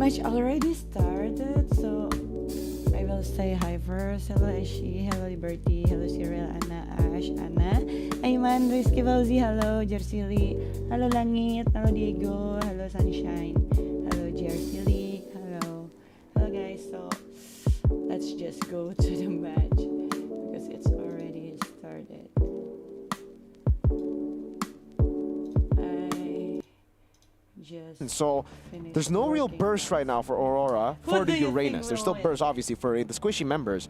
match already started, so I will say hi first. Hello Ashi, hello Liberty, hello Cyril, Anna, Ash, Anna, Aiman, Rizky, Fauzi, hello Jersily, hello Langit, hello Diego, hello Sunshine, hello Jersily, hello guys. So let's just go to the match because it's already started. So there's no real burst right now for Aurora for the Uranus. There's still burst obviously for the squishy members.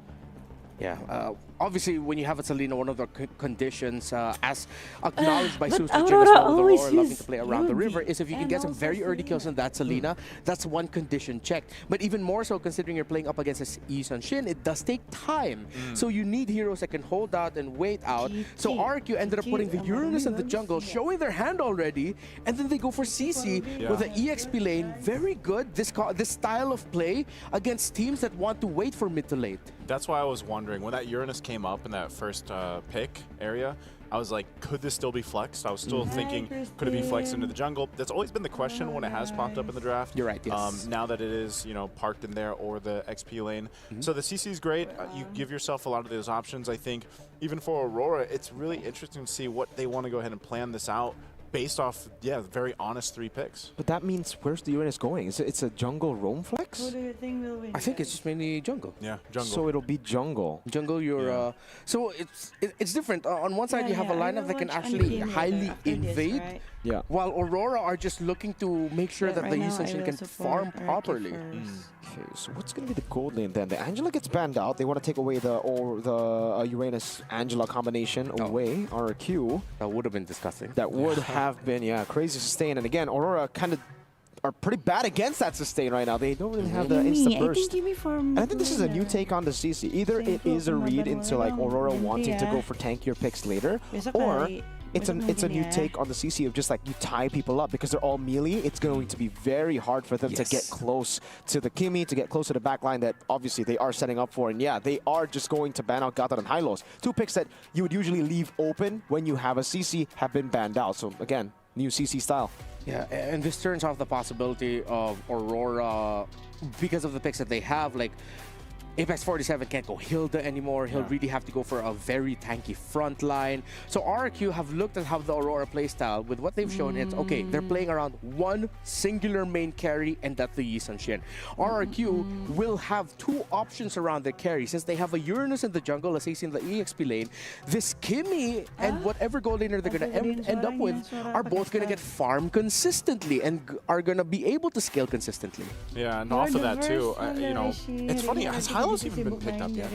Yeah, obviously when you have a Selena, one of the conditions as acknowledged by Suits Aurora Aurora loving to play around the river is if you can get some very early kills on that Selena, that's one condition checked. But even more so considering you're playing up against a Yi Shin, it does take time. So you need heroes that can hold out and wait out. So RQ ended up putting the Uranus in the jungle, showing their hand already, and then they go for CC with the EXP lane. Very good, this style of play against teams that want to wait for mid to late. That's why I was wondering, when that Uranus came up in that first pick area, I was like, could this still be flexed? I was still thinking, could it be flexed into the jungle? That's always been the question when it has popped up in the draft. You're right, yes. Now that it is, you know, parked in there or the XP lane. So the CC is great. You give yourself a lot of those options. I think even for Aurora, it's really interesting to see what they want to go ahead and plan this out based off, very honest 3 picks. But that means where's the Uranus going? It's a jungle roam flex? Who do you think will win? I think it's just mainly jungle. Yeah, jungle. So it'll be jungle. Jungle, you're so it's different. On one side, you have a lineup that can actually highly invade, while Aurora are just looking to make sure that the Yi Shin can farm properly. Okay, so what's going to be the gold lane then? The Angela gets banned out. They want to take away the Uranus-Angela combination away. RQ. That would have been disgusting. That would have been, crazy sustain. And again, Aurora kind of are pretty bad against that sustain right now. They don't really have the insta burst. And I think this is a new take on the CC. Either it is a read into like Aurora wanting to go for tankier picks later, or it's a new take on the CC of just like you tie people up because they're all melee. It's going to be very hard for them to get close to the Kimi, to get close to the backline that obviously they are setting up for. And yeah, they are just going to ban out Gator and Hylos. 2 picks that you would usually leave open when you have a CC have been banned out. So again, new CC style. Yeah, and this turns off the possibility of Aurora because of the picks that they have. Like Apex 47 can't go Hilda anymore. He'll really have to go for a very tanky front line. So RQ have looked at how the Aurora playstyle, with what they've shown, it's okay, they're playing around one singular main carry, and that's the Yi Shin. RQ will have 2 options around the carry. Since they have a Uranus in the jungle, as in the EXP lane, this Kimi and whatever gold laner they're going to end up with are both going to get farmed consistently and are going to be able to scale consistently. Yeah, and off of that too, you know, it's funny, has Hylos even been picked up yet?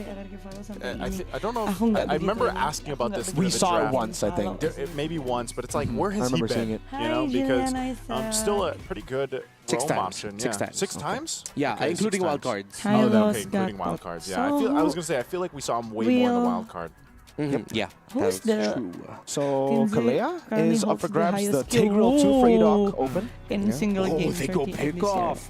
I don't know. I remember asking about this. We saw it once, I think. Maybe once, but it's like, where has he been? You know, because still a pretty good roam option. 6 times. 6 times? Yeah, okay, including wild cards. Okay, including wild cards. Yeah, I was gonna say I feel like we saw him way more in the wild card. Yeah, who's the true. So Kalea is up for grabs. The Tigreal 2 for Edoc open. In single game. They go pick off.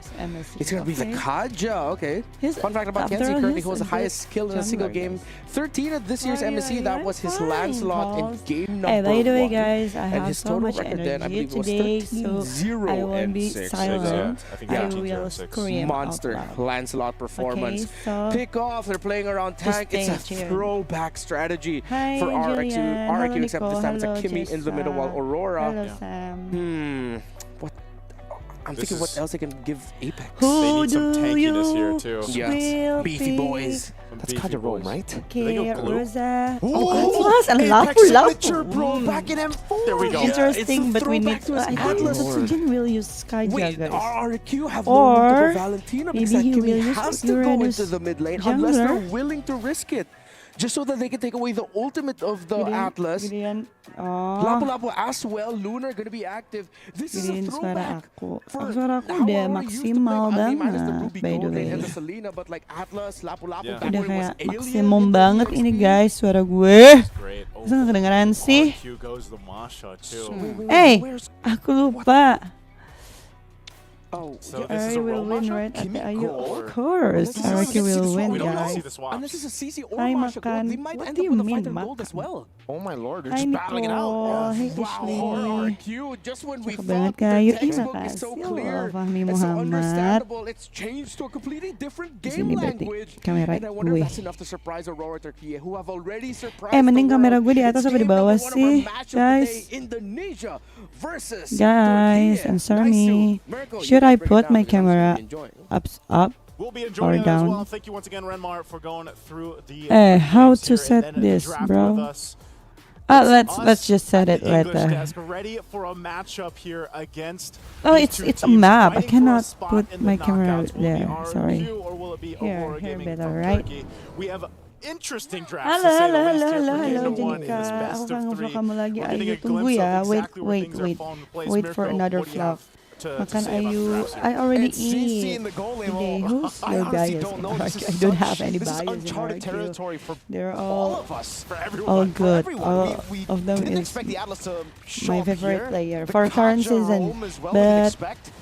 It's gonna be the Kaja. Okay. Fun fact about Kenzie, currently holds the highest skill in a single game. 13 at this year's MSC. That was his Lancelot in game number 1. By the way, guys, I have so much record then, I energy believe, was today, so 0 I won't and be 6. silent. Yeah. I will scream Monster out loud. Lancelot performance. Okay, so pick off. They're playing around tank. It's a throwback strategy for RQ, except this time it's a Kimi in the middle, while Aurora. Hello, Sam. What? I'm thinking what else they can give Apex. They need some tankiness here too. Yes, beefy boys. That's kind of roam, right? Okay, Rosa. Oh, Atlas and Lapu-Lapu. Lapu. Back in M4. There we go. Interesting, but we need to. I think Atlas. Oxygen will use Skyja, Wait, guys. RQ have Or no need to go Valentina because maybe that he will Kimi use has to go Uranus into the mid lane jungler. unless they're willing to risk it. Just so that they can take away the ultimate of the Atlas. Lapu-Lapu as well. Lunar gonna be active. This is a throwback. Suara aku udah maksimal banget, by the way. Udah kayak maksimum banget ini guys suara gue. Bisa nggak kedengeran sih? Hey, aku lupa. Oh, So yeah. this is a RRQ will roll win, matchup? right? Can we Are you? go? Of course, This is RRQ a will six win, We don't swap. even see guys. the swaps. Unless it's a CC or Hi, Masha Gold, they Makan. might What end do up you with a mean, fighter gold as Makan? well. Oh my lord, they're Hi, just battling it out. Nicole. Hey, Wow, Ashley. RRQ, just when we Tsaka thought banget the kayo. textbook Terima is so kasih clear loh, Fahmi and so Muhammad. understandable, it's changed to a completely different game Sini berarti language. kamera And I wonder gue. if that's enough to surprise Aurora Trky, who have already surprised Mending the kamera world. gue di atas It's apa di game bawah number one of our sih, matchup guys? today, Indonesia versus Guys, Turkey. answer Nice me. suit. Mirko, you Should guys I break it put down my because I'm camera really enjoying it. up? We'll be enjoying it as down? well. Thank you once again, Renmar, for going through the How games to here set and then this, draft bro? with us. Let's just set at it the English later. desk, ready for a matchup here against Oh, these it's two a teams map. I fighting for a cannot spot put in the my camera knockouts. Will it be there. RRQ Sorry. or will it be Here, Aurora here Gaming better, from right? Turkey? We have interesting drafts Halo, to say halo, the least halo, here halo, for halo, game one in this Jenika. best Ako of kang three. vlog kamu lagi. We're getting Ayo, a tunggu glimpse ya. of Wait, exactly where wait, things are wait. falling into place. Wait Mirko, for another what do you vlog. have to Makan say about the Ayu. drafts here? I already It's CC eat. in the goal lane. Today, who's I your honestly bias don't in know. This RRQ? is I don't such- have any this is bias in uncharted RRQ. territory for They're all all of us. For everyone. all For good. everyone. All we of them didn't is expect the Atlas to show my up favorite here. player The for current Kaja season. Rome as well, we didn't But expect.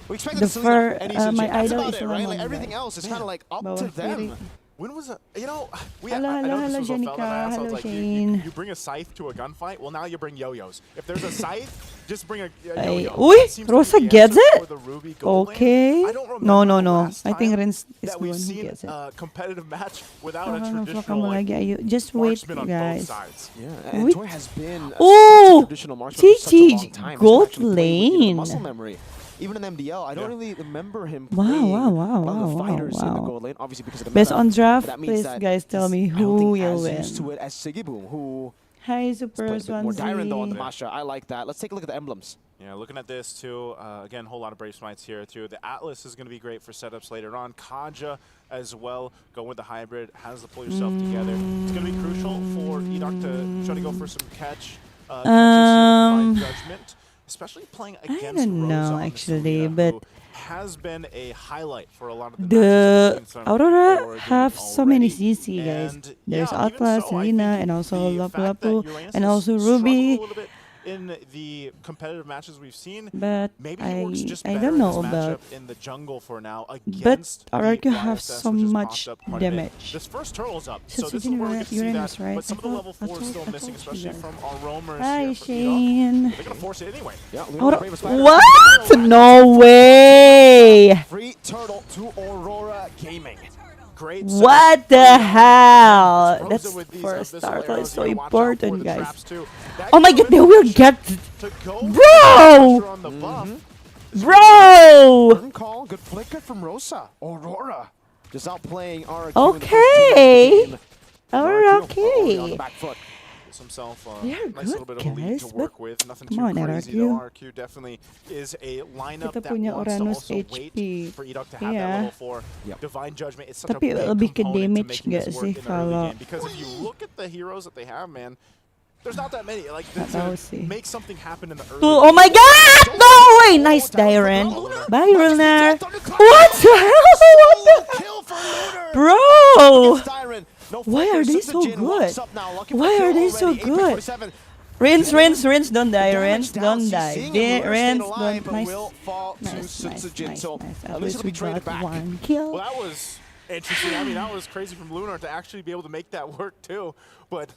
We expected the Selena and ECG. my That's idol about is it, right? Like Lamont, everything guys. else is kind of like up Bawah to kiri. them. When was it? You know, Hello, I know hello, this was a Jenica. fella that I asked, I was Hello, like, Shane. you bring a scythe to a gunfight? Well, now you bring yo-yos. If there's a scythe, just bring a Ay, yo-yo. uy, That seems to be Rosa the gets answer it? for the Ruby gold lane. Okay. I don't remember No. the last I think time Renz is that the we've one who seen gets it. a competitive match without a Ako kang vlog traditional kamu like, lagi. Ayo, just wait, marksman on both guys. sides. Yeah, and Wait. Toy has been Oh, such a traditional marksman for such a long TT time. gold He's actually played with, lane. muscle memory. Even in MDL, I don't Yeah. really remember him Wow, playing wow, a lot of the wow, fighters in the wow. gold lane, obviously because of the Based meta. on draft, That means please that guys tell me he's, I don't who think, will as used to win. it as Sigiboom, who Hi, is Super playing a bit more Dyran though on the Swansea. Masha. I like that. Let's take a look at the emblems. Yeah, looking at this too, again, whole lot of Brave Smites here too. The Atlas is going to be great for setups later on. Kaja as well, going with the hybrid, has to pull yourself together. It's going to be crucial for Edok to try to go for some catches here by Judgment, especially playing against don't know, Rosa on the actually, Selena, but who has been a highlight for a lot of the the matches we've seen from Aurora Gaming have so many already. CC, guys. And, There's yeah, even Atlas, so, I Selena, think and also the Lapu fact that Lapu, Uranus and has also struggled Ruby. a little bit in the competitive matches we've seen, But maybe he works just better I don't in know this about. matchup in the jungle for now But against RRQ the have YSS, so which has much popped up quite a bit. damage. This first turtle's up, So so this it's is where we get to see Uranus, that. right? But some of the I level thought- 4 is still I missing, told especially you guys. from our roamers Hi, here from Edok. Shane. They're going to force it anyway. Yeah, Aurora- Brave Spider. What? No way! Free turtle to Aurora Gaming. Great. What the hell? That's with these for a abyssal start. arrows, It's so you gotta watch out for important, the guys. traps too. That Oh my gives god, they them will permission get to go Bro! pressure on the buff. Bro! Good call, good flicker from Rosa. Aurora just outplaying RRQ. Okay. Already on the Okay. back foot. Gives himself They're a nice little good, bit of a lead to guys, work but with. Nothing come too on, crazy RRQ. though. RRQ definitely is a lineup Kita that punya wants to Uranus also HP. wait for Edok to have Iya. that level 4. Yep. Divine Judgment is such Tapi a big lebih ke component to damage making nggak this sih work in the early kalau- game. Because if you look at the heroes that they have, man, there's not that many. Like, Nggak tahu sih. to make something happen in the early Tuh, oh my god! No way! Nice Dyran. Bye, Lunar. What the hell? What the Kill for Lunar. Bro! Dyran. No Why are flicker, they so Sitsujin good? walks up now, looking for Why kill are they so already. good? 8.47. Rinse, don't die, Damage Rinse, down, don't she's die. seeing it, Lunar staying Rinse, alive, don't. but Nice. will fall to Nice. Sitsujin. So At at least least it'll we be traded got back. one kill. Well, that was interesting. I mean, that was crazy from Lunar to actually be able to make that work too. But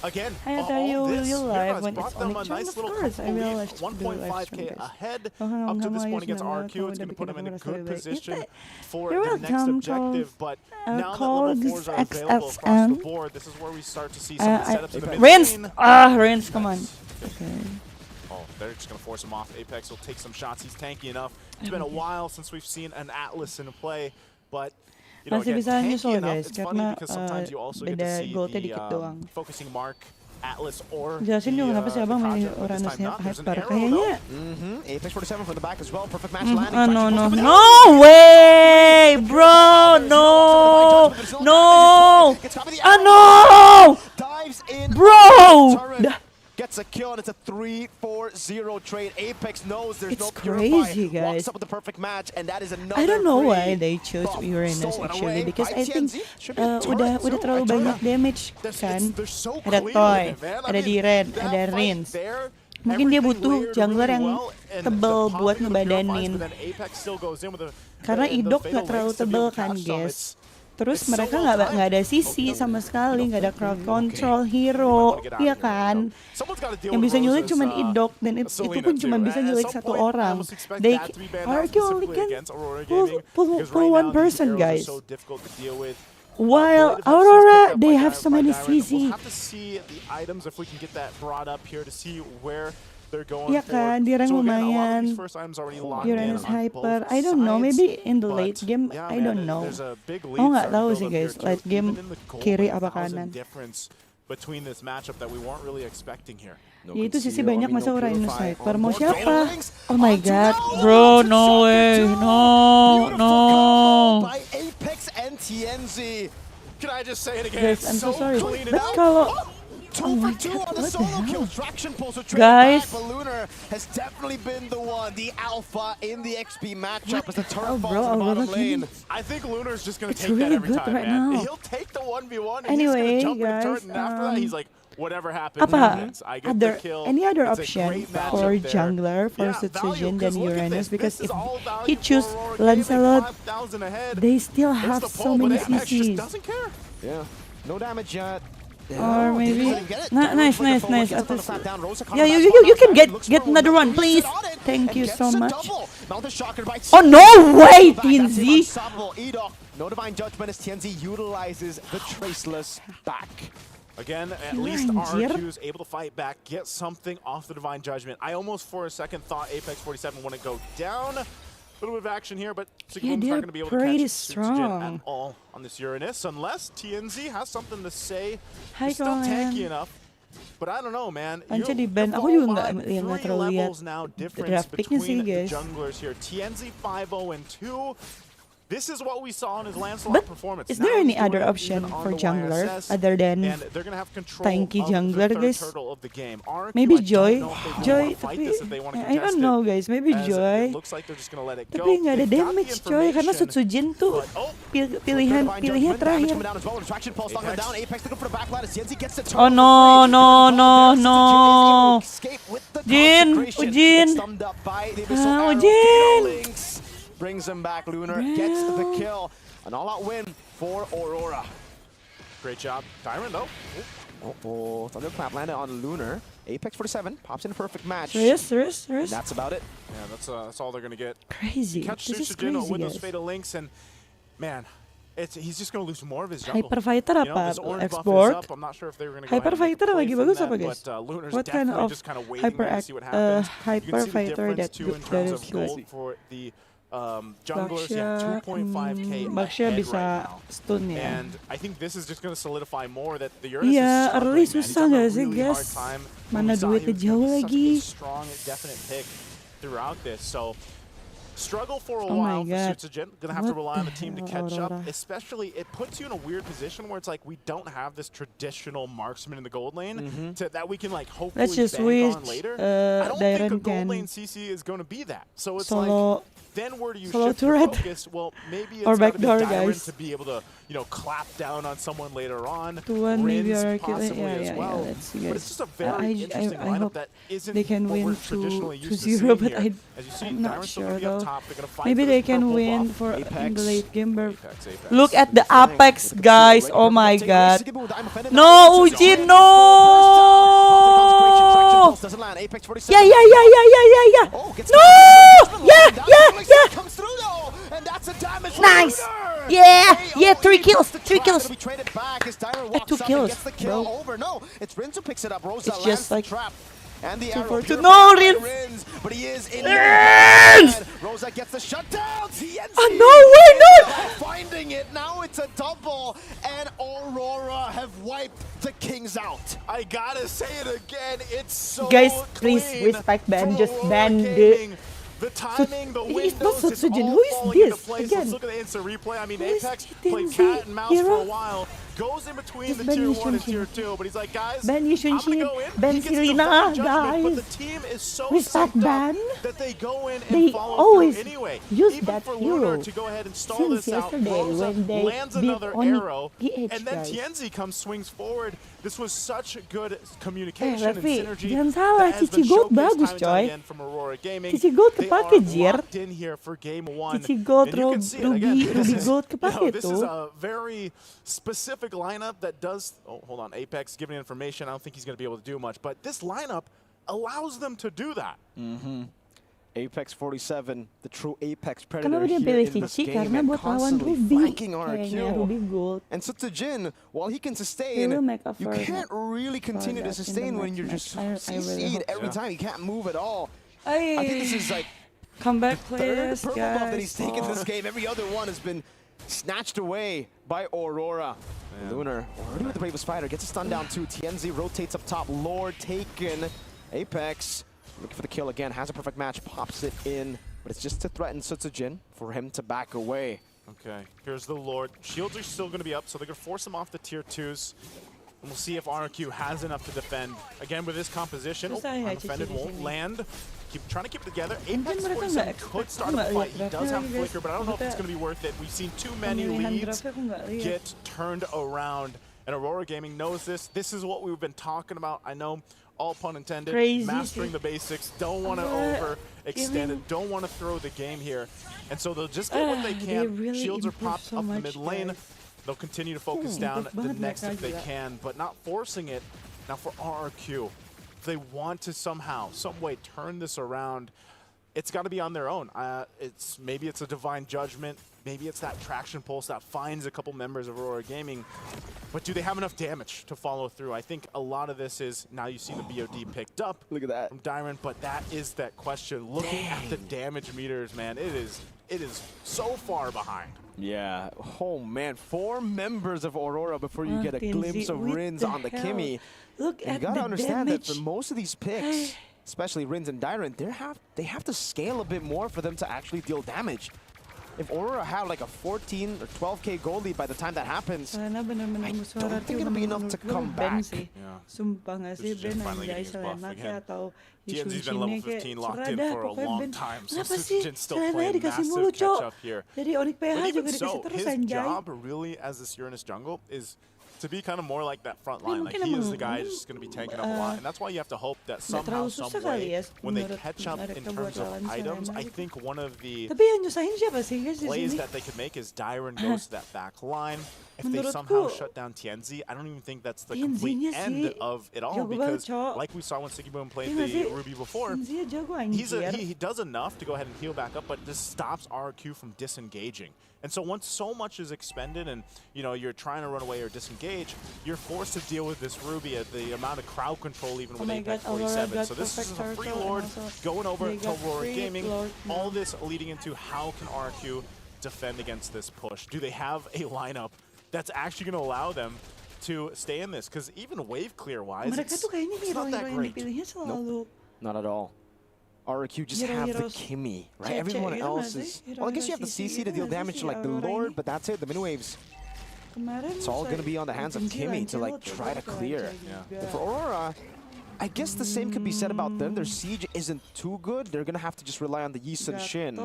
again, I thought all you this will here live has when brought it's them a Onyx, nice of little course. I couple will leads, live to do 1.5k Livestream, guys. ahead Oh, up to this kamu point ayos against na RQ. It's going to put them in a good position for You're the next welcome, objective. But now that call level 4s are available across the XFM. board, this is where we start to see some of the setups in the mid Rinse! lane. Rinse, come on. Okay. Oh, they're just going to force him off. Apex will take some shots. He's tanky enough. It's been a while since we've seen an Atlas in play, but you know, again, Masih bisa tanky nyusul, enough. guys, It's funny karena because sometimes you also get to beda see goldnya the dikit doang. focusing mark, Atlas, or Jelasin dong kenapa sih abang the milih Kaja, but this Uranus time not. There's an Hyper? arrow, Kayaknya... Apex 47 from the back as well. Perfect match landing. no, Judgment no, goes for the- no way, bro, no, no, no, Dives in. bro. Turret gets a kill and it's a 3-4-0 trade. Apex knows there's It's no Purify. crazy, guys. Walks up with the perfect match and that is another I don't know free why they chose buff Uranus stolen actually away because by I think TNZ. Should be a turret udah too. terlalu A turret. banyak damage kan. They're so Ada clean Toy, with it, man. I ada mean, Diren, that ada fight Rins. there Mungkin dia butuh jungler yang tebel buat ngebadanin. Karena Idok nggak terlalu tebel kan guys. Terus mereka nggak ada sisi sama sekali, nggak ada crowd control hero, iya kan? Yang bisa nyulik cuma Idok dan itu pun cuma bisa nyulik satu orang. They Arky only can pull one person guys. While Aurora, they have so many CC. Iya kan, di rank lumayan. Uranus Hyper, I don't know, maybe in the late game, I don't know. Oh nggak tahu sih guys, late game kiri apa kanan. Ya itu sisi banyak masa Uranus Hyper, mau siapa? Oh my god, bro, no way, no. Guys, I'm so sorry, but kalau oh my god, what the hell? Guys, has definitely been the one, the alpha in the XP matchup as the turret bro, falls in the bottom Aurora lane. I think Lunar's just gonna It's take really that every good time, right man. now. He'll take the 1v1 and Anyway, he's gonna jump in guys, turret, and after that he's like, whatever happens, apa happens. I get the kill. any other It's a option great matchup for there. jungler for Yeah, Citizens value, 'cause than look at Uranus? this. Because This is if all value he for choose Aurora gaming, Lancelot, 5,000 ahead. they still It's have the so pull, many but Apex just CCs. doesn't care. Yeah, no damage yet. Or maybe nice. Yeah, Yeah, you can get another one, please. Thank you so much. Oh no way, TNZ. No divine judgment as TNZ utilizes the traceless back. Again, at least RQ is able to fight back, get something off the divine judgment. I almost for a second thought Apex 47 wouldn't go down. A little bit of action here, but Sigmund's not going to be able to catch Clinching at all on this Uranus unless TNZ has something to say. Hi, He's still Colin. tanky enough. But I don't know, man. Anca di ban, aku juga nggak terlalu lihat draft picknya sih guys. Junglers here. TNZ 5-0 and 2. This is what we saw in his Lancelot But performance. is there any other option for jungler other than tanky jungler, guys? Maybe Joy, tapi I don't know guys, maybe Joy. Tapi nggak ada damage coy, karena Sutsujin tuh pilihan terakhir. Oh no. Ujin. Brings him back. Lunar gets the kill. An all-out win for Aurora. Great job, Tyrant though. Oh, Thunderclap landed on Lunar. Apex 47 pops in a perfect match. Serious. That's about it. Yeah, that's all they're gonna get. Crazy. Catch This is Sutsujin crazy, with those guys. fatal links, and man, he's just gonna lose more of his jungle. Hyper Fighter You know, apa? this orange buff is Export? up. I'm not sure if they were gonna Hyper go ahead and Fighter play lagi from bagus that, apa guys? but, Lunar's What kind definitely of just kind of waiting there to see what happens. You Hyper can see the Fighter difference that too in that terms is of gold good? for the junglers. Yeah, 2.5k Baxia ahead bisa right now. stun ya. And I think this is just going to solidify more that the Uranus is Iya, struggling, early man. He's susah having a gak sih really hard guys? time. Mana We saw duitnya he was gonna jauh be such lagi. a strong, definite pick throughout this. So struggle for a Oh my while for God. Sutsujin. Gonna have to What rely on the the team to hell, catch up. Aurora? Especially, it puts you in a weird position where it's like we don't have this traditional marksman in the gold lane that we can like hopefully Let's just bank wish on later. I uh, don't think a Darren gold can lane CC is going to be that. So it's solo like, then where do you solo shift your turret. focus? Well, maybe it's Or got to be backdoor, Darren guys. to be able to, you know, clap down on someone later on. Tuan maybe Rins are killing. possibly as well. Let's see But guys. it's just a very interesting I lineup hope that isn't they can what win we're traditionally used to 2-0, seeing but here. As you see, I'm not Darren's still sure gonna be up though. top. They're gonna fight Maybe for they this can purple win buff. for in Apex. the late game. Apex. Look at the Apex guys. Oh my god. No, Ujin, no! Yeah. No! Nice! Yeah, 3 kills. 2 kills. bro. No, it's Rins who picks it up. Rosa It's just like trap. And the 2 arrow for 2. purified No, by Rins! Rins, but he is in Rins! Rosa gets the shutdown. TNC No way, no! finding it. Now it's a double, and Aurora have wiped the Kings out. I gotta say it again. It's so Guys, please clean respect ban. from Just Aurora ban Gaming. The timing, the It's not windows, it's Sutsujin. all Who is falling into this? place. Again. Let's look at the instant replay. I mean, Who is Apex TNZ played cat and mouse for hero? a while. goes in between Just the ban tier Lee 1 and Xuanxin. tier 2, but he's like, guys, Ban Lee I'm gonna Xuanxin, go in. ban He gets Serena, divine judgment, but guys. the team is so Respect synced ban. up that they go in and They follow always through anyway. use Even that for hero Lunar to go ahead and stall since this out, yesterday throws up, when they lands beat another Onyx arrow, PH, and then guys. Tienzi comes, swings forward. This was such good communication and Raffi, synergy jangan salah, that has been Cici Gold showcased bagus, time and time coy. again from Aurora Gaming. Cici Gold They kepake, are Jir. locked in here for game 1. Cici Gold, And you can see it again. Ruby This is, Gold you kepake know, this is tuh. a very specific lineup that does. Oh, hold on. Apex giving information. I don't think he's going to be able to do much, but this lineup allows them to do that. Apex 47, the true Apex predator Kenapa dia here pilih in this Cici? game Karena and buat lawan constantly Ruby. flanking Kayaknya Ruby RQ. Gold. And Sutsujin, while he can He sustain, will make up you for can't really continue to that in the sustain when next you're match. just I really CC'd hope every so. time. You can't move at all. I think this is like Comeback third players, purple guys. buff that he's taken this game. Every other one has been snatched away by Aurora. Lunar, already with the bravest fighter, gets a stun down too. Tienzi rotates up top. Lord taken. Apex looking for the kill again. Has a perfect match. Pops it in. But it's just to threaten Sutsujin for him to back away. Okay, here's the Lord. Shields are still going to be up, so they're going to force him off the tier 2s. And we'll see if RQ has enough to defend. Again, with this composition, Susah ya, undefended Cici di won't sini. land. Trying to keep it together. Mungkin Apex mereka 47 nggak could expect. start Aku a nggak fight. lihat He does draftnya have lagi, guys. flicker, but I don't know if it's Maksudnya going to be worth it. We've seen too many pemilihan leads draftnya aku nggak lihat. get turned around. And Aurora Gaming knows this. This is what we've been talking about. I know, all pun intended, Crazy. mastering the basics. Don't want to overextend it. Don't want to throw the game here. And so they'll just get what they They can. really Shields are improved popped so up the much, mid lane. guys. They'll continue to focus down improve the banget next mereka if they gila. can, but not forcing it. Now for RRQ, if they want to somehow, some way turn this around, it's got to be on their own. Maybe it's a divine judgment. Maybe it's that traction pulse that finds a couple members of Aurora Gaming. But do they have enough damage to follow through? I think a lot of this is, now you see the BOD picked up. Look at that. From Dyron, but that is that question. Looking at the damage meters, man, it is so far behind. Yeah. Oh, man. 4 members of Aurora before you get a Tienzi, glimpse of what Rins the on the hell? Kimmy. Look And you at gotta the understand damage. that for most of these picks, especially Rins and Dyron, they have to scale a bit more for them to actually deal damage. If Aurora had like a 14 or 12k goal lead by the time that happens, Selena benar-benar I musuh don't RRQ think it'll be enough to menurut gue come Ben back. sih. Yeah. Sumpah nggak sih This is Ben just finally anjay getting his buff Selena again. kayak atau TNZ's been level 15 locked in serada for a pokoknya long Ben. time, so Kenapa sih Sutsujin's still Selena playing dikasih massive mulu cok? catch-up here. Dari Onyx PH But juga even dikasih so, terus his anjay. job really as this Uranus jungle is to be kind of more like that front line. Like mungkin he is emang- the guy who's just going to be tanking up a lot, and that's why you have to hope that somehow, terlalu susah some kali way, ya, when they menurut catch up in mereka terms buat of lawan items, Selena I gitu. think one of the Tapi yang nyusahin siapa sih guys di plays sini? that they could make is Dyron goes to that back line. If they Menurutku, somehow shut down Tienzi, I don't even think that's the complete Tienzinya end sih of it all, jago banget, because cok. like we saw when Siggy Boom played Iya nggak the sih? Ruby before, Tienzinya jago he anjir. does enough to go ahead and heal back up, but this stops RQ from disengaging. And so once so much is expended and you're trying to run away or disengage, you're forced to deal with this Ruby at the amount of crowd control even Oh with my Apex God, Aurora 47. got So this is perfect a free turtle, Lord and also going over they to got Aurora free Gaming. Lord now. All this leading into how can RQ defend against this push? Do they have a lineup that's actually going to allow them to stay in this? Because even wave clear wise, Mereka tuh kayaknya it's not hero-hero that yang great. dipilihnya selalu Not at all. RQ just have the Hero-heroes. Kimmy, right? Cek, Everyone gitu else nggak is... sih? Well, I guess you have the Hero-hero CC to gitu deal nggak sih damage si to like the Aurora Lord, ini? but that's it. The mini waves. Kemarin It's all gonna be on the hands of Kimmy to like try to clear. And for Aurora, I guess the same could be said about them. Their siege isn't too good. They're gonna have to just rely on the Yi Sun Shin.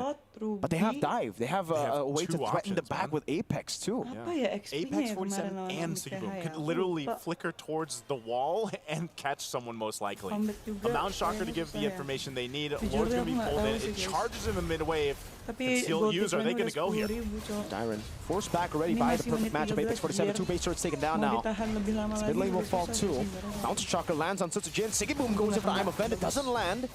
But they have dive. They have a way to two threaten the options, back man. with Apex too. Apa ya XP-nya Apex ya 47 kemarin lawan and Onyx Siggy Boom PH ya? could Aku literally lupa. flicker towards the wall and catch someone most likely. Comeback juga A Mount Shocker to kayaknya give the susah ya. information they need. Jujur Lord's deh, going to be aku nggak pulled in. tahu sih, It guys. charges in the mid-wave. Tapi Concealed gold use, are they picknya going to go udah here? 10.000, cok. Dyron forced back already Ini by the masih perfect menit matchup. Apex 47, 13, 2 base turrets taken down Mau now. ditahan lebih lama Mid lagi, lane will lebih fall susah too. sih sebenarnya. Bounce Shocker lands on Sutsujin. Siggy Boom goes in for I'm offended. Doesn't land.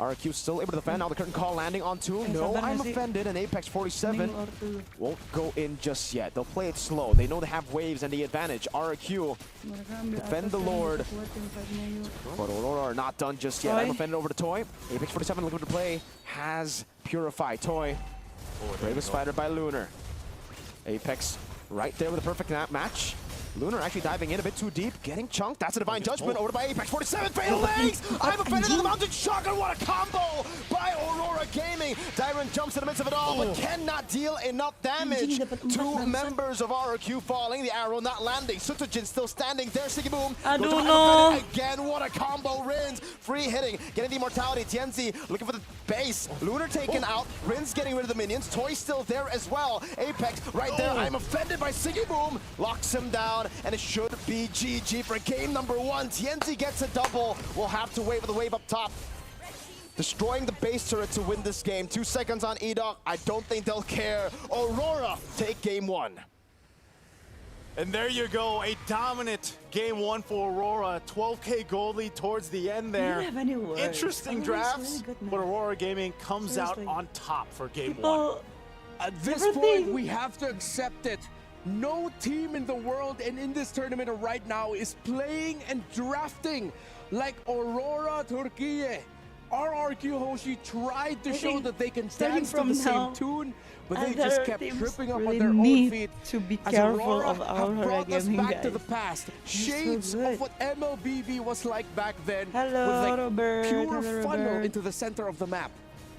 RQ still able to defend. Now the curtain call landing on two. No, sabar I'm nggak sih? offended. And Apex 47 Mending Lord dulu. won't go in just yet. They'll play it slow. They know they have waves and the advantage. RQ, Mereka ambil Defend atas the dan Lord. bisa kuat tim fight-nya, yuk. but Aurora are not done just yet. Toy. I'm offended over to Toy. Apex 47 looking to play. Has Purify. Toy, Oh, there you bravest go. fighter by Lunar. Apex right there with a perfect match. Lunar actually diving in a bit too deep, getting chunked. That's a Divine Judgment over by Apex 47. Fatal legs! I'm offended in the Mountain Shocker. What a combo by Aurora Gaming. Dyron jumps in the midst of it all, but cannot deal enough damage. Two members of RRQ falling. The arrow not landing. Sutojin still standing there. Siggy Boom. Aduh, no. Again, what a combo. Rins free hitting, getting the immortality. Tienzi looking for the base. Lunar taken out. Rins getting rid of the minions. Toy still there as well. Apex right there. I'm offended by Siggy Boom. Locks him down, and it should be GG for game number 1. Tienzi gets a double. We'll have to wait for the wave up top. Destroying the base turret to win this game. 2 seconds on Edok. I don't think they'll care. Aurora take game 1. And there you go, a dominant game 1 for Aurora. 12K gold lead towards the end there. don't have any words. Interesting Oh, drafts, it's really good, but man. Aurora Gaming comes Seriously. out on top for game 1. People, At this Everything. point, we have to accept it. No team in the world and in this tournament right now is playing and drafting like Aurora Trky. RRQ Hoshi tried to show that they can starting dance to from the same now, tune, but they other just kept teams tripping up really on their own need feet. to be As careful Aurora of have Aurora brought us Gaming, back to the guys. past. so Shades good. of what MLBB was like back then. Hello, with like Robert. pure Hello, funnel Robert. into the center of the map.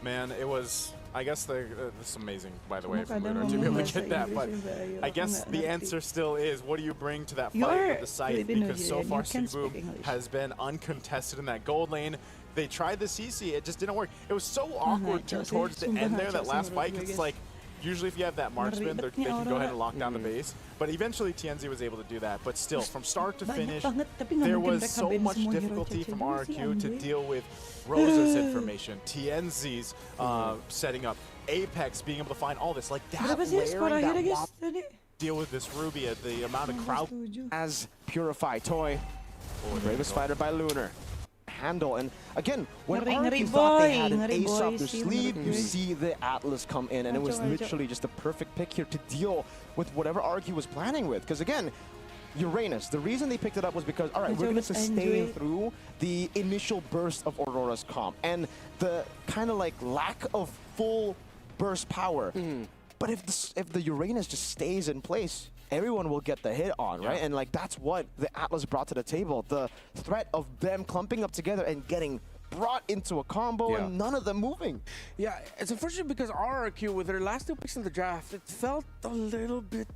Man, it was, I guess it's amazing, by the way, from Kadang Lunar to be able to ngomong get that, bahasa but Inggris juga, ayo, I aku guess nggak the ngerti. answer still is, what do you bring to that You fight are with the scythe? Filipino Because so here, far, you can Siggy Boom speak English. has been uncontested in that gold lane. They tried the CC, it just didn't work. It was so awkward ngaco sih, towards the sumpah end there, ngaco that sih last menurut fight, gue, 'cause it's guys. like, usually if you have that marksman, Ribet they nih can go ahead Aurora. and lock down the base. But eventually TNZ was able to do that. But still, from start to Banyak finish, banget, tapi nggak there mungkin was mereka so ban much semua hero difficulty CC from dulu sih, RRQ to Andre. deal with Rosa's information, TNZ's setting up, Apex being able to find all this. Like that Berapa sih skor layering, akhirnya, that guys? wop, Tadi? deal with this Ruby at the amount of crowd. As Purify Toy, bravest fighter by Lunar. Handle, and again, when Ngeri, RRQ thought they boy, had an ngeri, ace boy, up their sih, sleeve, menurut you gue. see the Atlas come in, and it was Ngaco, ngaco. literally just the perfect pick here to deal with whatever RRQ was planning with. Because again, Uranus, the reason they picked it up was because, all right, we're going to Enjoy it, sustain enjoy. through the initial burst of Aurora's comp and the kind of like lack of full burst power. But if the Uranus just stays in place, everyone will get the hit on, right? Yeah. And like that's what the Atlas brought to the table. The threat of them clumping up together and getting brought into a combo Yeah. and none of them moving. Yeah, it's unfortunate because RRQ, with their last 2 picks in the draft, it felt a little bit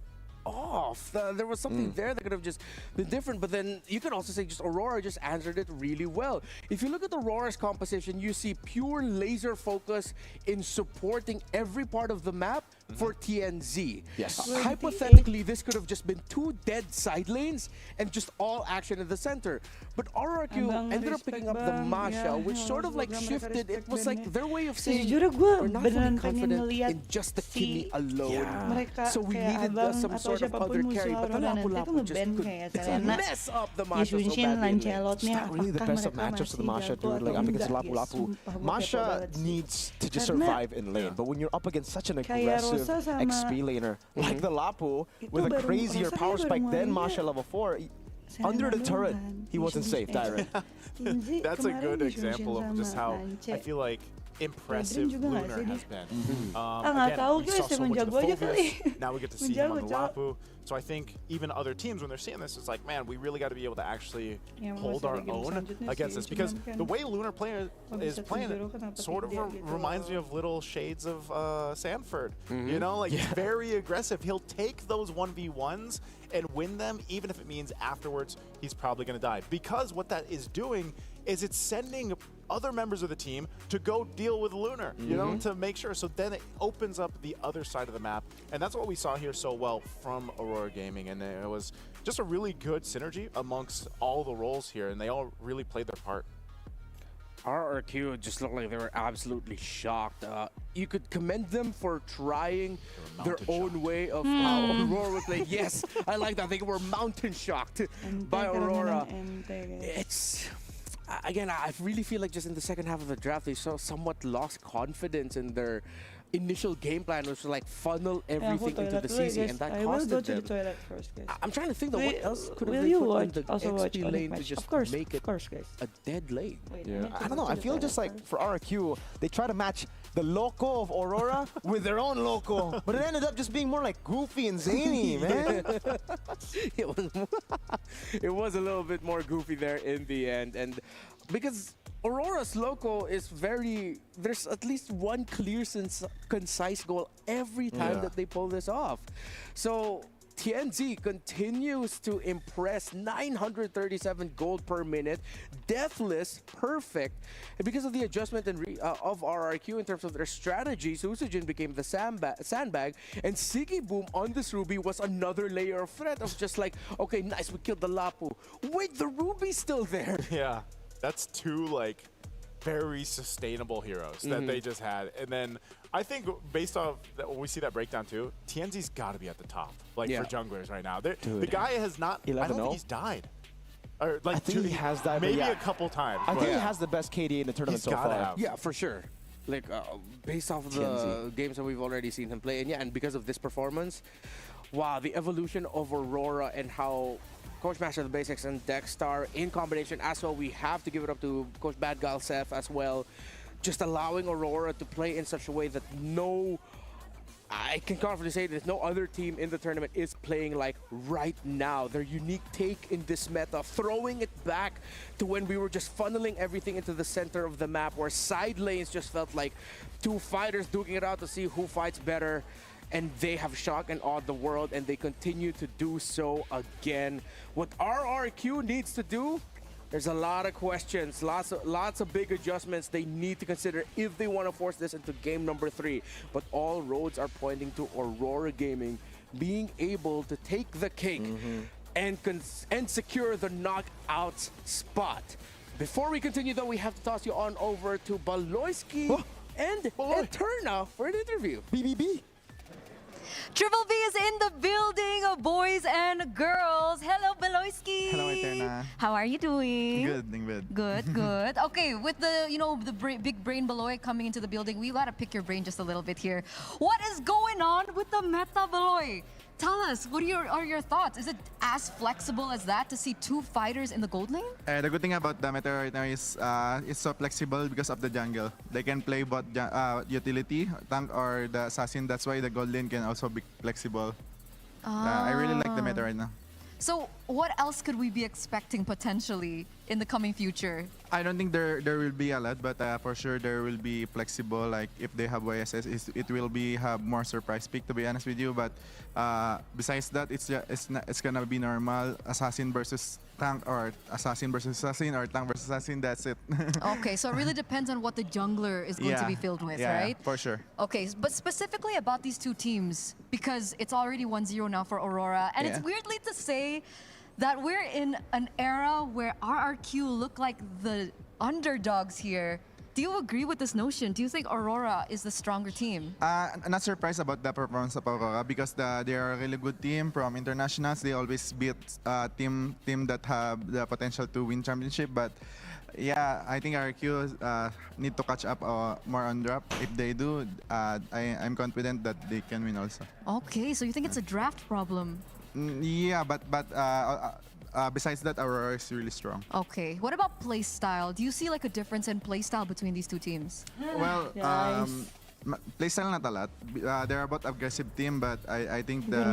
off. There was something there that could have just been different, but then you could also say just Aurora just answered it really well. If you look at Aurora's composition, you see pure laser focus in supporting every part of the map for TNZ. Yes. Hypothetically, this could have just been 2 dead side lanes and just all action in the center. But RRQ Abang, ended up picking up the respect, bang. Masha, Yeah, which yeah, sort of like mereka shifted. It respect was like bandnya. their way of saying, Sejujurnya gue we're not fully beneran pengen confident ngeliat in just the si Kimi alone. mereka So we kayak needed abang some atau sort of siapapun other musuh carry, but the Aurora nanti Lapu-Lapu tuh just nge-ban could kayak Selena, mess up the Masha so Yushunshin, badly. in lane. Lancelotnya, It's not really the apakah best of mereka matchups for the masih Masha, jago dude. Like, atau up against enggak? Lapu-Lapu. Ya, sumpah, gue kepo Masha banget sih. needs to just Karena survive in lane, but when you're up against such an kayak aggressive Rosa sama XP laner like the Lapu, Itu with a baru- crazier Rosa power kayak baru spike than mainnya Masha level 4, Selena under the doang turret, kan. he wasn't safe, Yushunshin- Dyron. Tinzi That's a kemarin good Yushunshin example of sama just how Lance. I feel like impressive juga nggak Lunar sih has dia? been. nggak Again, tahu we guys, saw so emang much of jago the aja Phobius. kali. Now we get to Emang see him on jago, the cowok. Lapu. So I think even other teams, when they're seeing this, it's like, man, we really got to be able to actually Ya, emang hold masih our ada game own selanjutnya against sih, this. Because cuman kan the way Lunar is bisa playing, 2-0 kenapa sort of tidak gitu reminds me loh. of little shades of Sanford. You know, like very aggressive. He'll take those 1v1s and win them, even if it means afterwards he's probably going to die. Because what that is doing is it's sending other members of the team to go deal with Lunar, you know, to make sure. So then it opens up the other side of the map. And that's what we saw here so well from Aurora Gaming. And it was just a really good synergy amongst all the roles here. And they all really played their part. RRQ just looked like they were absolutely shocked. You could commend them for trying their own way of how Aurora would play. Yes, I like that. They were mountain shocked by Aurora. It's again, I really feel like just in the second half of the draft, they somewhat lost confidence in their initial game plan, which was like funnel everything into the CC, and that I will go costed to the them. toilet first, guys. I'm trying to think of what else could have Will been you put on watch? the Also watch XP Onyx lane to match? just Of course, make it of course, guys. a dead lane. Wait, Yeah, need to I don't go know. to I the feel toilet just like first. for RRQ, they try to match the loco of Aurora with their own loco, but it ended up just being more like goofy and zany, man. it was a little bit more goofy there in the end, and because Aurora's loco is there's at least one clear, concise goal every time that they pull this off. So TNZ continues to impress. 937 gold per minute, deathless, perfect. And because of the adjustment of RRQ in terms of their strategies, Usujin became the sandbag, and Siggy Boom on this Ruby was another layer of threat of just like, okay, nice, we killed the Lapu. Wait, the Ruby's still there. Yeah, that's two like very sustainable heroes that they just had. And then I think based off that, when we see that breakdown too, TNZ's got to be at the top, like for junglers right now. The guy has not, I don't think he's died. Or like I think he has died, maybe a couple times. I think he has the best KD in the tournament so far. Yeah, for sure. Like based off of the games that we've already seen him play, and because of this performance, wow, the evolution of Aurora and how Coach Master of the Basics and Dexstar in combination as well. We have to give it up to Coach Bad Gal Seth as well. Just allowing Aurora to play in such a way that I can confidently say that no other team in the tournament is playing like right now. Their unique take in this meta, throwing it back to when we were just funneling everything into the center of the map, where side lanes just felt like two fighters duking it out to see who fights better. And they have shocked and awed the world, and they continue to do so again. What RRQ needs to do, there's a lot of questions, lots of big adjustments they need to consider if they want to force this into game number 3. But all roads are pointing to Aurora Gaming being able to take the cake and secure the knockout spot. Before we continue, though, we have to toss you on over to Baloyski and Eterna for an interview. BBB. Triple B is in the building, boys and girls. Hello, Baloyski. Hello, Eterna. How are you doing? Good, doing good. Good, good. Okay, with the big brain Baloy coming into the building, we gotta pick your brain just a little bit here. What is going on with the meta, Baloy? Tell us, what are your thoughts? Is it as flexible as that to see two fighters in the gold lane? The good thing about the meta right now is it's so flexible because of the jungle. They can play both utility, tank, or the assassin. That's why the gold lane can also be flexible. I really like the meta right now. So what else could we be expecting potentially in the coming future? I don't think there will be a lot, but for sure there will be flexible. Like if they have YSS, it will be have more surprise pick, to be honest with you. But besides that, it's gonna be normal assassin versus tank, or assassin versus assassin, or tank versus assassin. That's it. Okay, so it really depends on what the jungler is going to be filled with, right? For sure. Okay, but specifically about these two teams, because it's already 1-0 now for Aurora, and it's weirdly to say that we're in an era where RRQ look like the underdogs here. Do you agree with this notion? Do you think Aurora is the stronger team? I'm not surprised about the performance of Aurora because they are a really good team from internationals. They always beat team that have the potential to win championship. But yeah, I think RQ need to catch up more on drop. If they do, I'm confident that they can win also. Okay, so you think it's a draft problem? Yeah, but besides that, Aurora is really strong. Okay, what about play style? Do you see like a difference in play style between these two teams? Well, play style not a lot. They're both aggressive team, but I think the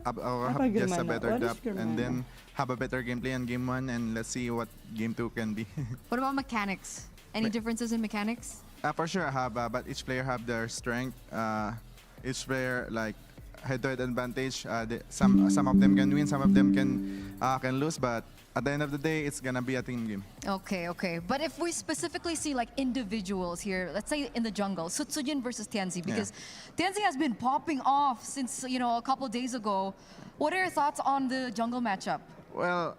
Aurora have just a better depth, and then have a better gameplay in game 1, and let's see what game 2 can be. What about mechanics? Any differences in mechanics? For sure I have, but each player have their strength. Each player like head-to-head advantage. Some of them can win, some of them can lose, but at the end of the day, it's gonna be a team game. Okay, okay. But if we specifically see like individuals here, let's say in the jungle, Sutsujin versus Tianzi, because Tianzi has been popping off since a couple of days ago. What are your thoughts on the jungle matchup? Well,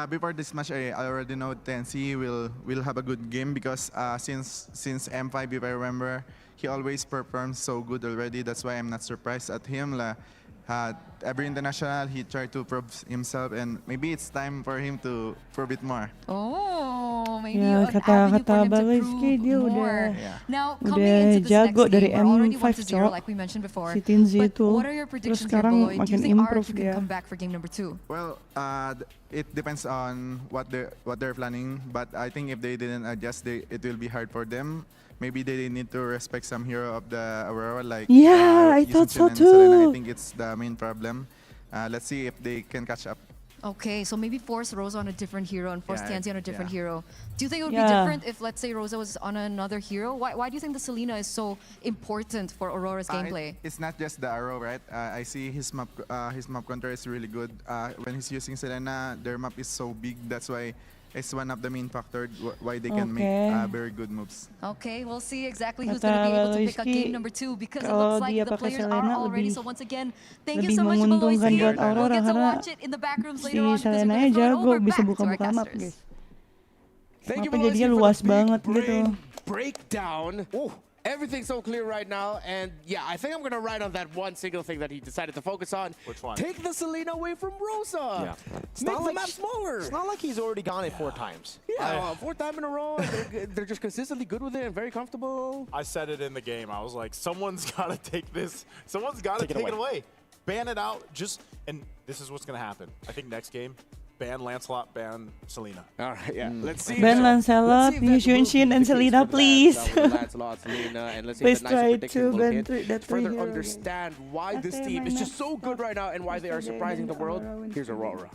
before this match, I already know Tianzi will have a good game because since M5, if I remember, he always performs so good already. That's why I'm not surprised at him. Every international, he tried to prove himself, and maybe it's time for him to prove it more. Oh, maybe an avenue for him to prove more. Now, coming into this next game, we're already 1-0, like we mentioned before. But what are your predictions here, Baloy? Do you think RRQ can come back for game number 2? Well, it depends on what they're planning. But I think if they didn't adjust, it will be hard for them. Maybe they need to respect some hero of the Aurora, like I thought so too. I think it's the main problem. let's see if they can catch up. Okay, so maybe force Rosa on a different hero and force Yeah, Tianzi on a different yeah. hero. Do you think it would be Yeah. different if, let's say, Rosa was on another hero? Why do you think the Selena is so important for Aurora's gameplay? It's not just the arrow, right? I see his map control is really good. When he's using Selena, their map is so big. That's why it's one of the main factors why they can make Okay. very good moves. Okay, we'll see exactly who's At, going to be able to pick up Baloyski, game number 2 because it kalau looks like dia the pakai players are Selena all ready. lebih- So once again, thank you lebih so much, menguntungkan Baloyski. buat We'll Aurora get to karena watch it in the back rooms later si on because we're Selena going to throw it jago over bisa back to our buka-buka map, casters. guys. Thank you, Mapnya Baloyski, jadinya for the luas big banget brain gitu. breakdown. Everything's so clear right now, and yeah, I think I'm gonna ride on that one single thing that he decided to focus on. Which one? Take the Selena away from Rosa. Yeah. Make the map smaller. It's not like he's already gone it 4 times. Yeah, 4th time in a row. They're just consistently good with it and very comfortable. I said it in the game. I was like, someone's got to take this. Someone's got to Take it take it away. Ban it out. And this is what's going to happen. I think next game, ban Lancelot, ban Selena. All right, yeah. Let's see. Ban Lancelot, use Yunshin and Selena, please. Lancelot, Selena, and let's see Please if the nice try prediction to will ban hit. that Further hero understand why this After team my is just next so good right now and why they are After surprising the then world. Aurora wins Here's the game. Aurora.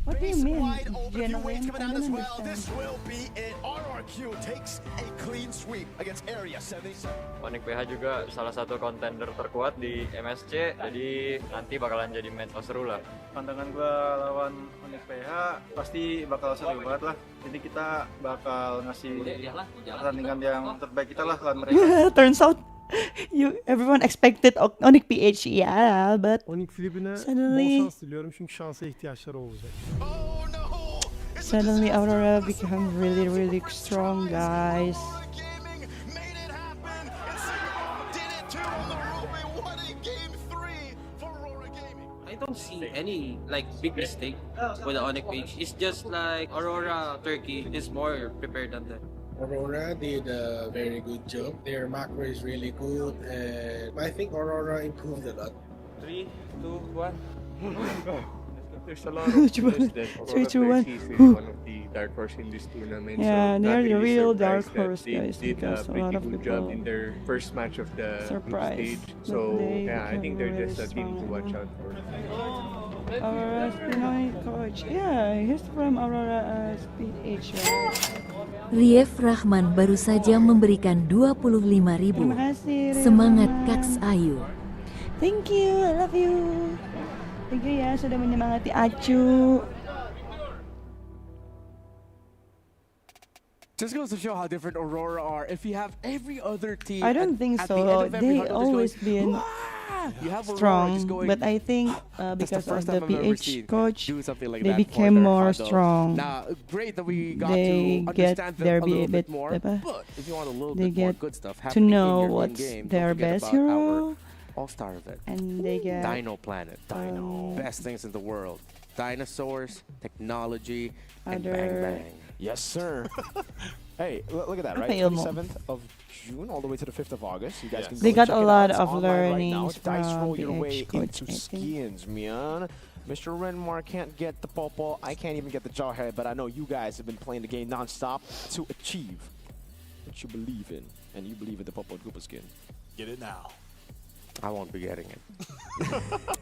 What do you mean? Wide open, a few waves Genuine? coming I out as don't well. understand. This will be it. RRQ takes a clean sweep against Area 77. Onyx PH juga salah satu kontender terkuat di MSC, jadi nanti bakalan jadi match seru lah. Pandangan gua lawan Onyx PH pasti bakal seru banget lah. Jadi kita bakal ngasih pertandingan yang terbaik kita lah lawan mereka. Turns out everyone expected Onyx PH, yeah, but Onyx Filip'ine Suddenly- bol şans diliyorum çünkü şansa ihtiyaçları olacak. Oh no! suddenly Aurora become really, really strong, guys. Aurora Gaming made it happen, and Sigma did it too on the Ruby. What a game 3 for Aurora Gaming. I don't see any like big mistake with the Onyx PH. It's just like Aurora Turkey is more prepared than that. Aurora did a very good job. Their macro is really good, and I think Aurora improved a lot. 3, 2, 1. There's a lot of news that Aurora Turkey is one of the dark horse in this tournament. Yeah, so they're not the really real surprised dark that horse, they guys, did because a lot pretty of good job people in their first match of the group surprised stage. that So they yeah, I think they're became just a really team to strong. watch out for. Aurora's Pinoy coach. Yeah, he's from Aurora PH, right? Rief Rahman baru saja memberikan 25.000. Terima kasih. Semangat Rahman. Kaks Ayu. Thank you, I love you. Thank you ya sudah menyemangati Acu. Just goes to show how different Aurora are. If you have every other team, I don't think at the end so. of every They hunt, they're just always going, been "Wah!" You have Aurora strong, just going, but I think That's because the first of the time I've ever PH seen coach, do something like they that for became their more huddle. strong. Now, great that we got They to get understand their them a little bit bit- more. apa? But if you want a little They bit more get good stuff to happening know in your what's game, their don't forget best about our hero, All-Star event. and they get Dino Planet. Best things in the world. Dinosaurs, technology, and bang Other- bang. Yes, sir. Hey, look at that, Apa right? ilmu? 27th of June all the way to the 5th of August. You guys Yes. can go They and got check a it out. lot It's of online right now. learnings Dice roll from your PH way coach, into I think. skins, man. Mr. Renmar can't get the popo. I can't even get the jawhead, but I know you guys have been playing the game non-stop to achieve what you believe in. And you believe in the popo Koopa skin. Get it now. I won't be getting it.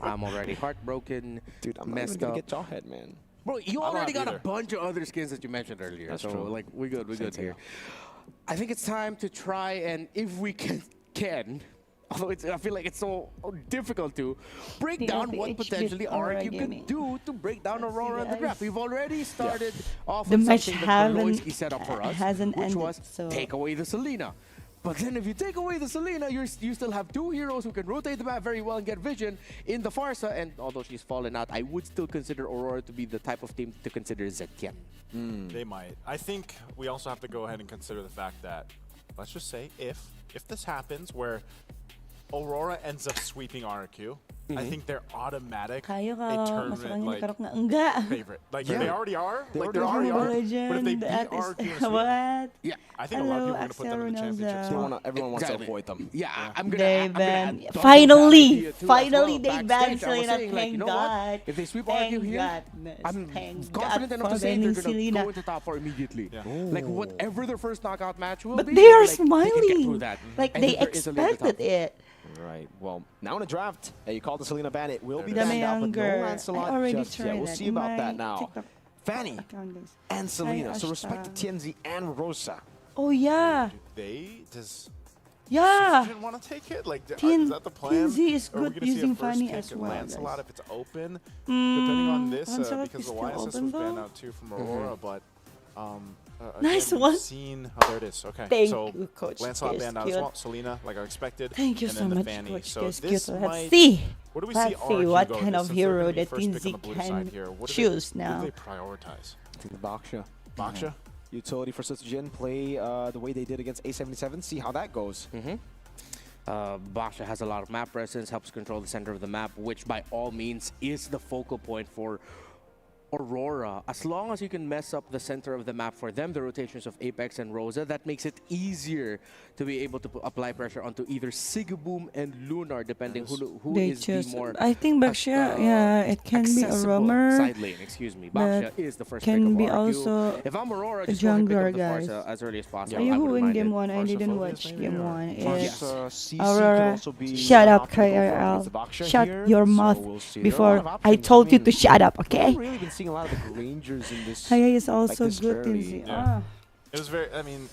I'm already heartbroken, Dude, I'm not even messed gonna up. get jawhead, man. Bro, you I don't already have got a either. bunch of other skins that you mentioned earlier. That's so true. like we're good here. I think it's time to try and if we can although I feel like it's so difficult to break The down what LPH potentially beat Aurora RQ Gaming. could do to break down Let's see, Aurora in the guys. draft. We've already started off The with match something that haven't- Baloyski set up for us, hasn't which ended, was so- take away the Selena. But then if you take away the Selena, you still have two heroes who can rotate the map very well and get vision in the Farsa. And although she's fallen out, I would still consider Aurora to be the type of team to consider Zetian. They might. I think we also have to go ahead and consider the fact that, let's just say, if this happens where Aurora ends up sweeping RQ, I think they're automatic Kayo a kalau tournament masukannya like karok na enggak. favorite. Like Yeah. they already are. They Like already they already Mobile are. Legend, But if they beat that is- RQ in a sweep, what? Yeah. I think a lot of Hello, people are going to put them in the Axel championship. Ronaldo. They wanna, everyone wants Exactly. to avoid them. Yeah, I'm gonna. They I'm gonna banned- double finally, that idea too as finally well. they Backstage, banned I was Selena. saying, like, Thank you know God. what? If they sweep Thank RQ here, goodness. I'm Thank confident God enough for to say they're banning gonna Selena. go into top 4 immediately. Yeah. Like whatever their first knockout match will But be. they are like, they can get smiling. through that. Like And they if they're easily at the expected top. it. Right. Well, now in the draft, you call the Selena ban. It will be The banned out, but no younger. Lancelot I already just yet. tried We'll that see in about my that now. TikTok Fanny account, guys. and Selena. So Ashta. respect to TNZ and Rosa. Oh yeah. Does Yeah. didn't want to take it? Like, TN is that the plan? TNZ is Or are we good gonna see a using first Fanny pick as of well, Lancelot guys. if it's open, depending on this, Lancelot because is the still YSS was open, banned though? out too from Aurora, but Nice again, one. we've seen, oh, there it is. Okay, Thank so you, Coach Lancelot Kiss, banned out as cute. well. Selena, like I expected. Thank you and so then the much, Fanny. Coach So Kiss. this Let's might, see. what do we Let's see see RQ what go kind against of since they're hero gonna be that first pick on TNZ the blue can side here? What do choose they, now. What do they prioritize? I think the Baksha. Baksha? Utility for Jin play the way they did against A77. See how that goes. Baksha has a lot of map presence, helps control the center of the map, which by all means is the focal point for Aurora. As long as you can mess up the center of the map for them, the rotations of Apex and Rosa, that makes it easier to be able to apply pressure onto either Sigaboom and Lunar, depending who They is choose. the more I think Baksha, yeah, it can be a accessible roamer. side lane. Excuse me, Baksha but is the first can pick of be RQ. also If I'm Aurora, a just go ahead and pick jungler, up the guys. Farsa as early as possible. Are you I wouldn't wooing mind game it. one? I didn't Phobias watch maybe, game or- one. Yes. It's Aurora. Shut up, KRL. Shut your mouth before I told you to shut up, okay? I've really been seeing a lot of the Grangers in this. Haya is also this good in early. the. Yeah. It was very, I mean,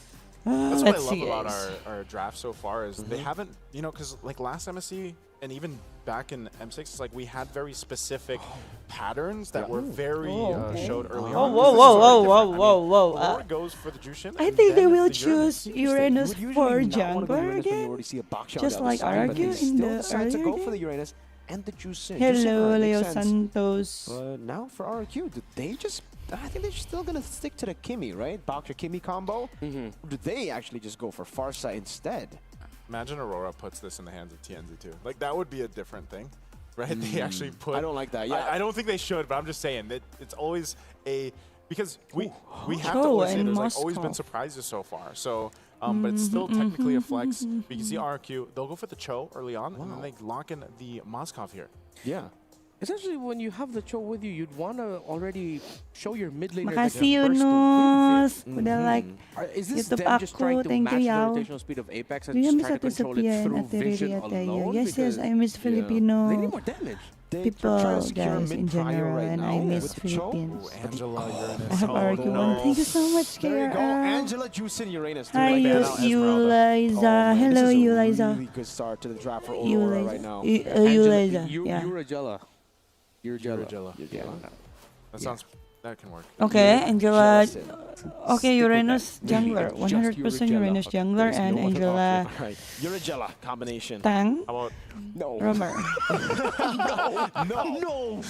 that's what I Let's love see, about guys. our draft so far is they haven't, you know, because like last MSC and even back in M6, it's like we had very specific patterns that were very showed early on. Aurora goes for the Jushin. I think they will choose Uranus for jungler again, just like RQ in the decide to go for earlier the game. Uranus and the Jushin. Hello, Jushin, Leo makes sense. Santos. But now for RQ, did they just? I think they're still gonna stick to the Kimmy, right? Baksha Kimmy combo. Or do they actually just go for Farsa instead? Imagine Aurora puts this in the hands of TNZ too. Like that would be a different thing, right? They actually put. I don't like that. Yeah, I don't think they should, but I'm just saying that it's always a because we have to Oh, always say and there's like always Moskov. been surprises so far. So, but it's still technically a flex. But you can see RQ, they'll go for the Cho early on, and then they lock in the Moskov here. Yeah. Essentially, when you have the Cho with you, you'd want to already show your mid laner that Makasih you have burst to Yunus. win Udah like Is this YouTube them just trying aku. to Thank match you, the Yao. rotational speed of Apex Do and you just miss try to control it Ate through Sopian vision at Ate alone? Yes, Because I miss they need Filipino more damage. They're people, trying to secure guys, in mid-prio general, right and now I miss with Cho. Philippines. Angela, I have RQ1. Thank you so much, There you go, KRL. Angela Jushin Uranus. Hi, doing like that now, Yuliza. Hello, This is a Yuliza. really good start to the draft for Aurora right now. Yuliza, yeah. Uragella. Yeah. That sounds. That can work. Okay, Angela. Justin. Okay, Uranus jungler. 100% Uranus jungler and Angela Right. Uragella combination. Tang. How about No. Romer. No.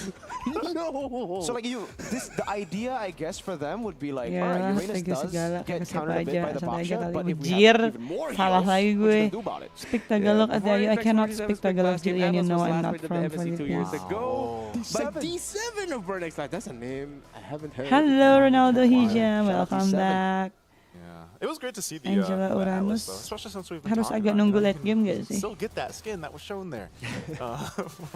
So like the idea I guess for them would be like, Yeah, alright, Uranus tiga does segala get kakasih countered a bit aja, by the santai aja Baksha, kali but if we bujir. have even more Salah heroes, lagi what you gue. gonna do about it? Speak Tagalog at Before I Apex cannot 47 speak split Tagalog, last game, Julian. You Atlas know was I'm last not rated from the MSC 2 years Philippines. ago. But D7. D7 of Vernex Life, that's a name I haven't heard. Hello, Ronaldo Hijam. Shout out Welcome D7. back. Yeah, it was great to see the Angela the Atlas, Uranus. though, especially since we've been Harus talking agak about it. nunggu You late can game gak sih? Still get that skin that was shown there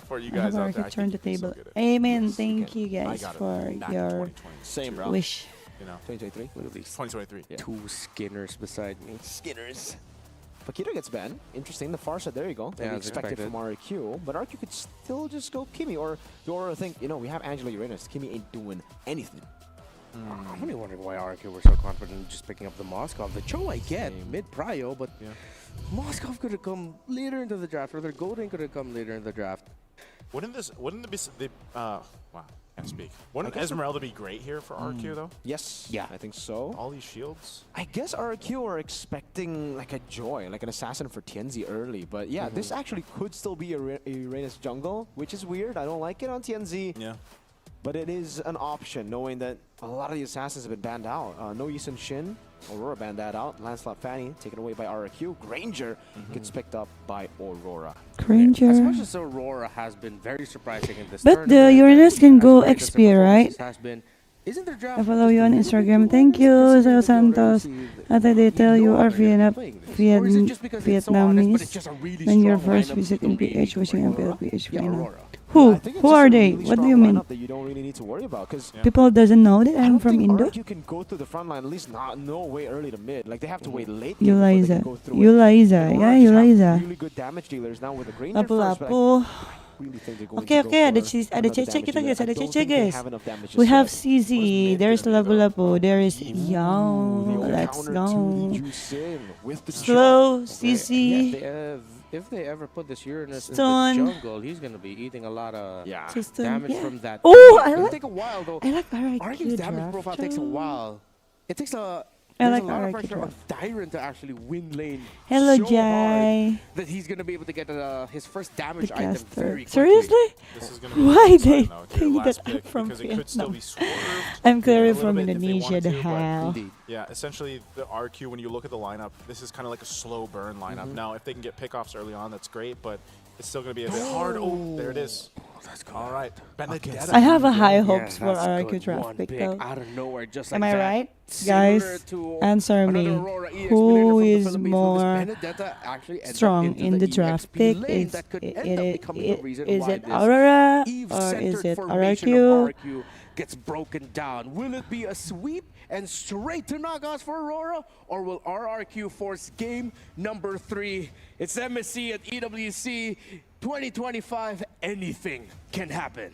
for you I guys have out there. already I turned the think you can table. still get it. Amen. Yes, you Thank can. you I guys got it for back in your 2020. Same, bro. wish. You know, 2023. At least 2023. two Skinners beside me. Skinners. Pakita gets banned. Interesting. The Farsa, there you go. Yeah, We as expected expected. from RQ, but RQ could still just go Kimmy, or do Aurora think, you know, we have Angela Uranus. Kimmy ain't doing anything. I'm really wondering why RQ were so confident in just picking up the Moskov. The Cho I get mid-prio, but Moskov could have come later into the draft, or their Golden could have come later in the draft. Wouldn't it be wow, can't speak. Wouldn't Esmeralda be great here for RQ though? Yes. Yeah. I think so. All these shields. I guess RQ are expecting like a Joy, like an assassin for TNZ early, but yeah, this actually could still be a Uranus jungle, which is weird. I don't like it on TNZ. Yeah. But it is an option, knowing that a lot of the assassins have been banned out. No Yisun Shin, Aurora banned that out. Lancelot Fanny taken away by RQ. Granger gets picked up by Aurora. Granger. As much as Aurora has been very surprising in this But tournament, the Uranus can as go great as XP, their right? performance has been, isn't their draft I follow you on Instagram. Thank you, Seo Santos. After they tell you are Vietnamese when your first visit in PH, wishing MPL PH final. I think it's Who just are a they? really What do strong you mean? lineup that you don't really need to worry about, because People doesn't know that I I'm don't from think Indo. RRQ can go through the front line, at least not no way early to mid. Like they have to wait late game before they Yuliza. can go through it. Yuliza. And Yeah, Aurora just have Yuliza. really good damage dealers now with the Granger first, but Lapu-lapu. I really think they're going Okay, to go okay, ada for ada another CC damage kita dealer. guys, I ada don't CC think they guys. have enough damage We just have yet. CZ, there's Lapu-lapu, there is Yao. The Let's counter go. to the Juicin with the Slow, jump. CC. If they ever put this Uranus in Stun. the jungle, he's gonna be eating a lot of damage from that. Oh, I It'll like. take a while though. I like RRQ Arc's damage draft profile takes a job. while. It takes a. I There's like a lot of RRQ pressure on draft. Tyrant to actually win lane. Hello, so Jai. hard that he's gonna be able to get his first damage The item caster. very quickly. Seriously? This is gonna be Why an they exciting though, their think last that I'm pick, from because it could still Vietnam? be swerved I'm a clearly little from bit if they Indonesia. wanted The to, but hell? yeah, essentially the RQ, when you look at the lineup, this is kind of like a slow burn lineup. Now, if they can get pickoffs early on, that's great, but it's still going to be a bit hard. Oh, there it is. All right, Benedetta. I have a high hopes Yeah, for that's RRQ good. draft One pick pick though. out of nowhere, just Am like I that. right? Similar Guys, to answer another me. Aurora EX Who winner from the is Philippines, more Benedetta actually ended up strong into in the draft EXP pick? lane Is that could it, end up becoming the reason is why it this Aurora or Eve-centered is it formation RRQ? of RRQ gets broken down? Will it be a sweep and straight to knockouts for Aurora, or will RRQ force game number 3? It's MSC at EWC 2025. Anything can happen.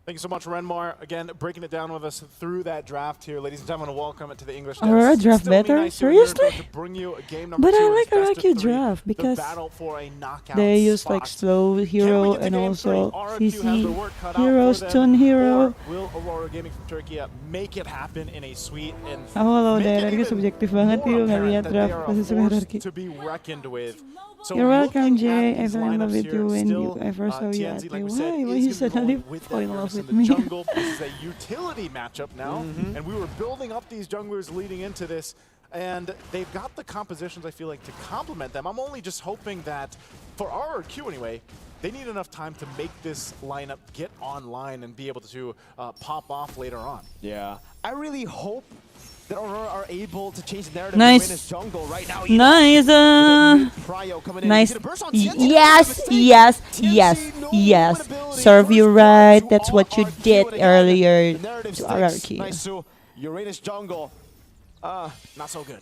Thank you so much, Renmar. Again, breaking it down with us through that draft here. Ladies and gentlemen, welcome to the English Aurora Desk. draft Still be better? nice here in Europe Seriously? to bring you a game number But 2 I in like this best of RRQ 3, draft the because battle for a knockout they use like spot. slow Can we hero get to and game also 3? RRQ has the CC work cut out hero, for them, stun hero. or will Aurora Gaming from Turkey make it happen in a sweet and Kalau make it daerah even subjektif banget more yuk apparent ngeliat that draft they are a pasti suka force hierarchy. to be reckoned with. So You're welcome, looking at Jay. I these fell in love lineups with here, you when still, I first saw you TNZ, at like me. we said, Why is you gonna be suddenly going with fall that in love Uranus in with the me? jungle. This is a utility matchup now, and we were building up these junglers leading into this, and they've got the compositions, I feel like, to complement them. I'm only just hoping that, for RRQ anyway, they need enough time to make this lineup get online and be able to pop off later on. Yeah, I really hope that Aurora are able to change the narrative Nice. in his jungle right now. Nice. Pryo coming in. Nice. He's gonna burst on TNZ. Yes, yes, yes, yes. Serve you right. That's what you did earlier to RRQ. Nice to Uranus jungle. Not so good.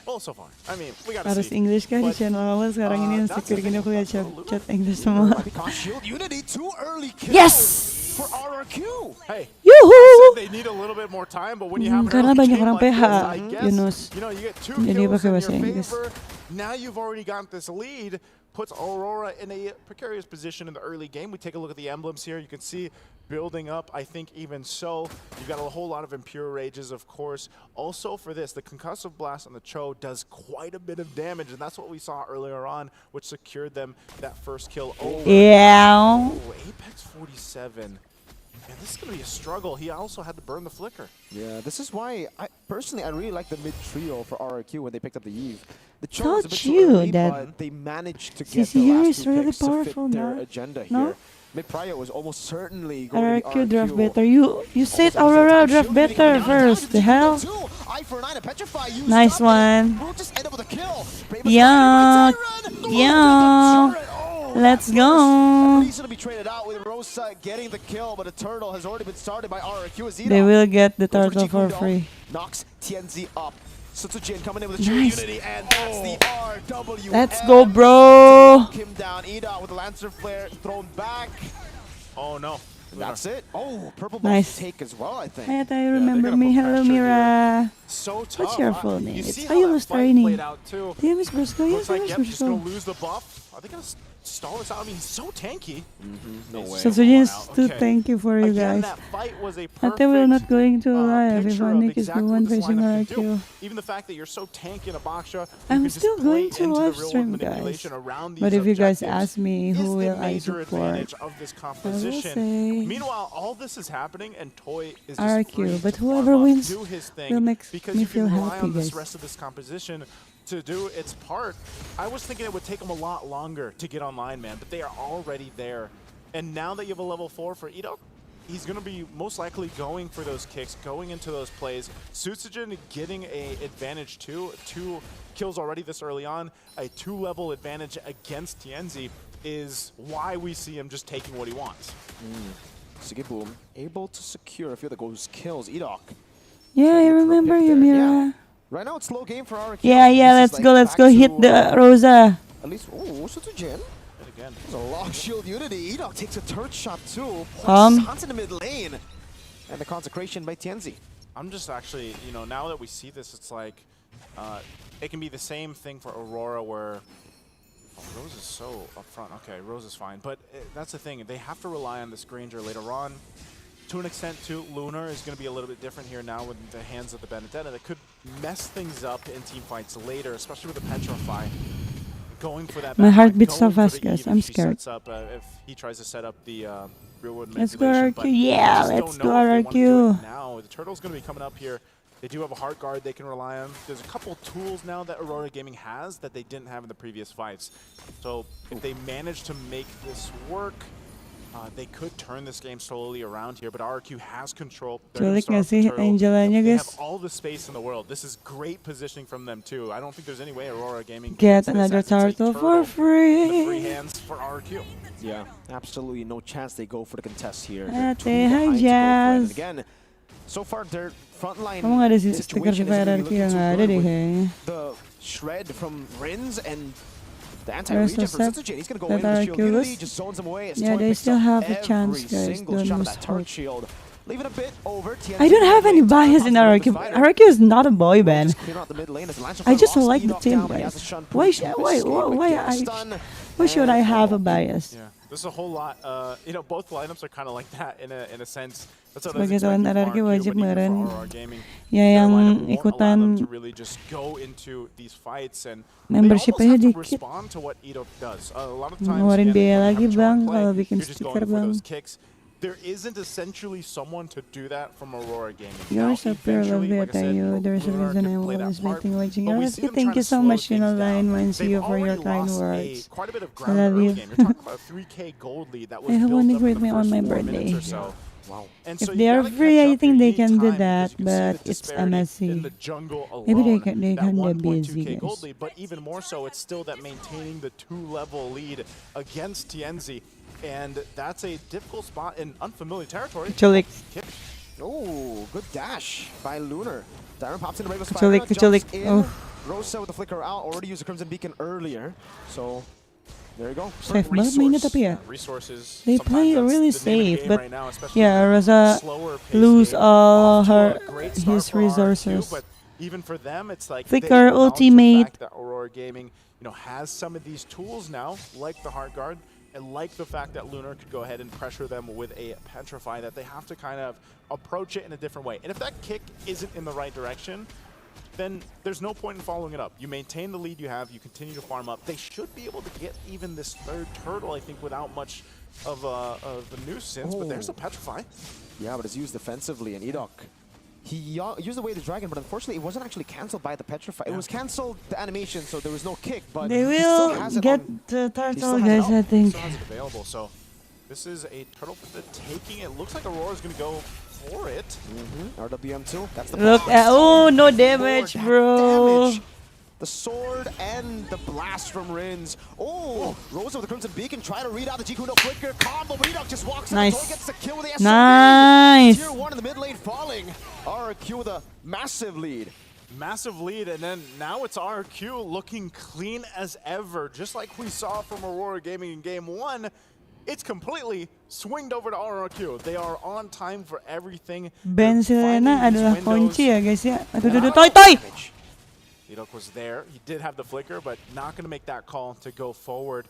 Well, so far. I mean, we gotta Harus see. English kah di But, channel awal sekarang ini that's insecure the gini thing aku lihat about chat English semua. Shield Unity, 2 early kills Yes! for RRQ. Hey, Yuhu! I said they need a little bit more time, but when you have an Karena early banyak game orang like PH, this, I guess, Yunus. you know, you get 2 Jadi kills pakai in bahasa your Inggris. favor. Now you've already got this lead, puts Aurora in a precarious position in the early game. We take a look at the emblems here. You can see building up, I think even so. You've got a whole lot of Impure Rages, of course. Also for this, the Concussive Blast on the Cho does quite a bit of damage, and that's what we saw earlier on, which secured them that first kill over. Yeah. Oh, Apex 47. Man, this is going to be a struggle. He also had to burn the Flicker. Yeah, this is why, personally, I really like the mid trio for RRQ when they picked up the Eve. The Cho Told was a bit too you early, that but they managed to get CC the here last is 2 really picks to powerful fit their now. agenda No? here. Mid Pryo was almost certainly going to be RRQ draft RRQ. better. You said Aurora draft better first. The hell? Nice one. Yeah. Yeah. Let's go. He's going to be traded out with Rosa getting the kill, but a turtle has already been started by RRQ. As They will get the turtle for free. Knocks TNZ up. Sutsujin coming in with a nice. Unity, and that's the RW. Let's go, bro. Him down. Eda with the Lancer Flare thrown back. Oh, no. That's it. Oh, purple Nice. buff take as well, I think. Hi, you remember me. Hello, Mira. So tough. What's your full name? You It's see how that Ayu's fight training. played out, too. Do you miss Briscoe? Yes, Looks I like, miss yep, he's going Briscoe. to lose the buff. Are they going to stall us out? I mean, he's so tanky. No way. So just to thank you for you Again, guys. that fight was a Ate we're not going to live if picture of Onyx is the exactly one what this facing lineup can do. RRQ. Even the fact that you're so tanky in a Baksha, I'm still going to live stream, guys. But if you guys ask me who will I support, of this I will composition. say Meanwhile, all this is happening, and Toy is just RRQ. free But to whoever farm up, wins do his thing, will make because me you feel can rely happy, on this guys. rest of this composition to do its part. I was thinking it would take them a lot longer to get online, man, but they are already there. And now that you have a level 4 for Edo, he's going to be most likely going for those kicks, going into those plays. Sutsujin getting an advantage too. 2 kills already this early on, a 2-level advantage against TNZ. is why we see him just taking what he wants. Sigeboom able to secure a few of those kills. Edok. Yeah, I remember you, Mira. Right now it's slow game for RQ. Yeah, let's go hit the Rosa. At least, also to Jin. And again, there's a long shield unity. Edok takes a turret shot too. Sans in the mid lane. And the consecration by Tianzi. I'm just actually, you know, now that we see this, it's like, it can be the same thing for Aurora where Rose is so upfront. Okay, Rose is fine. But that's the thing. They have to rely on this Granger later on. To an extent, too, Lunar is going to be a little bit different here now with the hands of the Benedetta. That could mess things up in team fights later, especially with the Petrify. Going for that. My heart beats so fast, guys. I'm scared. If he tries to set up the real-world Let's go manipulation. RQ. Yeah, let's go RQ. Now, the Turtle's going to be coming up here. They do have a heart guard they can rely on. There's a couple tools now that Aurora Gaming has that they didn't have in the previous fights. So if they manage to make this work, they could turn this game slowly around here, but RQ has control. They have all the space in the world. This is great positioning from them too. I don't think there's any way Aurora Gaming get another turtle for free. The free hands for RQ. Yeah, absolutely no chance they go for the contest here. Again, so far their frontline situation is the shred from Rins and the anti-regen from Clinching. He's going to go in with shield unity, just zones him away. Yeah, they still have a chance, guys. Don't lose hope. Shield. Leaving a bit over. I don't have any bias in RQ. RQ is not a boy band. I just like the team, guys. Why should I have a bias? Yeah, there's a whole lot. You know, both lineups are kind of like that in a sense. Sebagai kawan RRQ wajib meren ya yang ikutan membership aja dikit. Ngeluarin biaya lagi bang kalau bikin stiker bang. There isn't essentially someone to do that from Aurora Gaming. You're so pure love it, you. There's a reason I always been watching. Thank you so much, you know, Lion. Once you for your kind words. I love you. I have one to greet me on my birthday. Wow. If they are free, I think they can do that, but it's MSC. Maybe they can be busy, guys. But even more so, it's still that maintaining the 2-level lead against Tianzi. And that's a difficult spot in unfamiliar territory. Oh, good dash by Lunar. Darren pops in the Raven's Fire. Oh. Rosa with the flicker out, already used the Crimson Beacon earlier. So there you go. Safe banget mainnya tapi ya. Resources. They play really safe, but yeah, Rosa lose all his resources. But even for them, it's like flicker ultimate. That Aurora Gaming, you know, has some of these tools now, like the Heart Guard, and like the fact that Lunar could go ahead and pressure them with a Petrify, that they have to kind of approach it in a different way. And if that kick isn't in the right direction, then there's no point in following it up. You maintain the lead you have, you continue to farm up. They should be able to get even this third turtle, I think, without much of a nuisance, but there's a Petrify. Yeah, but it's used defensively, and Edok, he used the way the dragon, but unfortunately it wasn't actually cancelled by the Petrify. It was cancelled, the animation, so there was no kick, but they will get the turtle, guys, I think. Still has it available, so this is a turtle for the taking. It looks like Aurora's going to go for it. RWM2, that's the look at, oh, no damage, bro. Damage. The sword and the blast from Rins. Oh, Rosa with the Crimson Beacon, try to read out the G-Kundo flicker combo, but Edok just walks out the door, gets the kill with the SRB. Nice. Tier 1 in the mid lane falling. RQ with a massive lead. Massive lead, and then now it's RQ looking clean as ever, just like we saw from Aurora Gaming in Game 1. It's completely swinged over to RRQ. They are on time for everything. Ben Selena adalah kunci ya guys ya. Aduh, toy. Edok was there. He did have the flicker, but not going to make that call to go forward.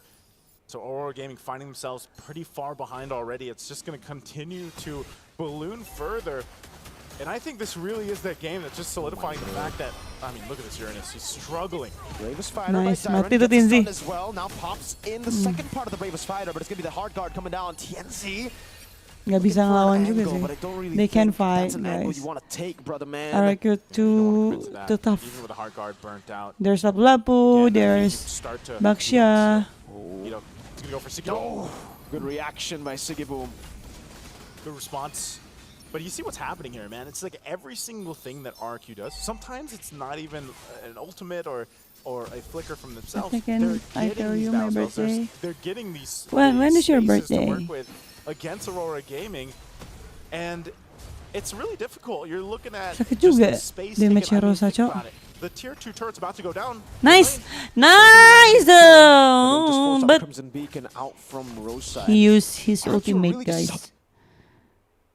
So Aurora Gaming finding themselves pretty far behind already. It's just going to continue to balloon further. And I think this really is that game that's just solidifying the fact that, I mean, look at this Uranus. He's struggling. Bravest Fighter nice. By Siren gets stunned as well. Now pops in the second part of the Bravest Fighter, but it's going to be the Hard Guard coming down. TNC. Nggak bisa ngelawan juga sih. They can fight, guys. RQ too tough. There's Lapu, there's Baksha. Good reaction by Sigeboom. Good response. But you see what's happening here, man. It's like every single thing that RQ does. Sometimes it's not even an ultimate or a flicker from themselves. I tell you my birthday. They're getting these. When is your spaces birthday? To work with against Aurora Gaming, and it's really difficult. You're looking at Sakit just juga the space. damage taken. I mean, Rosa, think Cok. about it. The tier 2 turret's about to go down. Nice! Nice! But Crimson Beacon out from Rosa. he used his ultimate, really guys.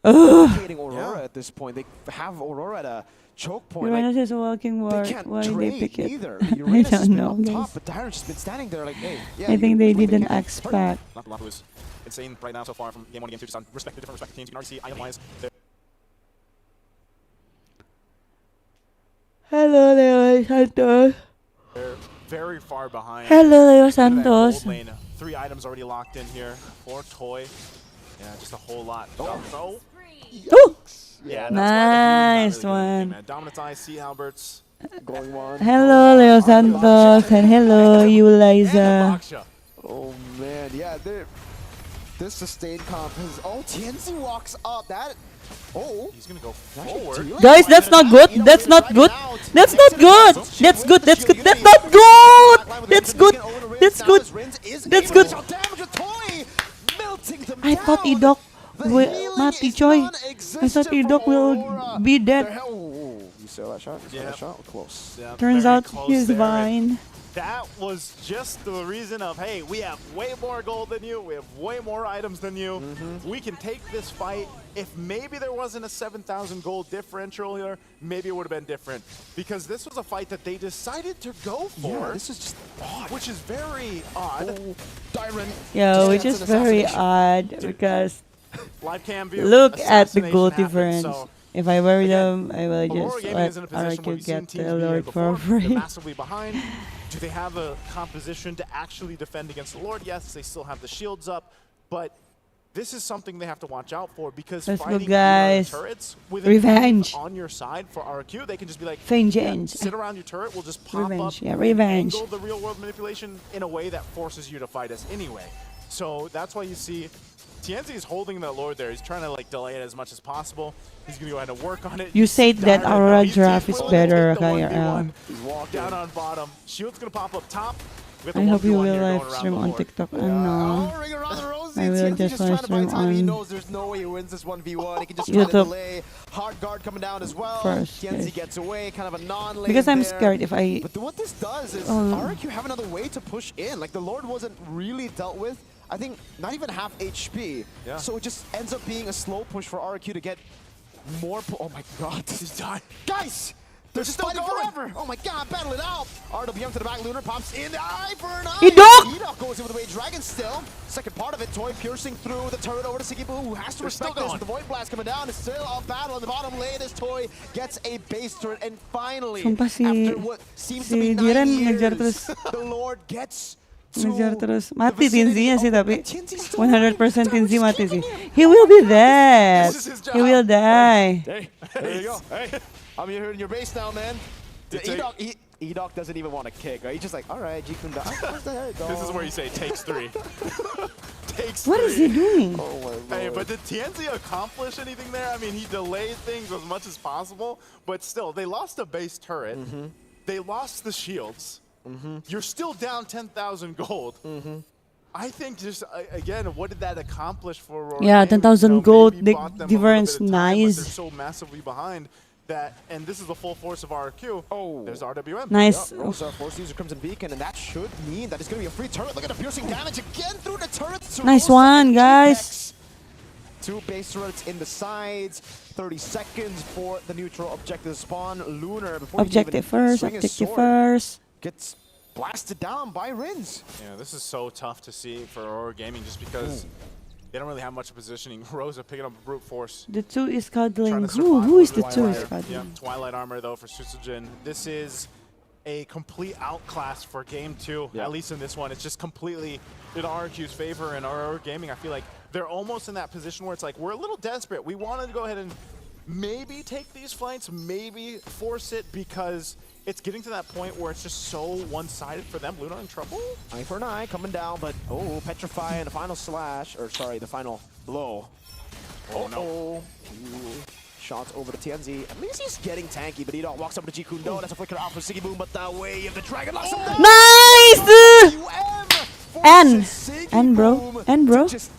Suffocating Aurora at this point. They have Aurora at a choke point. Uranus is a walking war. They can't Why trade they pick it? either. I Uranus has don't been know, on top, guys. but Dyron's just been standing there like, hey. Yeah, I think they you did an can't X hurt. pack. Lapu is insane right now so far from game 1 and game 2. Just on different respective teams. You can already see item-wise. Hello, Leo Santos. They're very far behind. Hello, Leo Look at that gold Santos. lane. 3 items already locked in here. 4 toy. Yeah, just a whole lot. Oh. Ooh. Yeah, Nice one. Dominant Eye, Sea Halberts. Going one. Hello, Leo Santos. And hello, you, Liza. Oh, man. Yeah, this sustained comp is... Oh, TNC walks up. That... Oh. He's going to go forward. Guys, that's not good. That's not good. That's not good. That's good. That's good. That's not good. That's good. That's good. That's good. I thought Edok will mati, coy. I thought Edok will be dead. Oh, you saw that shot? You saw that shot? Close. Yeah, Turns very out close he's there. fine. That was just the reason of, hey, we have way more gold than you, we have way more items than you. We can take this fight. If maybe there wasn't a 7,000 gold differential here, maybe it would have been different. Because this was a fight that they decided to go for. Yeah, this is just odd. Which is very odd. Oh, Dyron. Yo, which is very odd because Live cam view, look at the assassination gold happened, difference. so If I worry them, I will Aurora just Gaming let is in a position where RQ we've seen get teams the be here Lord before. for They're free. massively behind. Do they have a composition to actually defend against the Lord? Yes, they still have the shields up, but this is something they have to watch out for because Let's go, fighting guys. turrets with Revenge. on your side for RQ, they can just be like, Vengeance. sit around your turret, we'll just pop Revenge, up yeah, and revenge. angle the real world manipulation in a way that forces you to fight us anyway. So that's why you see TNC is holding that Lord there. He's trying to like delay it as much as possible. He's going to go ahead and work on it. You said that Dyron, Aurora he's Giraffe is willing to better, take the 1v1. 1. He's walking down on bottom. Shield's going to pop up top. We got I the hope you 1v1 will here going live around stream the on board. TikTok. No. I will just live stream He on knows there's no way he wins this 1v1. He can just YouTube. try to delay. Hard guard coming down as well. First, TNC yes. gets away, kind of a non-lane Because I'm there. scared if I... But what this does is Oh. RQ have another way to push in. Like the Lord wasn't really dealt with. I think not even half HP. Yeah. So it just ends up being a slow push for RQ to get more. Oh my god, this is done. Guys! They're just still fighting going. forever! Oh my god, battle it out! RWM to the back, Lunar pops in the eye for an eye! Edok! Edok goes in with the way Dragon still. Second part of it, Toy piercing through the turret over to Sikibu, who has to respect this with the Void Blast coming down. It's still a battle on the bottom lane as Toy gets a base turret. And finally, Sumpah si- after what seems to be si 9 Jiren years, ngejar terus. the Lord gets Ngejar to terus. the Mati vicinity. Tinzi-nya sih Oh, tapi TNC's still 100% alive. Tinzi Just mati keeping sih. it. He will be dead. This is his He will job. die. Hey, there you go. Hey, I'm here in your base now, man. Edok doesn't even want to kick. Right? He's just like, all right, Jikun This is where you say takes 3. Takes What 3. is he doing? Oh my lord. Hey, but did TNC accomplish anything there? I mean, he delayed things as much as possible, but still, they lost a base turret. They lost the shields. You're still down 10,000 gold. I think just, again, what did that accomplish for Aurora? Yeah, Gaming? 10,000 maybe gold, bought the them a little difference, bit of time, but nice. they're so massively behind that, and this is the full force of RQ. Oh. There's RWM. Nice. Yeah, Rosa forced to use a Crimson Beacon, and that should mean that it's going to be a free turret. Look at the piercing damage again through the turrets. to Nice Rosa one, and guys. Apex. 2 base turrets in the sides. 30 seconds for the neutral objective spawn. Lunar, before he can Objective even first, swing his objective sword, first. gets blasted down by Rins. Yeah, this is so tough to see for Aurora Gaming just because they don't really have much positioning. Rosa picking up a brute force. The 2 is Trying cuddling. to survive Who is with the 2 is Twilight. cuddling? Yeah, Twilight armor though for Susujin. This is a complete outclass for game 2, at least in this one. It's just completely in RQ's favor, and Aurora Gaming, I feel like they're almost in that position where it's like, we're a little desperate. We wanted to go ahead and maybe take these flanks, maybe force it, because it's getting to that point where it's just so one-sided for them. Luna in trouble? Eye for an eye coming down, but oh, Petrify and the final slash, or sorry, the final blow. Oh no. shots over to Tianzi. At least he's getting tanky, but he walks up to Ji Kundo. That's a flicker out for Siggy Boom, but the way of the dragon knocks him down. Nice! And bro, and guys,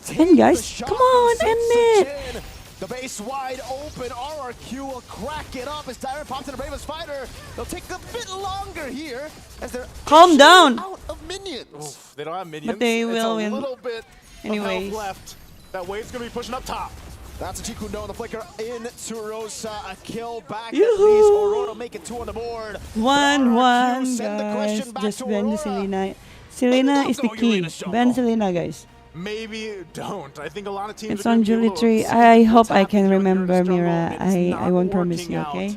come on, end it! The base wide open, RRQ will crack it up as Tyrant pops in the Bravest Fighter. They'll take a bit longer here as they're calm down. Out of minions. Oof, they don't have minions. But they will it's a win. little bit Anyways. of health left. That wave's going to be pushing up top. That's a Ji Kundo on the flicker into Rosa. A kill back Yoo-hoo. at least. Aurora make it 2 on the board. 1-1, guys. Just ban Selena. Selena is the key. Ban Selena, guys. Maybe don't. I think a lot of teams It's on Julie 3. I hope I can remember, Mira. I won't promise you, okay?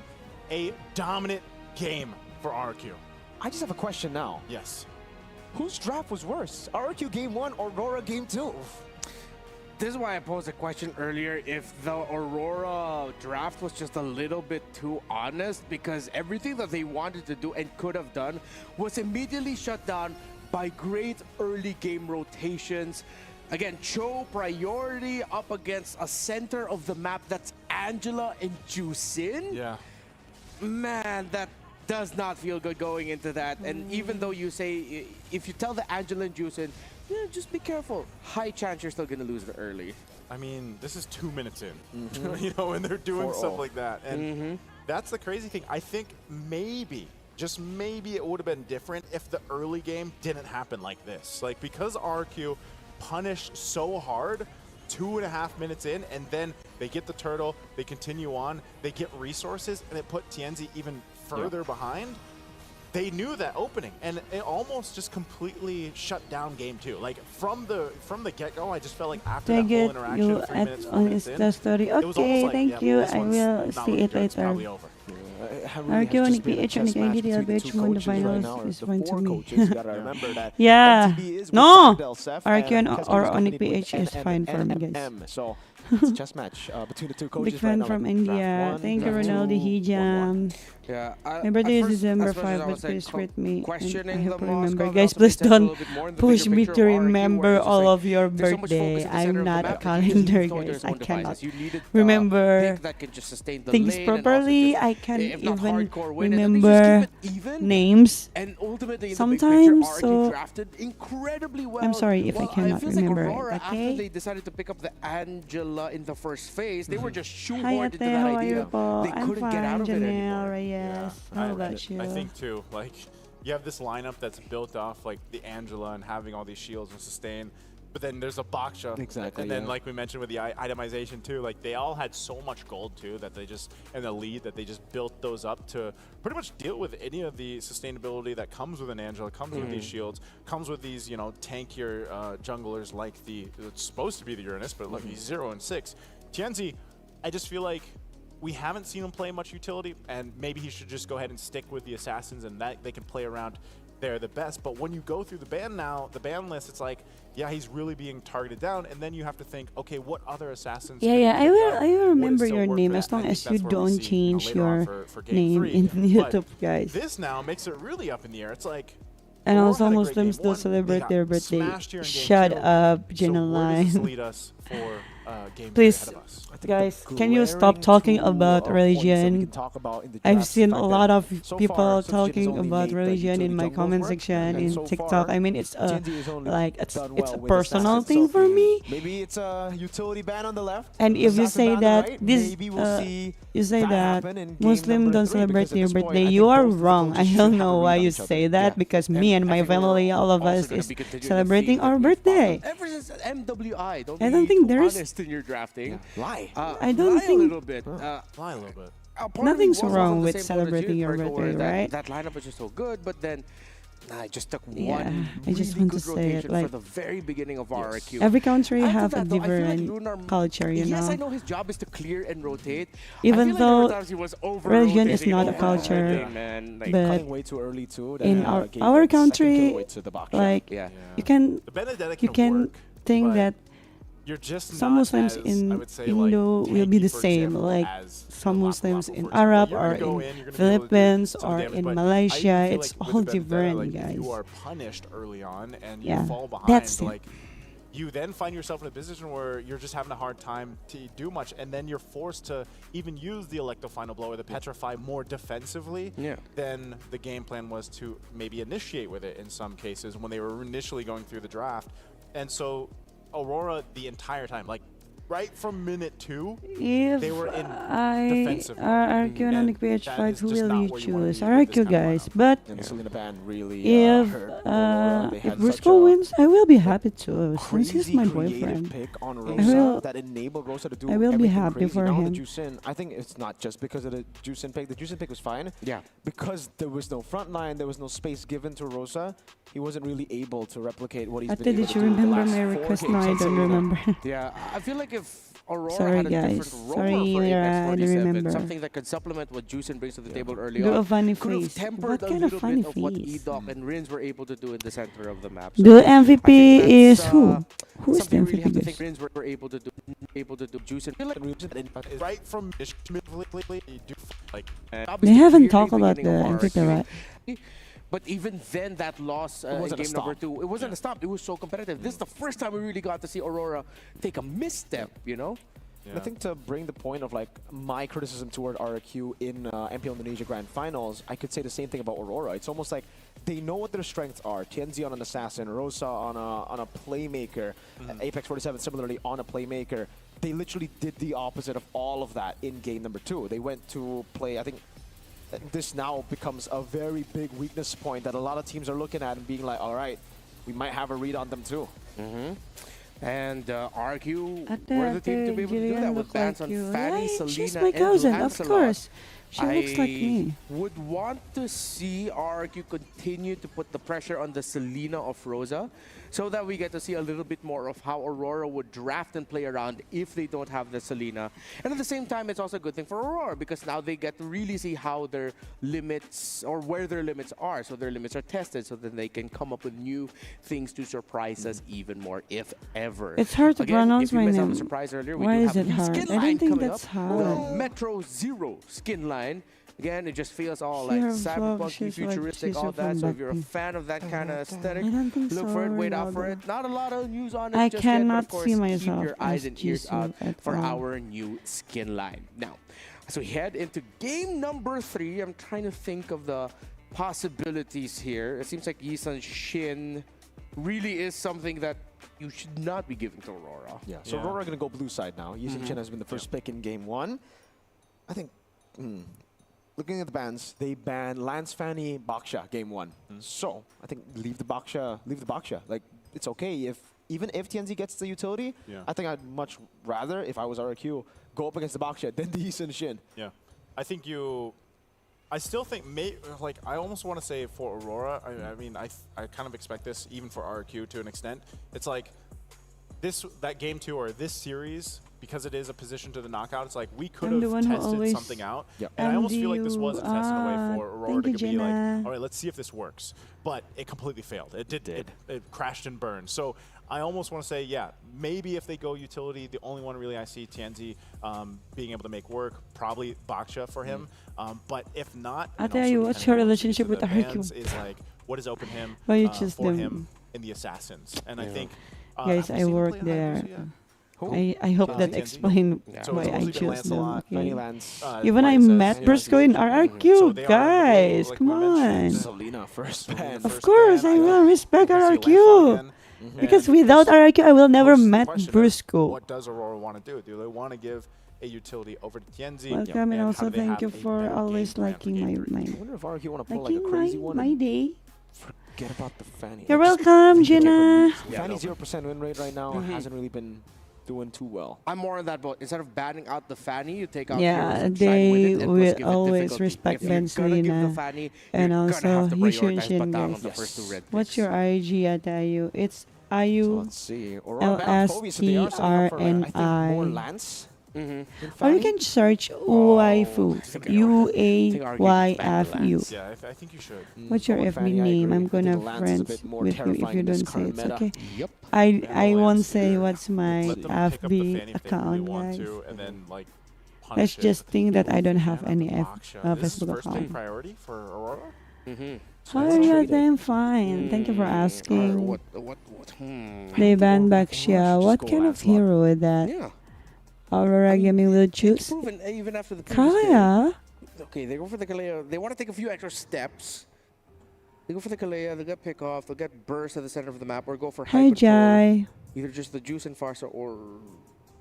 A dominant game for RQ. I just have a question now. Yes. Whose draft was worse? RQ game 1 or Aurora game 2? This is why I posed a question earlier if the Aurora draft was just a little bit too honest, because everything that they wanted to do and could have done was immediately shut down by great early game rotations. Again, Cho priority up against a center of the map that's Angela and Juicin. Yeah. Man, that does not feel good going into that. And even though you say, if you tell the Angela and Juicin, yeah, just be careful. High chance you're still going to lose it early. I mean, this is 2 minutes in, you know, and they're doing stuff like that. And that's the crazy thing. I think maybe, just maybe it would have been different if the early game didn't happen like this. Like, because RQ punished so hard 2.5 minutes in, and then they get the turtle, they continue on, they get resources, and it put Tianzi even further behind. They knew that opening, and it almost just completely shut down game 2. Like, from the get-go, I just felt like after that whole interaction, you 3 at minutes, 4 on minutes in, story. it was almost Okay, like, thank yeah, you. this I one's will not see looking it good. It's later. probably over. RQ Onyx PH and Gang DLBH won the finals is fine to me. That Yeah. MTB is with No! Del Sef, RQ and or Cascade is Onyx competing with PH is fine for me, guys. So it's a chess match between the two coaches. Big fan right now, from like India. draft 1, Thank you, draft 2, Ronaldo 1-1. Hijam. Yeah, My birthday is December 5, but please rate me. And I hope to remember. Guys, please don't push me to remember all of your birthday. I'm not a calendar, guys. I cannot remember things properly. I can't even remember names sometimes, so I'm sorry if I cannot remember it, After they okay? decided to pick up the Angela in the first phase, they were just Hi, shoehorned into Ate, that how are idea. you, po? They I'm couldn't get out fine, of it anymore. Janelle, yes. How about you? I think too, like, you have this lineup that's built off like the Angela and having all these shields and sustain, but then there's a Baksha. Exactly, And then yeah. like we mentioned with the itemization too, like they all had so much gold too that they just, and the lead that they just built those up to pretty much deal with any of the sustainability that comes with an Angela, comes with these shields, comes with these, you know, tankier junglers like it's supposed to be the Uranus, but look, he's 0 and 6. Tianzi, I just feel like we haven't seen him play much utility, and maybe he should just go ahead and stick with the assassins, and that they can play around there the best. But when you go through the ban now, the ban list, it's like, yeah, he's really being targeted down, and then you have to think, okay, what other assassins? Yeah, could yeah, we I pick will. up? I will Would it remember still your work name for as that? I long think as you that's where we don't see, you know, change later on your for game name 3. in But YouTube, guys. this now makes it really up in the air. It's like, And Aurora also, had a great Muslims game don't 1, they celebrate got their birthday. smashed here in game Shut 2. up, So Jenna where does this Line. lead us for game 3 Please, ahead of us? guys, can you stop talking about religion? I've seen a lot of people talking about religion in my comment section in TikTok. I mean, it's a personal thing for me. Maybe it's a utility ban on the left. And if you assassin say ban on the that right, this, maybe we'll see you say that that happen in game Muslim number don't 3, celebrate because at their this point, birthday, I you think are both of the wrong. coaches I should don't have know a why read on you each other. say that, because me and my family, all of us, is celebrating our birthday. Ever since MWI, I don't think there's honest in your drafting. Lie. I don't lie think- a little bit. Lie a little bit. Nothing's wrong with celebrating your birthday, right? That lineup was just so good, but then I just took Yeah, one I just really want to good say it, rotation like, for the very beginning of RRQ. every country After have a that, though, I feel like different Lunar, culture, you yes, I know. know his job is to clear and rotate. Even I feel though like there were times he was religion is over-rotating not a over culture, everything, man. Like, but Cutting way too early too. in that, our gave our that second country, kill away to the Baksha. like, Yeah. you can The Benedetta you can work, think but that you're just some not Muslims as, in I would say, Hindu like, will be tanky, the for same, example, like as some Lapu Muslims Lapu, in for example. Arab You're or gonna go in in, you're gonna be able to do Philippines some or damage, in but I Malaysia. even feel It's like all with the Benedetta, different, like, if guys. you are punished early on and you Yeah, fall behind, that's it. like, you then find yourself in a position where you're just having a hard time to do much, and then you're forced to even use the Electo Final Blow or the Petrify more defensively than the game plan was to maybe initiate with it in some cases when they were initially going through the draft. And so Aurora, the entire time, like right from minute 2, they were in defensive mode. RRQ and Onyx PH fight, who will you choose? RRQ, guys. But if Brusco wins, I will be happy too, since he's my boyfriend. I will be happy for him. I think it's not just because of the Juicin pick. The Juicin pick was fine. Yeah. Because there was no front line, there was no space given to Rosa. He wasn't really able to replicate what he's been able to do. Did you remember my request? No, I don't remember. Yeah, I feel like if Aurora Sorry, had a guys. different role Sorry, for I don't Apex 47, remember. something that could supplement what Juicin brings to the table early Do on, a funny could have face. tempered What a kind of little funny bit of what face? Edoc and Rins were able to do in the center of the map. The MVP is who? Who is the Something we really have to MVP, think guys? Rins were able to do. Juicin, right from They haven't talked about the MVP, right? But even then, that loss in game number 2, it wasn't a stop. It was so competitive. This is the first time we really got to see Aurora take a misstep, you know? I think to bring the point of like my criticism toward RRQ in MPL Indonesia Grand Finals, I could say the same thing about Aurora. It's almost like they know what their strengths are. TNZ on an assassin, Rosa on a playmaker, Apex 47 similarly on a playmaker. They literally did the opposite of all of that in game number 2. They went to play, I think this now becomes a very big weakness point that a lot of teams are looking at and being like, all right, we might have a read on them too. And RQ were the team to be able to do that with bans on Fanny, Selena, she's my and cousin, of Lancelot. course. She looks like me. Would want to see RQ continue to put the pressure on the Selena of Rosa so that we get to see a little bit more of how Aurora would draft and play around if they don't have the Selena. And at the same time, it's also a good thing for Aurora because now they get to really see how their limits or where their limits are. So their limits are tested so that they can come up with new things to surprise us even more, if ever. It's hard to pronounce my If you missed out on name. the surprise earlier, we Why do is have it a new hard? skin I don't line think coming that's up. hard. The Metro Zero skin line. Again, it just feels all She like her cyberpunk, vlog, she's like- futuristic, she's all from that. So if you're a Blackpink. fan of that kind of aesthetic, I don't think look so, for it, wait out for Ronaldo. it. Not a lot of news on it I just yet, but cannot of course, see keep myself your eyes as and ears Jisoo out at for all. our new skin line. Now, as we head into game number 3, I'm trying to think of the possibilities here. It seems like Yisun Shin really is something that you should not be giving to Aurora. Yeah, so Aurora are going to go blue side now. Yisun Shin has been the first pick in game 1. I think, looking at the bans, they ban Lance Fanny Baksha game 1. So I think leave the Baksha. Like, it's okay even if TNZ gets the utility. I think I'd much rather, if I was RQ, go up against the Baksha than the Yisun Shin. Yeah, I think I still think, like, I almost want to say for Aurora, I mean, I kind of expect this even for RQ to an extent. It's like that game 2 or this series, because it is a position to the knockout, it's like we could have tested something out. And I almost feel like this was a test in a way for Aurora to be like, all right, let's see if this works. But it completely failed. It did. It crashed and burned. So I almost want to say, yeah, maybe if they go utility, the only one really I see TNZ being able to make work, probably Baksha for him. But if not, I'll tell you, what's your relationship with RQ? Is like, what is open him Why you choose for them? him in the Assassins? And I think, guys, I work there. I hope that explains why I choose them. Okay. Even I met Brusco in RRQ, guys. Come on. Selena first ban. Of course, I will respect RRQ. Because without RRQ, I will never met Brusco. What does Aurora want to do? Do they want to give a utility over to TNZ? Welcome, and also thank you for always liking my I wonder if RQ want to pull like a crazy one. my day. Forget about the Fanny. You're welcome, Jenna. Fanny 0% win rate right now hasn't really been doing too well. I'm more on that boat. Instead of banning out the Fanny, you take out Yeah, heroes and try and win they it and will plus give it always difficulty. respect If you're gonna give the Benselina. Fanny, And you're also, gonna have to Yisun prioritize Shin, Batang on guys. the first 2 red What's picks. your IG at IU? It's So IU let's see. Aurora banned Kobe, so they are setting up for, I think, more Lance. Or you can search Waifu. UAYFU. Yeah, I think you should. What's your Going FB Fanny, I name? agree. I'm I gonna think Lance is a friends bit more with you if terrifying you in this don't say current it's meta. okay. Yep. I won't say what's my Let them pick up the FB Fanny if they really account, want guys. to, and then like Let's punish it. just think that I don't have any Baksha. This is Facebook first thing account. priority for Aurora. Hi, yeah, I'm fine. Thank you for asking. What? They banned Baxia. What kind of hero is that? Yeah. Aurora Gaming will It's choose. proven even after the previous game. Kaya? Okay, they go for the Kalea. They want to take a few extra steps. They go for the Kalea, they'll get pick off, they'll get burst at the center of the map, or go for Hi, high Jai. either just the Juice and Farsa, or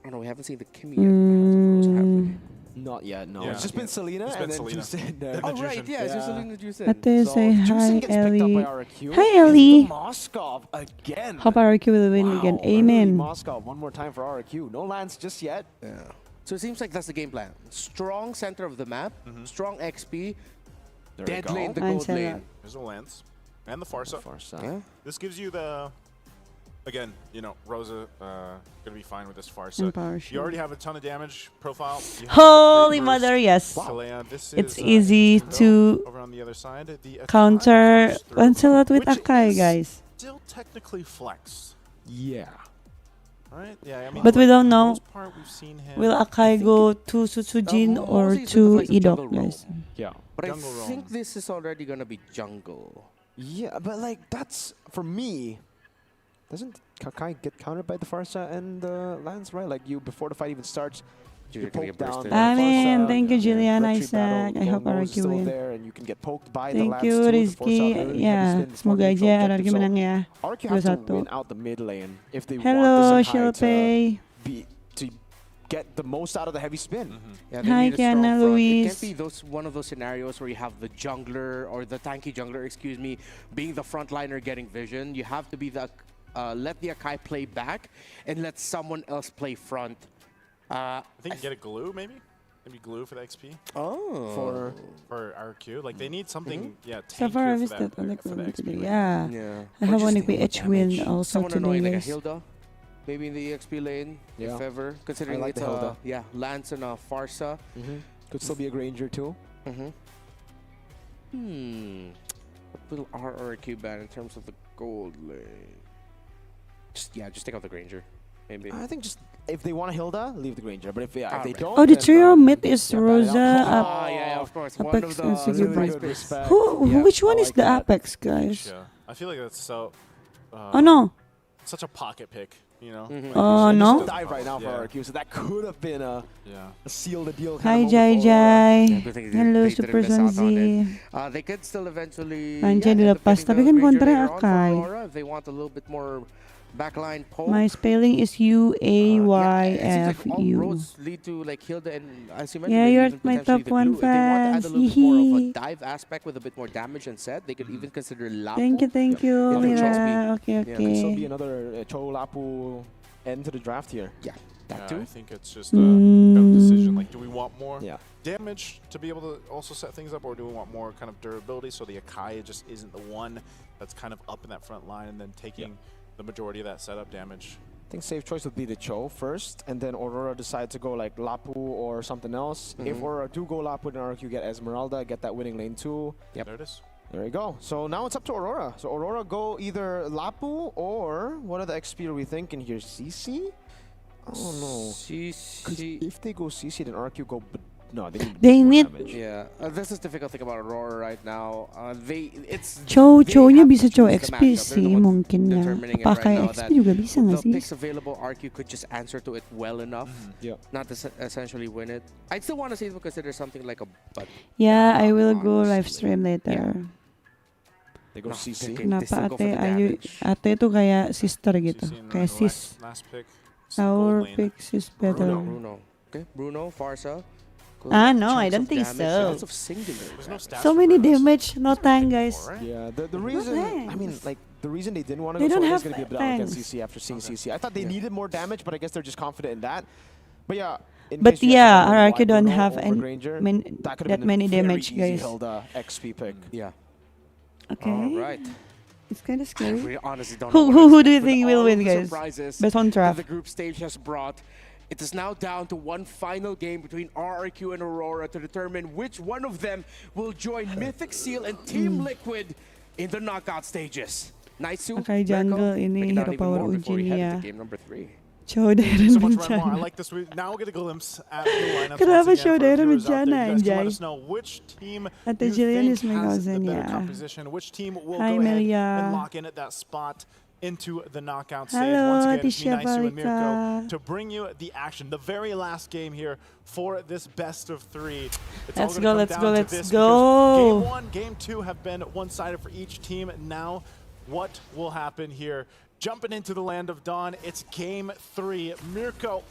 I don't know, we haven't seen the Kimmy yet. Not yet, no. Yeah. It's just been Selena It's and been then Selena. Juicin there. Oh, right, yeah, it's just Selena Juicin. Ate, say hi, Juicin gets picked up Ellie. by RQ. Hi, Ellie. Moskov again. Hope RQ will win again. Amen. Moskov one more time for RQ. No lands just yet. Yeah. So it seems like that's the game plan. Strong center of the map, strong XP, There dead we go. lane, the gold lane. There's a lance. And the Farsa. Yeah. This gives you the... Again, you know, Rosa gonna be fine with this Farsa. And power You shield. already have a ton of damage profile. You have Holy great mother, burst. yes. Kalea, this It's is, easy to over on the other side. The Akai counter comes through, Lancelot with which Akai, is guys. Still technically flexed. Yeah. Right? Yeah, I mean, But we for don't the know. most part, we've seen him. Will Akai go to Sutsujin or mostly it's to with the Idok, jungle guys? Yeah. But Jungle I roam. think this is already gonna be jungle. Yeah, but like that's for me. Doesn't Kakai get countered by the Farsa and the Lance, right? Like you before the fight even starts, you You're gonna poke get down. bursted. the Amen. Farsa, Thank you, Julian retreat battle, Isaac. I hope Lone Nose is RQ still win. there, and you can get poked by the Thank Lance you, too. The Rizky. force out there, Yeah, heavy spin, semoga smart aja neutral RQ objective. So menang ya. RQ have to 2-1. win out the mid lane if they Hello, want the Sakai Shilpei. to get the most out of the heavy spin. Yeah, they Hi, need a strong Kiana front. It Luis. can't be one of those scenarios where you have the jungler or the tanky jungler, excuse me, being the frontliner getting vision. You have to be the let the Akai play back and let someone else play front. I think you get a glue, maybe? Maybe glue for the XP? Oh. For RQ. Like, they need something, yeah, So far, I tankier missed for that that, Onyx for the XP. today. lane. Yeah. Yeah. I Or have just Onyx PH win also Someone today, annoying like a guys. Hilda, maybe in the EXP lane, Yeah. if ever. Considering like it's the Hilda. yeah, Lance and Farsa. Could still be a Granger too. What will RRQ ban in terms of the gold lane? Just take out the Granger, maybe. I think just if they want a Hilda, leave the Granger. But if they Alright. don't, Oh, the then, trio mid is yeah, ban it Rosa, out. Ah, yeah, of course. One Apex, of the and Sigurd. surprise Good picks. respect. Which one I is like the that. Apex, guys? Yeah. I feel like that's so... Oh no. Such a pocket pick, you know? Oh, And no? just dive right now for Yeah. RQ, so that could have been a seal the deal. Hi, kind of Jai moment for Aurora. Jai. I think they Hello, didn't Super miss out on Zanzi. it. They could still eventually Andiyan end up nilapas, getting tapi the kan Granger kontra later on for Akai. Aurora if they want a little bit more backline poke. My spelling is It seems like all UAYFU. roads lead to like Hilda and as you mentioned, Yeah, maybe you're even my potentially top the one glue. If they want to add a fans. little bit more of a Hihi. dive aspect with a bit more damage and set, they could even consider Lapu. Thank you, in the Mira. Chosby. Okay, Yeah, Could still be okay. another Cho Lapu end to the draft here. Yeah, that Yeah, too. I think it's just a gut decision. Like, do we want more Yeah. damage to be able to also set things up, or do we want more kind of durability so the Akai just isn't the one that's kind of up in that front line and then taking the majority of that setup damage? I think safe choice would be the Cho first, and then Aurora decide to go like Lapu or something else. If Aurora do go Lapu, then RQ get Esmeralda, get that winning lane too. Yep. There it is. There you go. So now it's up to Aurora. So Aurora go either Lapu or what are the XP are we thinking here? CC? I don't know. 'Cause if they go CC, then RQ go. No, They more need damage. Yeah, this is the difficult thing about Aurora right now. It's Chow they nya have bisa to Chow choose the XP matchup. They're sih the ones mungkin ya. determining it Pakai right now XP that juga bisa nggak the sih? picks available, RQ could just answer to it well enough, not to essentially win it. I'd still want to see them consider something like a but. Yeah, I will go live stream later. They go No, CC. they Kenapa still go for ate the ayu damage. ate tuh kayak sister gitu, CC and kayak the sis. last pick. Our gold lane. picks is better. Bruno. Okay, Bruno, Farsa. No, I don't think so. Lots of singular. There's no stats So for many Bruno's. damage, no tank, guys. Right? Yeah, the reason, I mean, thanks. like, the reason they didn't want to They go don't so is have going to be a bit out against tanks. CC after seeing CC. I thought they needed more damage, but I guess they're just confident in that. But yeah, in But case you yeah, have to wonder RRQ why don't Bruno have over Granger, that could have that been many a very damage, easy guys. Hilda XP pick. Yeah. Okay. All right. It's kind of I scary. really honestly don't know. Who what to do you expect think with will all win, the guys? surprises Best on that draft. the group stage has brought. It is now down to one final game between RRQ and Aurora to determine which one of them will join Mythic Seal and Team Liquid in the knockout stages. Nice to Pakai jungle ini make it down hero even power more before we Ujin head ya. into game number 3. Show Darren So much run more. I bencana. like this. Now we'll get a glimpse at the lineups Kenapa once show again for Darren viewers out there. bencana, You guys can let Anjay? us know which team Ate you Jillian think is my has the cousin, better yeah. composition, which team will Hi, go ahead Melia. and lock in at that spot into the knockout stage. Hello, Once again, it's me, Tisha Naisu and Mirko, Valika. to bring you the action, the very last game here for this best of three. It's Let's all go, gonna let's come go, down to let's this go. because Game 1, Game 2 have been one-sided for each team. Now, what will happen here? Jumping into the land of dawn, it's Game 3. Mirko,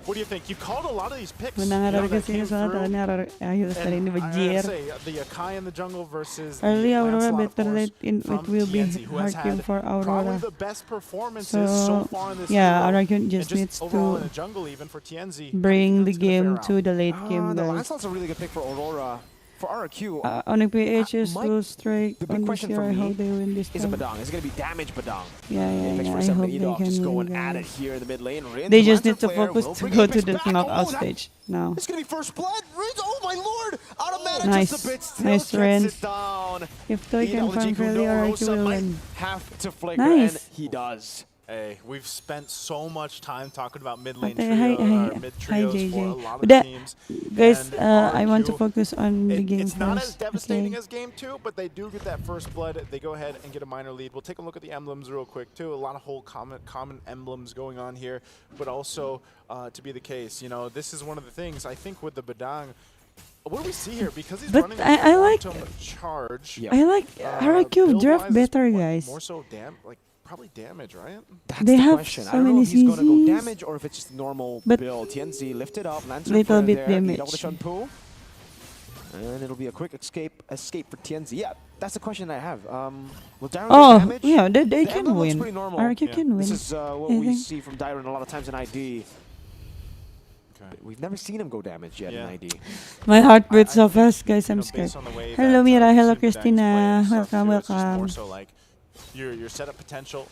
what do you think? You called a lot of these picks. Menang that kasi came sa through. ayos na rin ni And I gotta Bajir. say, the Akai in the jungle versus Early the Aurora Lancelot, of better course, late in from it will be TNZ, who has hard game had for probably Aurora. the best performances so far in this yeah, hero, Aurora and just needs overall in to the jungle even for TNZ. bring the It's gonna game fare to out. the late game, No, guys. Lancelot's a really good pick for Aurora. For RQ, Onyx PH is Mike, to strike the big on this question year. for I me hope they win this is a time. Badang. Is it going to be damage Badang? Yeah, Apex I 47 hope and they Edox can just win, going at it guys. here in the mid lane. Rin's They the just need Lancer to player focus will to bring go Apex to the back. knockout Oh, that- stage now. It's going to be first blood. Rin's, oh my lord! Automatic Nice. just a bit, still Nice, gets Rin. it down. If they can Edo, farm fairly, Jikudo, RQ Rosa will might win. have to flicker, Nice. and he does. Hey, we've spent so much time talking about mid lane Okay, hi, mid hi, trios JJ. for a lot But of teams. guys, And I want to RQ, focus on the game It's not as first. devastating Okay. as Game 2, but they do get that first blood. They go ahead and get a minor lead. We'll take a look at the emblems real quick, too. A lot of whole common emblems going on here, but also to be the case. You know, this is one of the things, I think, with the Badang. What do we see here? Because he's But running I like- quantum charge. I like RQ draft build-wise, better, what, guys. More so probably damage, right? That's They the have question. so I don't know many if he's going to go CZs. damage or if it's just normal But build. TNZ lift it up, Lancer little player bit there, damage. Edo with the Shunpu. And it'll be a quick escape for TNZ. Yeah, that's the question I have. Will Darren Oh, get damage? yeah, they The can emblem looks win. pretty normal. RQ can win. This is what I we think. see from Darren a lot of times in ID. We've never seen him go damage yet in ID. My heart beats so fast, guys. I'm know, scared. based on the way Hello, that, Mira. Hello, Super Dang's Christina. playing stuff Welcome, here, it's just welcome. more so like your setup potential,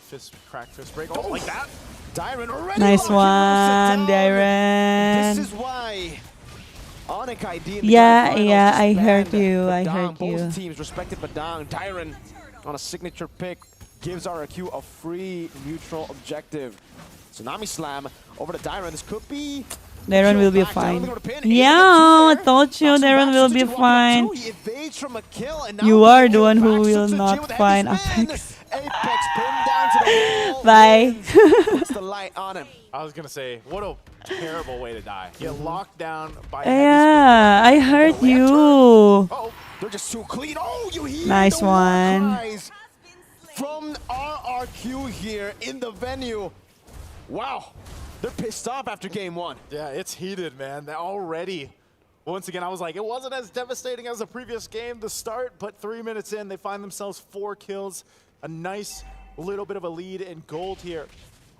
crack fist break, oh, like that. Darren already. Nice locked him, one, This Darren. is why Onyx ID in the Yeah, grand finals yeah, just I banned heard you, I Badang. heard Both you. teams respected Badang. Darren on a signature pick gives RQ a free neutral objective. Tsunami Slam over to Darren. This could be Darren will be back. Darren fine. looking for the pin. Yeah, I told you Darren will be fine. He evades from a kill, and now You he are the kills one who back. will Sutsujin not with a find heavy spin. Apex. Apex pinned down to the wall. Bye. Puts the light on him. I was gonna say, what a terrible way to die. Get locked down by Yeah, I heard you. Oh, they're just too clean. Oh, you hear Nice the war one. cries from RRQ here in the venue. Wow, they're pissed off after game 1. Yeah, it's heated, man. They're already. Once again, I was like, it wasn't as devastating as the previous game to start, but 3 minutes in, they find themselves 4 kills. A nice little bit of a lead in gold here.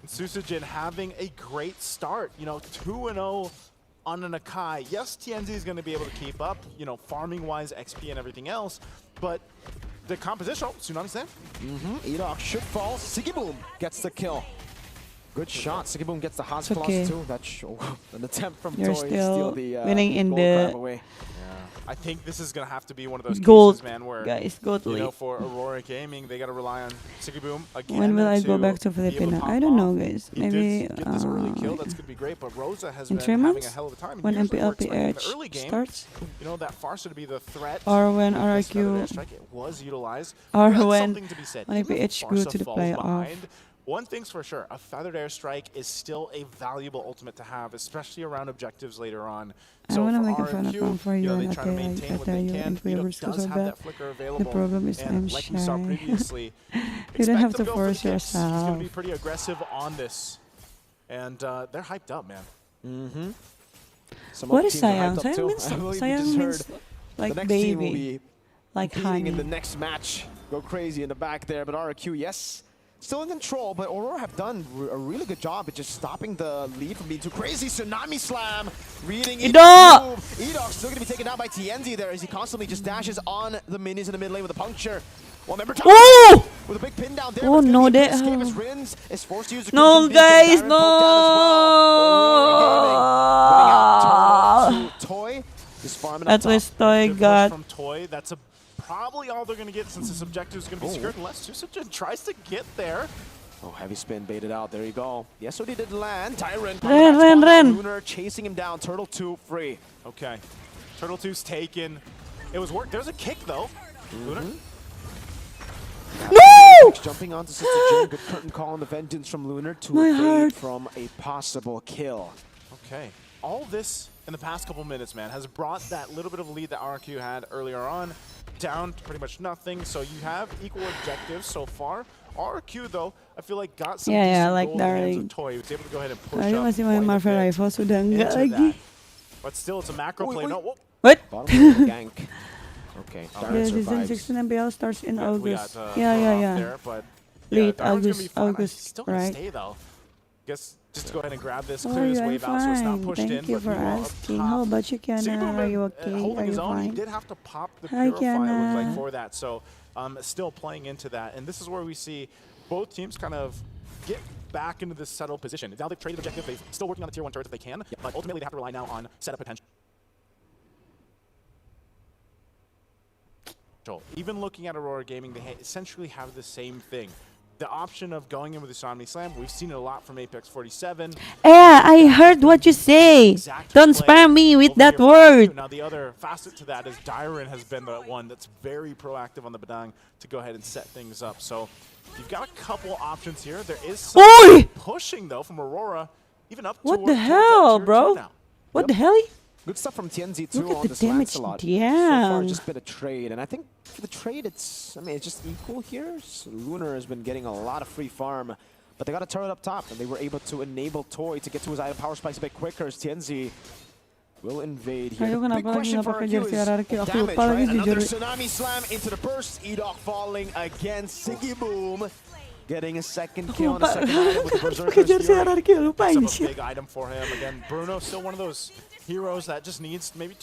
And Susujin having a great start. You know, 2-0 on an Akai. Yes, TNZ is going to be able to keep up, you know, farming-wise, XP and everything else, but the composition, oh, Tsunami Slam. Edox should fall. Sigiboom gets the kill. Good shot. Sigiboom gets the hot It's okay. claws too. That's an attempt from You're Toy to steal still the winning in gold the grab away. Yeah, I think this is going to have to be one of those gold, cases, man, where, guys. Gold you know, lead. for Aurora Gaming, they got to rely on Sigiboom again. When will I go back to be able Filipino? pop I don't know, off. guys. He Maybe did get this early kill. That's going to be great, but Rosa has in been 3 having a months hell of a time. when Usually we're expecting in the MPLPH early game, starts, you know, that Farsa to be the threat. or when with this feather RRQ, airstrike, it was utilized. or That's when something to be said. Even if MPLPH go Farsa to the falls playoff. behind, one thing's for sure, a feathered airstrike is still a valuable ultimate to have, especially around objectives later on. I So want to for make a fun RQ, account for you you know, and they try to I maintain what tell they you can. in You know, favors does so have bad. that flicker available. The problem is I'm and like we saw shy. previously, You don't expect have them to go for the force kicks. He's going yourself. to be pretty aggressive on this. And they're hyped up, man. What is Sayang? Sayang means like the next team will baby, be like competing in the honey. next match. Go crazy in the back there, but RQ, yes, still in control, but Aurora have done a really good job at just stopping the lead from being too crazy. Tsunami Slam, reading it. Edox still going to be taken out by TNZ there as he constantly just dashes on the minions in the mid lane with a puncture. Well, remember, Oh! with a big pin down there. Oh, but it's no, gonna be a that- good escape as Rins is forced to use the No, Crimson Beacon. guys, Darren poked down as well. Aurora Gaming winning out to Toy. Just farming up At top. least Toy Good push got. from Toy. That's probably all they're going to get since this objective is going to be secured unless Susujin tries to get there. Oh, heavy spin baited out. There you go. The SOD did land. Tyrant. Ren. Lunar chasing him down. Turtle 2 free. Okay. Turtle 2's taken. It was work. There's a kick though. Lunar. No! Jumping onto Sister Jane. Good curtain call on the vengeance from Lunar to evade from a possible kill. Okay. All this in the past couple minutes, man, has brought that little bit of lead that RQ had earlier on down to pretty much nothing. So you have equal objectives so far. RQ though, I feel like got some decent like goal in the hands darling. of Toy. He was able to go ahead and push Saya up masih main quite a Marvel bit Rifle, sudah enggak into lagi. that. But still, it's a macro play. No, whoa. What? Bottom gank. Okay. The season 16 MPL starts in August. Yeah. There, but Late Darwin's gonna be fine. August, He's still gonna right? stay though. Guess just to go ahead and grab this, Oh, clear this yeah, I'm wave out so it's not fine. pushed in. Thank you But for meanwhile, up asking. top, How about you, Kiana? Are you okay? Are holding his you own. He fine? did have to pop the Hi, Purify, it looked like, Kiana. for that. So still playing into that. And this is where we see both teams kind of get back into this settled position. Now they've traded objective. They're still working on the tier 1 turrets if they can. But ultimately they have to rely now on setup potential. Even looking at Aurora Gaming, they essentially have the same thing. The option of going in with the Tsunami Slam, we've seen it a lot from Apex 47. Yeah, I heard what you say. Don't spam me with that word. Now the other facet to that is Dyron has been the one that's very proactive on the Badang to go ahead and set things up. So you've got a couple options here. There is some pushing though from Aurora, even up What the hell, bro? What the hell? Good stuff from TNZ too Look at on the this damage Lancelot. So down. far, just been a trade, and I think for the trade, it's just equal here. So Lunar has been getting a lot of free farm, but they got a turret up top, and they were able to enable Toy to get to his item power spikes a bit quicker as TNZ will invade here. Ayo, The big kenapa lagi question nggak for pakai RQ jersey is RRQ? Aku damage, lupa lagi right? Another jujur. Tsunami Slam into the burst. Edok falling again. Siggy Boom getting a second kill on a second item with the Berserker's Fury. Picks up a big item for him. Again, Bruno still one of those heroes that just needs maybe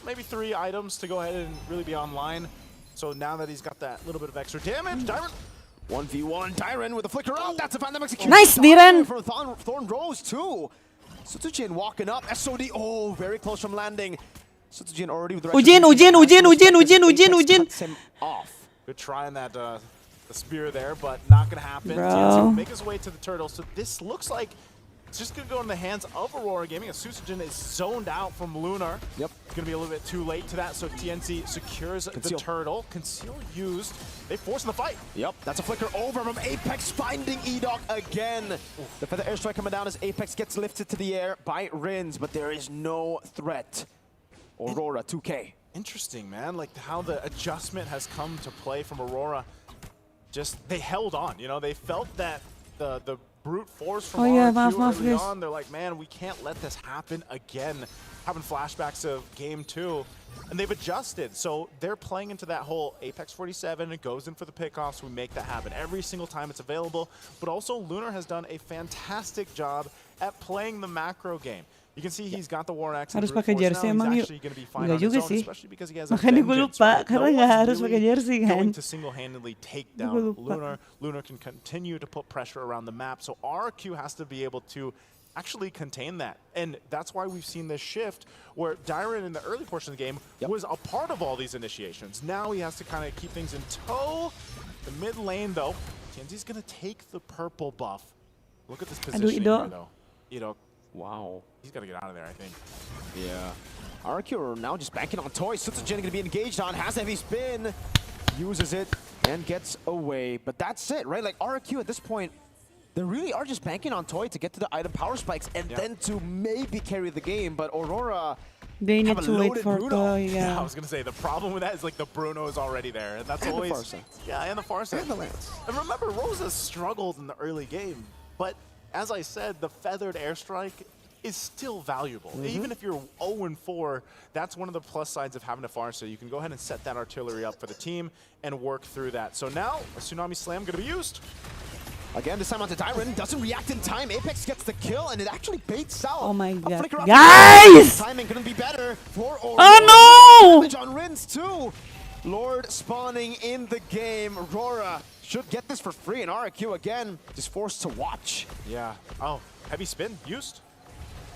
maybe 3 items to go ahead and really be online. So now that he's got that little bit of extra damage, Dyron 1v1, Dyron with a flicker out. That's a Phantom execution. Nice, Dyron. For Thorn Rose too. Sutujin walking up. SOD, very close from landing. Sutujin already with the Ujin. cuts him off. Good try on that the spear there, but not gonna happen. Bro. TNC will make his way to the turtle. So this looks like it's just gonna go in the hands of Aurora Gaming. Susujin is zoned out from Lunar. Yep. It's gonna be a little bit too late to that, so TNC secures the turtle. Conceal used. They force in the fight. Yep, that's a flicker over from Apex finding Edok again. The feather airstrike coming down as Apex gets lifted to the air by Rins, but there is no threat. Aurora 2K. Interesting, man. Like how the adjustment has come to play from Aurora. Just they held on, you know, they felt that the brute force from RQ early on. They're like, man, we can't let this happen again. Having flashbacks of game 2, and they've adjusted. So they're playing into that whole Apex 47. It goes in for the pickoffs. We make that happen every single time it's available. But also, Lunar has done a fantastic job at playing the macro game. You can see he's got the War Axe. Harus pakai jersey emang yuk. Enggak juga sih. Makanya gue lupa karena nggak harus pakai jersey kan. Going to single-handedly take down Lunar. Lunar can continue to put pressure around the map. So RQ has to be able to actually contain that. And that's why we've seen this shift where Dyron in the early portion of the game was a part of all these initiations. Now he has to kind of keep things in tow. The mid lane though, TNZ's going to take the purple buff. Look at this position here though. Wow. He's got to get out of there, I think. Yeah. RQ are now just banking on Toy. Sutujin going to be engaged on, has a heavy spin, uses it, and gets away. But that's it, right? Like RQ at this point, they really are just banking on Toy to get to the item power spikes and then to maybe carry the game. But Aurora, they need to wait for Toy. Yeah, I was gonna say the problem with that is like the Bruno is already there, and that's always the Farsa. And the Farsa. And the Lance. And remember, Rosa struggled in the early game, but as I said, the feathered airstrike is still valuable. Even if you're 0-4, that's one of the plus sides of having a Farsa. You can go ahead and set that artillery up for the team and work through that. So now a Tsunami Slam gonna be used. Again, this time onto Dyron, doesn't react in time. Apex gets the kill, and it actually baits out. Oh my god. Guys! Timing couldn't be better for Aurora. Oh no! Damage on Rins too. Lord spawning in the game. Aurora should get this for free, and RQ again just forced to watch. Yeah. Oh, heavy spin used.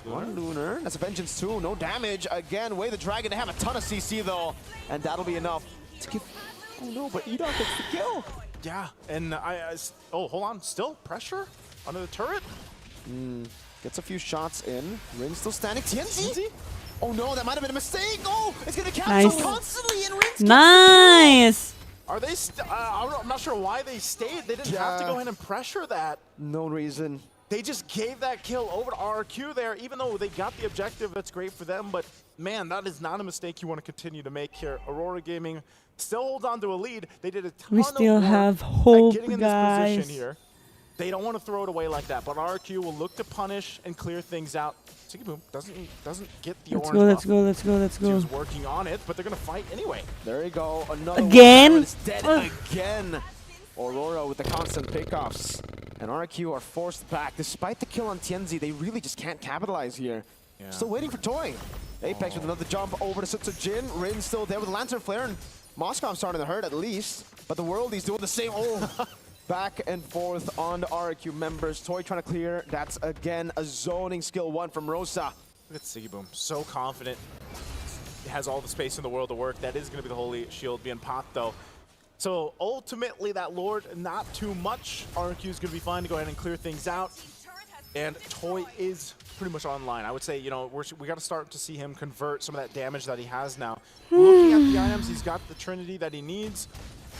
One Lunar. That's a Vengeance too. No damage. Again, Way the Dragon. They have a ton of CC though, and that'll be enough to give. Oh no, but Edok gets the kill. Yeah, and oh, hold on, still pressure under the turret? Gets a few shots in. Rin still standing. TNZ? Oh no, that might have been a mistake. Oh, it's gonna cancel constantly, and Rin's Nice. Are they? I'm not sure why they stayed. They didn't have to go ahead and pressure that. No reason. They just gave that kill over to RRQ there, even though they got the objective. That's great for them, but man, that is not a mistake you want to continue to make here. Aurora Gaming still holds on to a lead. They did a ton We still of work have at hope, getting in guys. this position here. They don't want to throw it away like that, but RRQ will look to punish and clear things out. Boom doesn't get the orange buff. Let's go. He was working on it, but they're gonna fight anyway. There you go. Another Again? one. It's dead again. Aurora with the constant pickoffs. And RQ are forced back. Despite the kill on TNZ, they really just can't capitalize here. Yeah. Still waiting for Toy. Apex with another jump over to Jin. Rin's still there with the Lantern Flare, and Moscow starting to hurt at least. But the Worldie's doing the same. Oh, back and forth on the RQ members. Toy trying to clear. That's again a zoning skill 1 from Rosa. Look at Boom, so confident. He has all the space in the world to work. That is going to be the Holy Shield being popped though. So ultimately that Lord, not too much. RQ is going to be fine to go ahead and clear things out. And Toy is pretty much online. I would say, you know, we got to start to see him convert some of that damage that he has now. Looking at the items, he's got the Trinity that he needs.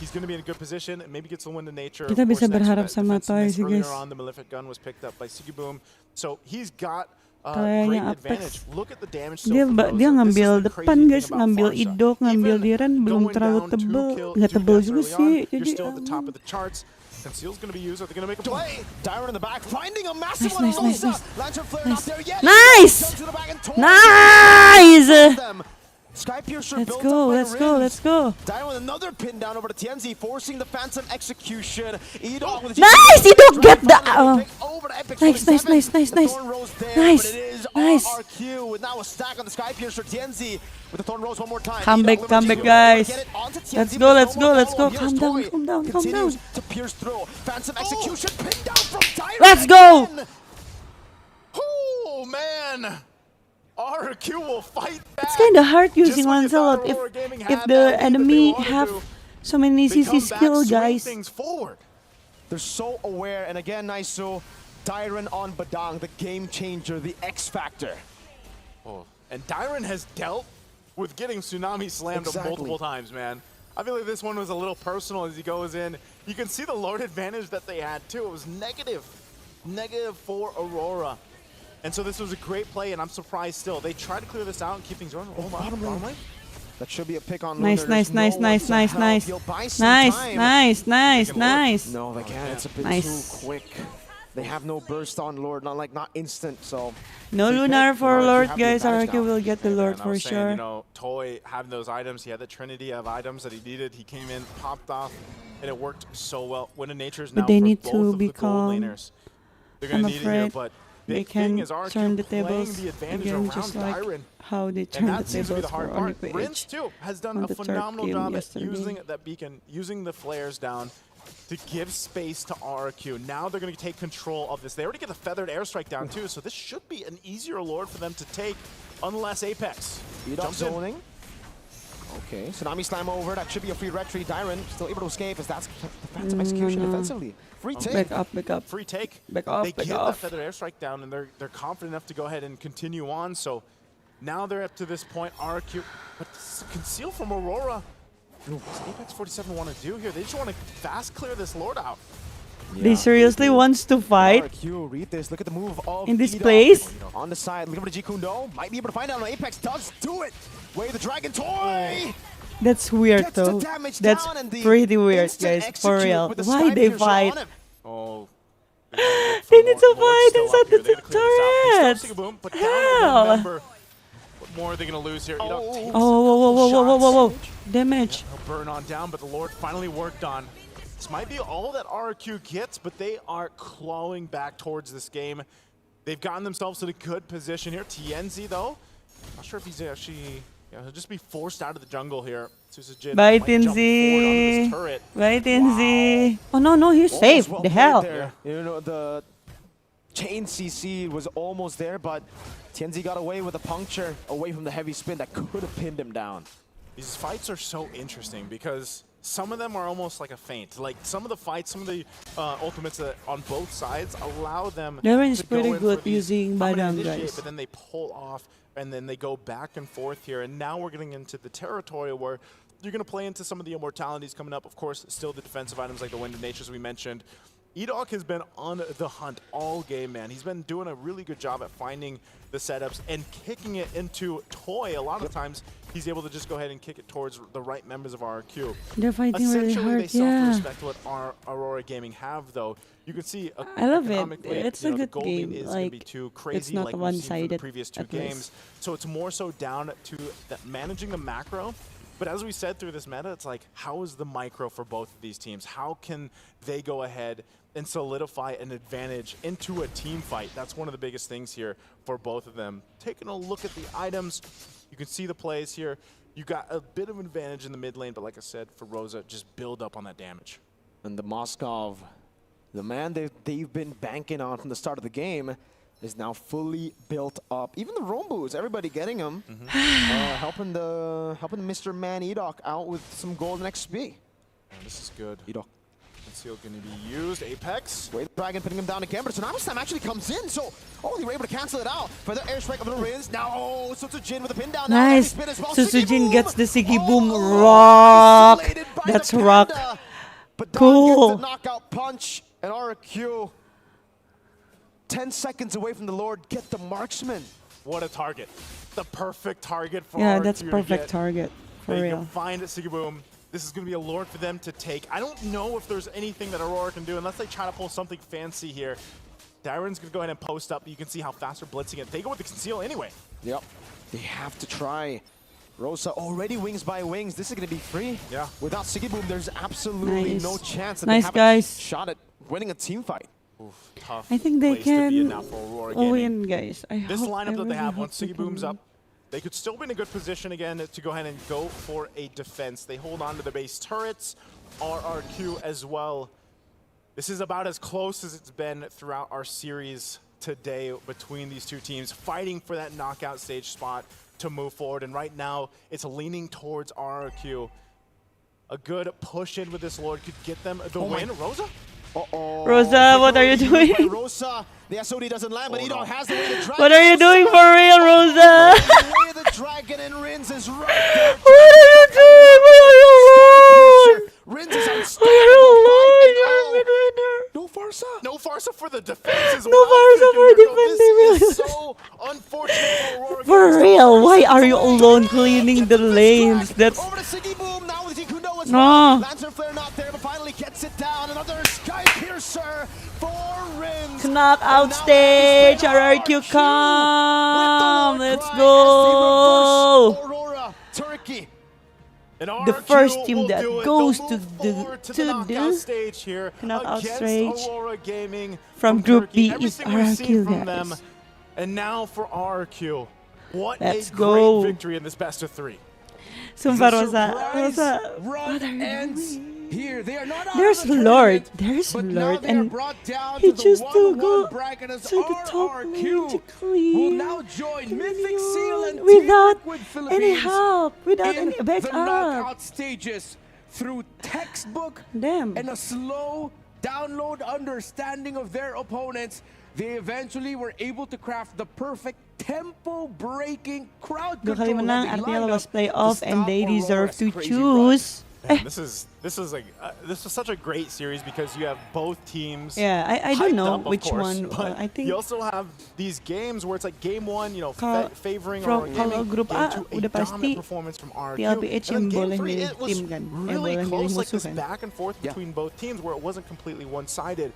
He's going to be in a good position and maybe gets the win to nature. Kita bisa berharap sama Toy sih, guys. Earlier on, the Malefic Gun was picked up by Boom. So he's got great advantage. Look at the damage. Dia ngambil depan, guys, ngambil idok, ngambil diren, belum terlalu tebel, nggak tebel juga sih. You're still at the top of the charts. Conceal's going to be used. Are they going to make a play? Dyron in the back, finding a massive Nice. Lantern Flare not there yet. Nice! Nice! Skypiercer Let's go. Dyron with another pin down over to TNZ, forcing the Phantom execution. Edog with Nice! Edog get the... Nice. Nice. RQ with now a stack on the Skypiercer. TNZ with the Thorn Rose one more time. Come back, guys. Let's go. Calm down. Continues to pierce through. Phantom execution pinned down from Dyron. Let's go! Oh, man. RQ will fight back. It's kind of hard using Lancelot if the enemy have so many CC skill, guys. They're so aware, and again, Naisu, Dyron on Badang, the game changer, the X factor. Oh, and Dyron has dealt with getting Tsunami slammed multiple times, man. I feel like this one was a little personal as he goes in. You can see the Lord advantage that they had too. It was negative for Aurora. And so this was a great play, and I'm surprised still. They tried to clear this out and keep things running. Oh, bottom lane. That should be a pick on Nice. Lunar. Nice. No, they can't. It's a bit too quick. They have no burst on Lord, not instant, so... No Lunar for Lord, guys. RQ will get the Lord for sure. You know, Toy having those items, he had the trinity of items that he needed. He came in, popped off, and it worked so well. Win of Nature's now But they for need both to of be the gold calm. laners. They're going to need it here, but they big can thing is RQ turn the playing tables the advantage again, around just like Dyron. how they And turned the that seems to be the tables for hard part. Onyx Rince, PH too, has done on a the third phenomenal game job at yesterday. using that beacon, using the flares down to give space to RQ. Now they're going to take control of this. They already get the feathered airstrike down, too, so this should be an easier Lord for them to take, unless Apex jumps in. zoning. Okay, Tsunami slam over. That should be a free retreat. Dyron still able to escape as that's the Phantom execution defensively. Free take. Back up. Free take. Back off. They get that feathered airstrike down, and they're confident enough to go ahead and continue on. So now they're up to this point. RQ, but this is conceal from Aurora. What does Apex 47 want to do here? They just want to fast clear this Lord out. They seriously wants to fight RQ, read this. Look at the move of in this Edog. place. On the side, look over to Jikundo. Might be able to find out. No, Apex does do it. Way the Dragon Toy. That's weird though. That's pretty weird, guys. For real. Why they fight? Oh. They need to fight inside the turret. Hell. What more are they going to lose here? Oh, whoa. Damage. He'll burn on down, but the Lord finally worked on. This might be all that RQ gets, but they are clawing back towards this game. They've gotten themselves in a good position here. TNZ, though, not sure if he's actually... Yeah, he'll just be forced out of the jungle here. Bye, TNZ. Bye, TNZ. Oh, no, he's safe. The hell. Yeah. You know, the chain CC was almost there, but TNZ got away with a puncture away from the heavy spin that could have pinned him down. These fights are so interesting because some of them are almost like a feint. Like some of the fights, some of the ultimates that on both sides allow them Darren is to go pretty in good for these, using I'm gonna Badang, initiate, guys. but then they pull off, and then they go back and forth here. And now we're getting into the territory where you're going to play into some of the immortalities coming up. Of course, still the defensive items like the Wind of Natures we mentioned. Edok has been on the hunt all game, man. He's been doing a really good job at finding the setups and kicking it into Toy. A lot of times, he's able to just go ahead and kick it towards the right members of RRQ. They're fighting really Essentially, hard, they still have yeah. to respect what our Aurora Gaming have, though. You can see I love it. economically, It's you a know, the good gold game. lead is going to be Like, too it's crazy not like we've seen from the one-sided previous two at least. games. So it's more so down to managing the macro. But as we said through this meta, it's like, how is the micro for both of these teams? How can they go ahead and solidify an advantage into a team fight? That's one of the biggest things here for both of them. Taking a look at the items, you can see the plays here. You got a bit of an advantage in the mid lane, but like I said, for Rosa, just build up on that damage. And the Moskov, the man they've been banking on from the start of the game, is now fully built up. Even the Rombos, everybody getting him, helping Mr. Man Edok out with some golden XP. And this is good. Edok. Conceal going to be used. Apex. Wait, Dragon putting him down again, but Tsunami Slam actually comes in, so they were able to cancel it out. For the airstrike of the Rins. Now, Sutsujin with a pin down. Nice. Now, well. Sutsujin gets the Siggy Boom rock. That's rock. But cool. Gets the knockout punch, and RQ 10 seconds away from the Lord, get the marksman. What a target. The perfect target for Yeah, RQ that's to perfect get. target. For They real. can find Sigaboom. This is going to be a Lord for them to take. I don't know if there's anything that Aurora can do unless they try to pull something fancy here. Darren's going to go ahead and post up. You can see how fast they're blitzing it. They go with the conceal anyway. Yep. They have to try. Rosa already wings by wings. This is going to be free. Yeah. Without Sigaboom, there's absolutely Nice. no chance that Nice, they have guys. a shot at winning a team fight. Oof, tough I think they place to be in can now for Aurora Gaming. win, guys. This I lineup that really they have, hope once they Sigaboom's can up, they could still be in a good position again to go ahead and go for a defense. They hold on to the base turrets, RRQ as well. This is about as close as it's been throughout our series today between these two teams, fighting for that knockout stage spot to move forward. And right now, it's leaning towards RRQ. A good push in with this Lord could get them the win. Rosa? Uh-oh. Rosa, what are you doing? Rosa, the SOD doesn't land, but Edok has the way to dragon. What are you doing for real, Rosa? The way the dragon and Rins is right there. What are you doing? Why are you alone? Rins is Why are unstoppable. you alone? 5-0. You're a mid-winner. No Farsa. No Farsa for the defense as No well. Farsa for This defending, is so unfortunate for Aurora. For real, why are you alone cleaning the lanes? That's Over to Siggy Boom now with Ikundo as No. well. Lancer Flare not there, but finally gets it down. Another Sky Piercer for Rins. knockout stage. RRQ come. Let's go. Aurora, Turkey. And The RRQ first team will that do it. goes They'll to move the forward to the knockout stage here knockout against stage Aurora Gaming from Group Turkey. B is Everything we've seen RRQ, from them, guys. and now for RRQ. What Let's a go. great victory in this best of three. Sumpah, Rosa. Rosa, what are you doing? Here, they are not out There's of the Lord. tournament, There's but now Lord. they are And brought down he to the just to go one-on-one bracket as to the top lane to RRQ will clean now join Mythic Seal and without Team Liquid any Philippines help, without in any the backup. knockout stages through textbook Damn. and a slow download understanding of their opponents. They eventually were able to craft the perfect tempo-breaking crowd Dua kali control menang, heavy artinya lineup lolos to playoff, and stop they deserve Aurora's to crazy choose. Man, this is like this is such a great series because you have both teams. Yeah, I don't hyped know up, of which course, one. but I think you also have these games where it's like game one, you know, Kalau- favoring from- Aurora kalau Gaming, grup game A two, a udah pasti dominant performance from RRQ, PLPH and then yang game boleh three, milih it was tim kan, really boleh milih close, like musuh this kan. back and forth between both teams where it wasn't completely one-sided.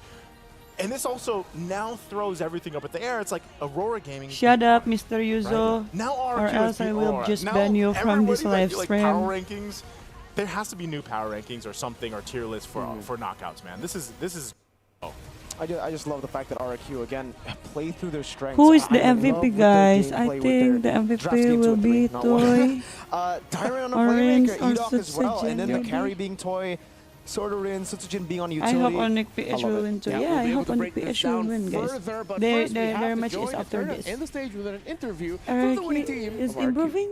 And this also now throws everything up at the air. It's like Aurora Gaming. Shut up, Mr. Yuzo, Right. Now or RRQ has else I beat will Aurora. just Now ban you from this everybody live that, like, stream. power rankings, there has to be new power rankings or something or tier lists for knockouts, man. This is. Oh. I just love the fact that RRQ again play through their strengths. Who is the I love MVP, with their guys? gameplay, I with think the their MVP draft game will 2 and be 3, not one. Toy. Tyron on the Orange playmaker, or Edok as well, and then the Sutsujin, carry maybe? being Toy, Sordorin, Sutsujin being on I utility. hope Onyx PH love will it. win too. Yeah, Yeah, we'll I be able hope to Onyx break this PH will down win, guys. further, but Their first we have their to match is join the after tournament this. in the stage with an interview from the RRQ winning team is of RRQ. improving.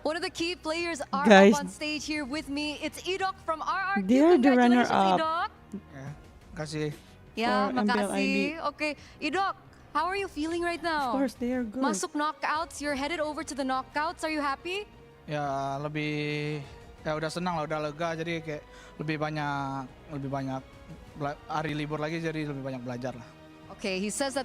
One of the key players are Guys, up on stage here with me. It's Idok from RRQ. they're the Congratulations, runner-up. Idok. Kasih. Ya, For MPL makasih. Okay, Idok, how are you feeling right now? Of course, they are good. Masuk knockouts, you're headed over to the knockouts. Are you happy? Ya lebih ya udah senang lah, udah lega jadi kayak lebih banyak hari libur lagi jadi lebih banyak belajar lah. Okay, he says that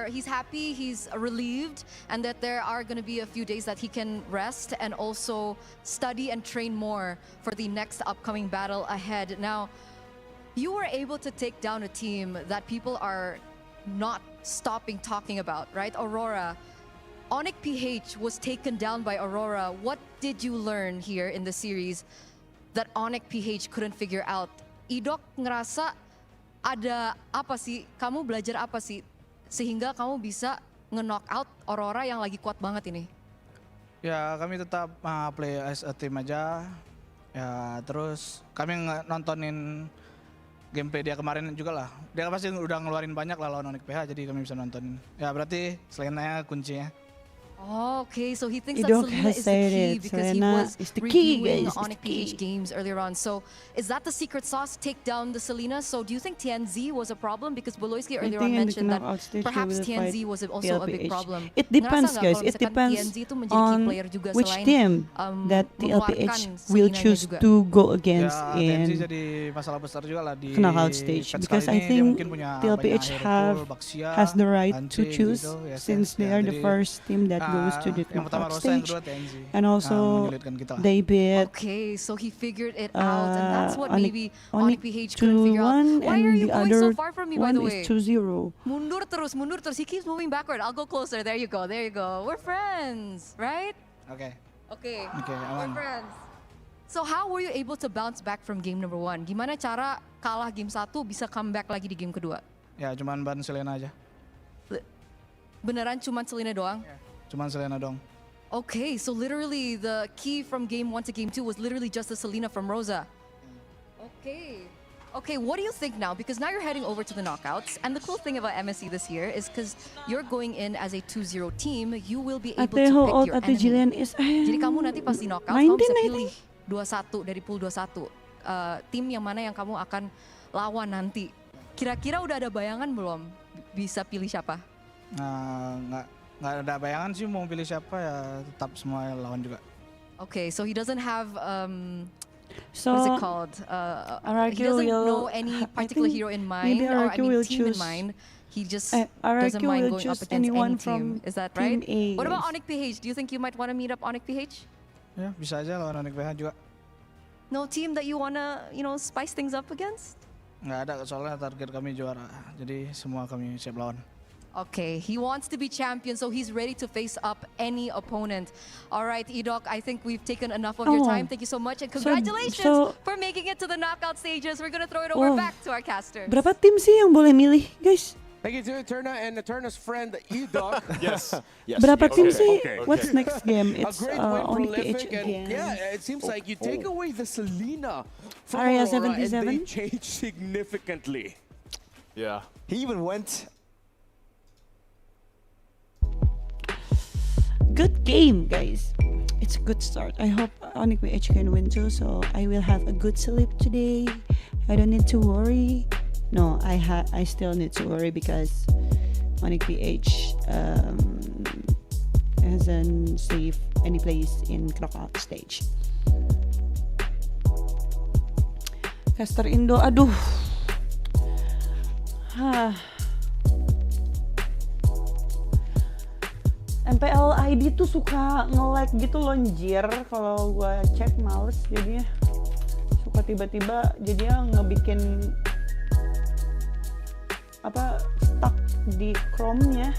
he's happy, he's relieved, and that there are going to be a few days that he can rest and also study and train more for the next upcoming battle ahead. Now, you were able to take down a team that people are not stopping talking about, right? Aurora. Onyx PH was taken down by Aurora. What did you learn here in the series that Onyx PH couldn't figure out? Idok ngerasa ada apa sih? Kamu belajar apa sih sehingga kamu bisa nge-knockout Aurora yang lagi kuat banget ini? Ya kami tetap play as a team aja. Ya terus kami nontonin gameplay dia kemarin juga lah. Dia pasti udah ngeluarin banyak lah lawan Onyx PH jadi kami bisa nontonin. Ya berarti Selena kuncinya. Oh, okay, so he thinks Idok that Selena has is the said key it. because Selena he was is the key, reviewing guys, the is Onyx the key. PH games earlier on. So is that the secret sauce, take down the Selena? So do you think TNZ was a problem? Because Baloyski earlier on mentioned that perhaps TNZ was also a big problem. It depends, Ngerasa nggak guys. kalau It misalkan depends TNZ itu menjadi key on player juga which selain, team that mengeluarkan TLPH will Selinanya choose juga. to go against Ya TNZ in jadi masalah besar juga lah di knockout stage, patch because kali I ini. Dia think mungkin punya TLPH banyak Baxia, has the right to Clinching choose gitu, yes, since they ya. are the Jadi, first team that goes to the yang pertama knockout Rosa, yang stage, kedua TNZ. and also menyulitkan kita lah. they beat Okay, so he figured it out, and that's what Onyx maybe Onyx PH couldn't figure 2-1, out. Why and are you the going other so far from me, by one the way? is 2-0. Mundur terus, mundur terus. He keeps moving backward. I'll go closer. There you go, there you go. We're friends, right? Oke. Okay, aman. we're friends. So how were you able to bounce back from game number 1? Gimana cara kalah game 1 bisa comeback lagi di game kedua? Ya cuman ban Selena aja. Beneran cuman Selena doang? Cuman Selena dong. Okay, so literally the key from game 1 to game 2 was literally just the Selena from Rosa. Okay. Okay, what do you think now? Because now you're heading over to the knockouts, and the cool thing about MSC this year is because you're going in as a 2-0 team, you will be able to pick your Ate enemy. Jillian is Jadi kamu nanti pas di knockout, kamu bisa pilih 21 dari pool 21. Tim yang mana yang kamu akan lawan nanti. Kira-kira udah ada bayangan belum? Bisa pilih siapa? Nggak ada bayangan sih mau pilih siapa ya tetap semua lawan juga. Okay, so he doesn't have So what is it called? He doesn't know any particular hero in mind, or I mean team in mind. He just doesn't mind going up against any team. Is that right? What about Onyx PH? Do you think you might want to meet up Onyx PH? Ya bisa aja lawan Onyx PH juga. No team that you wanna, spice things up against? Nggak ada soalnya target kami juara, jadi semua kami siap lawan. Okay, he wants to be champion, so he's ready to face up any opponent. All right, Idok, I think we've taken enough of your time. Thank you so much, and congratulations for making it to the knockout stages. We're gonna throw it over back to our caster. Berapa tim sih yang boleh milih, guys? Thank you to Eterna and Eterna's friend Idok. Yes. Berapa tim sih? Okay. What's next game? It's a great win, Onyx PH prolific, and again. yeah, it seems like you take away the Selena from Area Aurora, 77. and they change significantly. Yeah. He even went. Good game, guys. It's a good start. I hope Onyx PH can win too, so I will have a good sleep today. I don't need to worry. No, I still need to worry because Onyx PH hasn't saved any place in knockout stage. Caster Indo, aduh. MPL ID tuh suka nge-lag gitu loh, anjir. Kalau gue cek males jadinya. Suka tiba-tiba jadinya ngebikin stuck di Chrome-nya.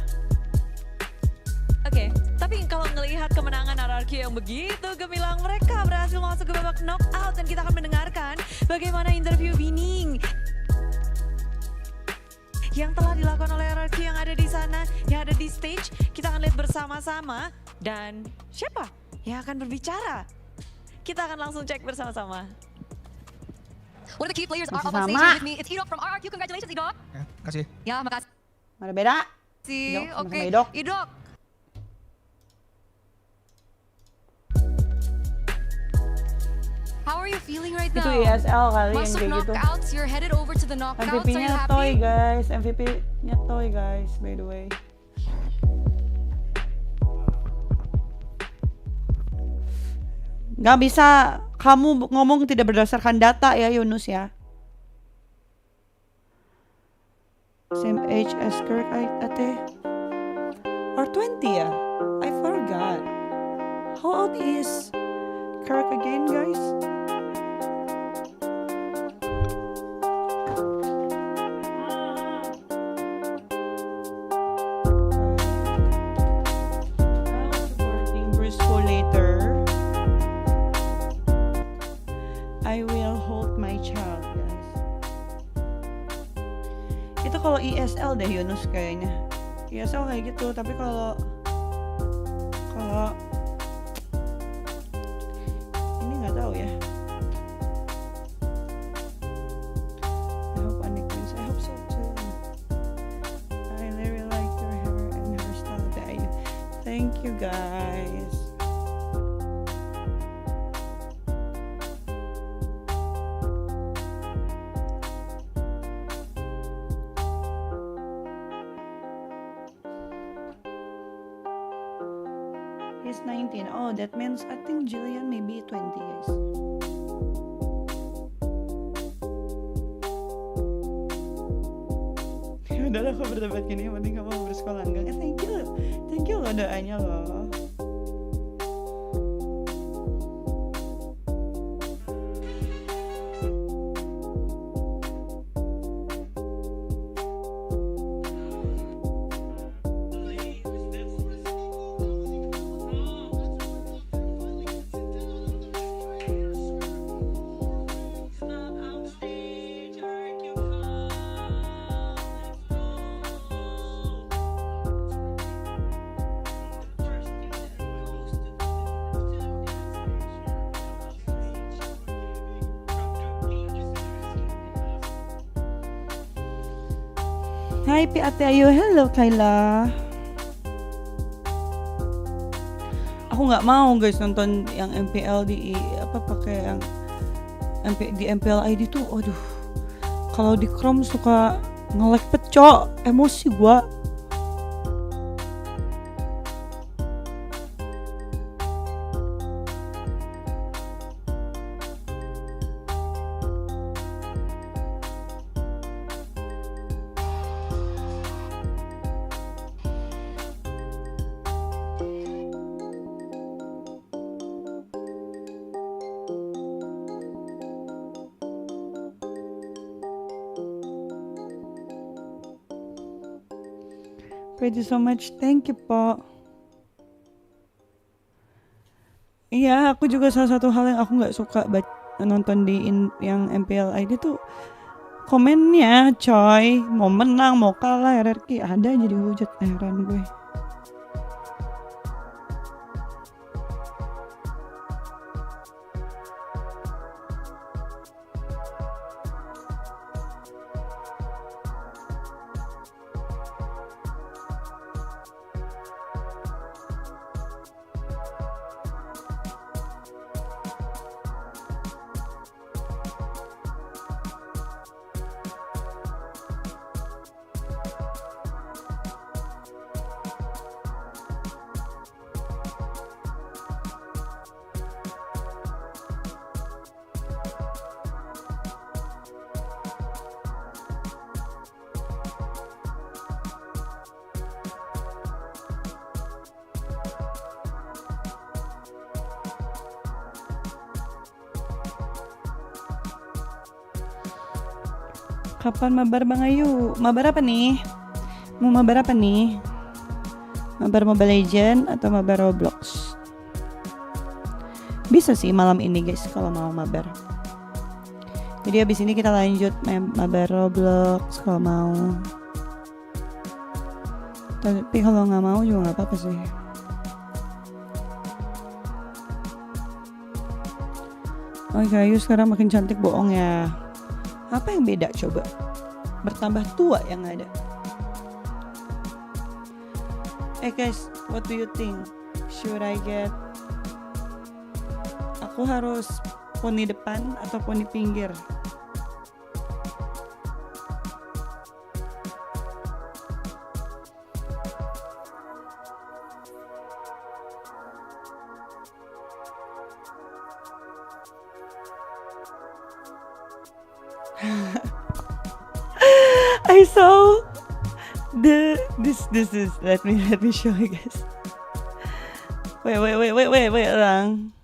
Oke, tapi kalau ngelihat kemenangan RRQ yang begitu gemilang, mereka berhasil masuk ke babak knockout, dan kita akan mendengarkan bagaimana interview Bining yang telah dilakukan oleh RRQ yang ada di sana, yang ada di stage. Kita akan lihat bersama-sama, dan siapa yang akan berbicara? Kita akan langsung cek bersama-sama. One of the key players are up on stage here with me. It's Idok from RRQ. Congratulations, Idok. Ya, kasih. Ya, makasih. Ada beda. Oke, Idok. Idok. How are you feeling right Itu now? ESL kali yang Masuk kayak gitu. knockouts, you're headed over to the knockouts. Are you MVP-nya Toy happy? guys, MVP-nya Toy guys, by the way. Gak bisa kamu ngomong tidak berdasarkan data ya Yunus ya. Same age as Kirk, I think. Or 20 ya? I forgot. How old is Kirk again, guys? Supporting Briscoe later. I will hold my child, guys. Itu kalau ESL deh Yunus kayaknya. ESL kayak gitu, tapi kalau ini nggak tahu ya. I hope Onyx wins. I hope so too. I really like your hair and hairstyle. Thank you guys. He's 19. Oh, that means I think Jillian may be 20, guys. Ya udahlah, aku berdebat gini, yang penting kamu bersekolah enggak. Thank you loh doanya loh. Hi, Ate Ayu. Hello, Kayla. Aku nggak mau guys nonton yang MPL di pakai yang di MPL ID tuh. Aduh, kalau di Chrome suka nge-lag pecok, emosi gua. Thank you so much. Thank you, po. Iya, aku juga salah satu hal yang aku nggak suka nonton di yang MPL ID tuh komennya, coy. Mau menang, mau kalah, RRQ ada aja dihujat, heran gue. Kapan mabar Bang Ayu? Mabar apa nih? Mau mabar apa nih? Mabar Mobile Legend atau mabar Roblox? Bisa sih malam ini guys kalau mau mabar. Jadi abis ini kita lanjut mabar Roblox kalau mau. Tapi kalau nggak mau juga nggak apa-apa sih. Oke, Ayu sekarang makin cantik, bohong ya. Apa yang beda coba? Bertambah tua yang ada. Guys, what do you think? Should I get? Aku harus poni depan atau poni pinggir? I saw this is let me show you guys. Wait lang.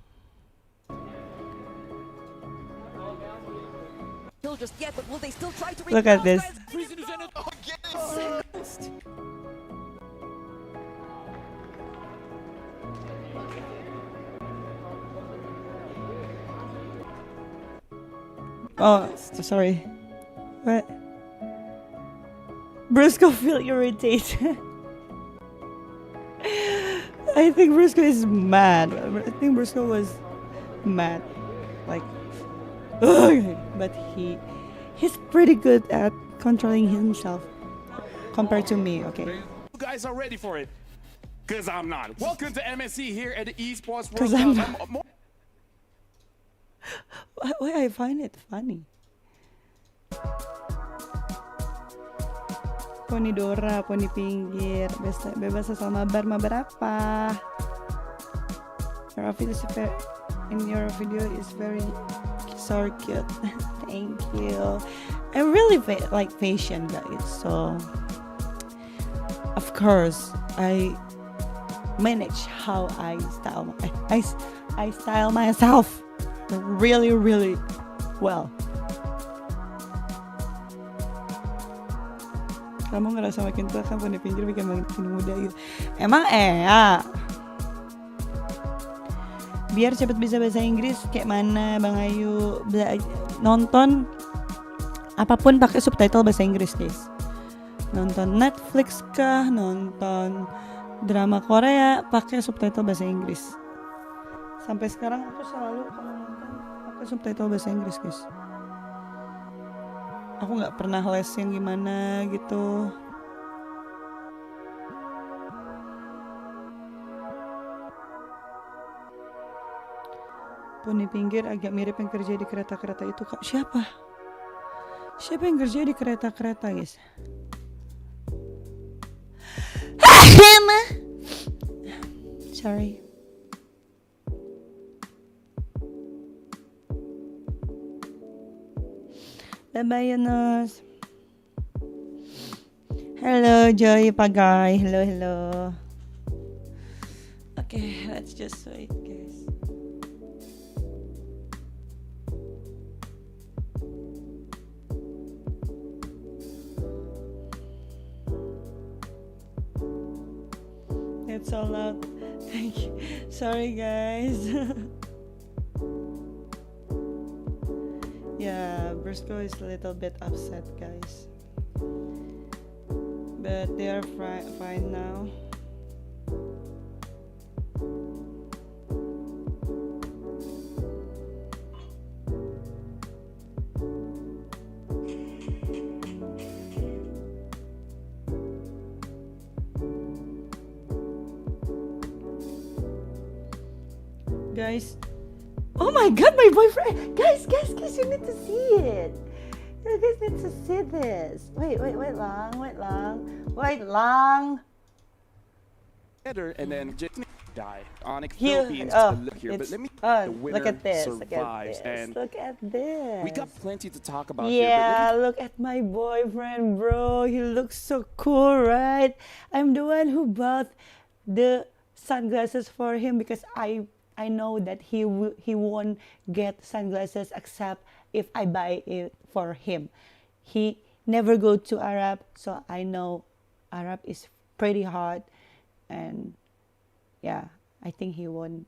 Look at this. Oh, sorry. What? Brusco feel irritated. I think Brusco is mad. I think Brusco was mad. Like, but he's pretty good at controlling himself compared to me, okay? You guys are ready for it? Because I'm not. Welcome to MSC here at the Esports Because World I'm Cup. not. Why I find it funny. Poni Dora, poni pinggir, bebas asal mabar apa? Your video is very so cute. Thank you. I'm really like patient, guys. So of course I manage how I style myself really well. Kamu ngerasa makin tua kan poni pinggir bikin makin muda gitu. Emang biar cepet bisa bahasa Inggris kayak mana Bang Ayu? Nonton apapun pakai subtitle bahasa Inggris, guys. Nonton Netflix kah, nonton drama Korea pakai subtitle bahasa Inggris. Sampai sekarang aku selalu kalau nonton pakai subtitle bahasa Inggris, guys. Aku nggak pernah les yang gimana gitu. Poni pinggir agak mirip yang kerja di kereta-kereta itu, Kak. Siapa? Siapa yang kerja di kereta-kereta, guys? Sorry. Bye-bye, Yunus. Hello, Joy Pagay. Hello. Okay, let's just wait, guys. It's so loud. Thank you. Sorry, guys. Yeah, Brusco is a little bit upset, guys. But they are fine now. Guys. Oh my god, my boyfriend! Guys, you need to see it! You guys need to see this! Wait long! And then just die. Onyx Philippines look here, but let me the winner look at this, survives. Look at this! We got plenty to talk about yeah, here. Look at my boyfriend, bro! He looks so cool, right? I'm the one who bought the sunglasses for him because I know that he won't get sunglasses except if I buy it for him. He never go to Arab, so I know Arab is pretty hard, and yeah, I think he won't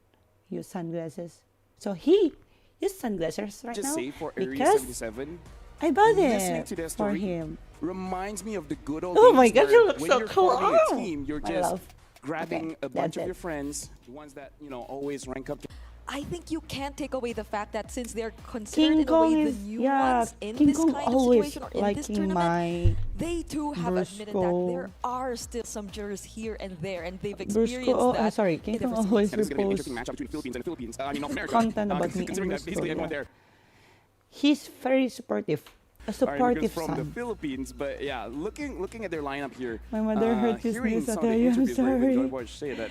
use sunglasses. So he uses sunglasses right Just now say for Area because 77. I bought Listening it to that for story him. Reminds me of the good old Oh days my god, where you look when so you're cool! forming a team, you're My just love. grabbing Okay, a bunch that's of it. your friends, the ones that always rank up. I think you can't take away the fact that since they're King considered in a Kong way is the new yeah. ones in King this Kong kind of always situation or in this liking tournament, my they too have admitted that there Brusco. are still some jurors here and there, and they've Brusco, experienced that. sorry, King in Kong every always And it's going to be an reposts interesting matchup between Philippines and Philippines. I mean, North America. content about me. Considering and that basically Brusco, everyone yeah. there. He's very supportive. A supportive from the son. Philippines, but yeah, looking at their lineup here. My mother heard his hearing news. some of the Adayo, I'm interviews where sorry. Joy Boy say that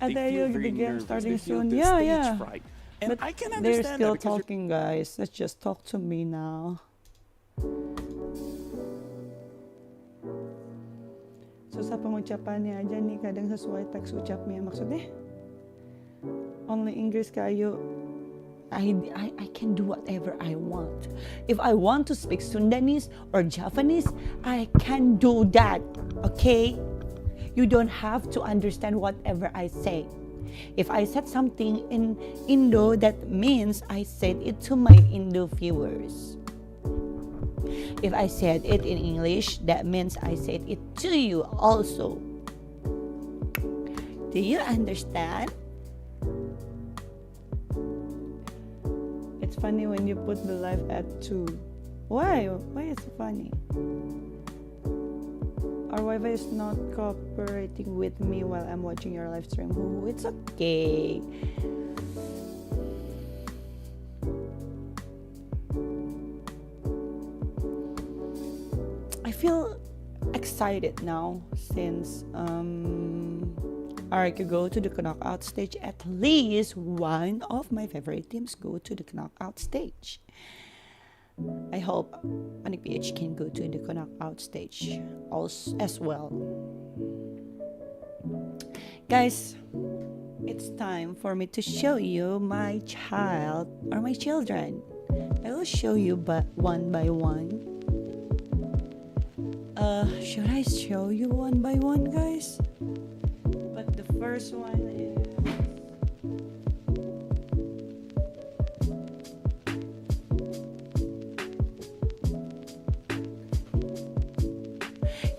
they Adayo, feel the very game nervous. starting They feel soon. the Yeah, stage yeah. fright. And But I can they're understand still that because talking, guys. Let's just talk to me now. So sa pangucapan niya aja nih kadang sesuai teks ucapnya maksudnya only English kayo I can do whatever I want. If I want to speak Sundanese or Japanese, I can do that. Okay? You don't have to understand whatever I say. If I said something in Indo, that means I said it to my Indo viewers. If I said it in English, that means I said it to you also. Do you understand? It's funny when you put the live at 2. Why? Why is it funny? Our Wi-Fi is not cooperating with me while I'm watching your live stream. Oh, it's okay. I feel excited now since I could go to the knockout stage. At least one of my favorite teams go to the knockout stage. I hope Onyx PH can go to the knockout stage also as well. Guys, it's time for me to show you my child or my children. I will show you but one by one. Should I show you one by one, guys? But the first one is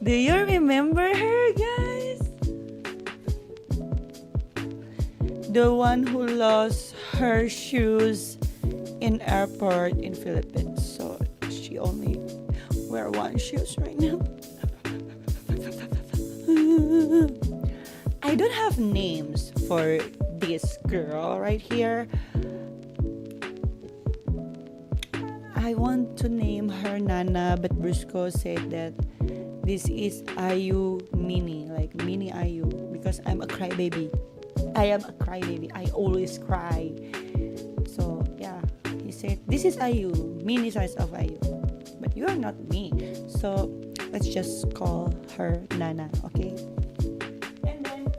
do you remember her, guys? The one who lost her shoes in airport in Philippines. So she only wear one shoes right now. I don't have names for this girl right here. I want to name her Nana, but Brusco said that this is Ayu Mini, like Mini Ayu, because I'm a crybaby. I am a crybaby. I always cry. So yeah, he said this is Ayu, mini size of Ayu, but you are not me. So let's just call her Nana, okay? And then,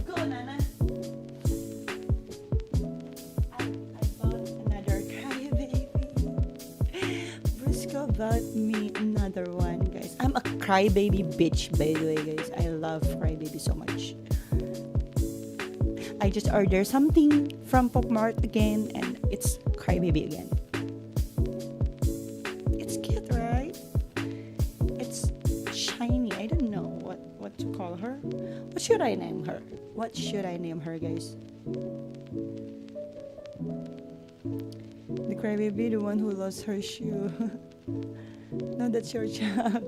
go Nana. I bought another crybaby. Brusco bought me another one, guys. I'm a crybaby bitch, by the way, guys. I love crybaby so much. I just ordered something from Pop Mart again, and it's crybaby again. It's cute, right? It's shiny. I don't know what to call her. What should I name her? What should I name her, guys? The crybaby, the one who lost her shoe. No, that's your child.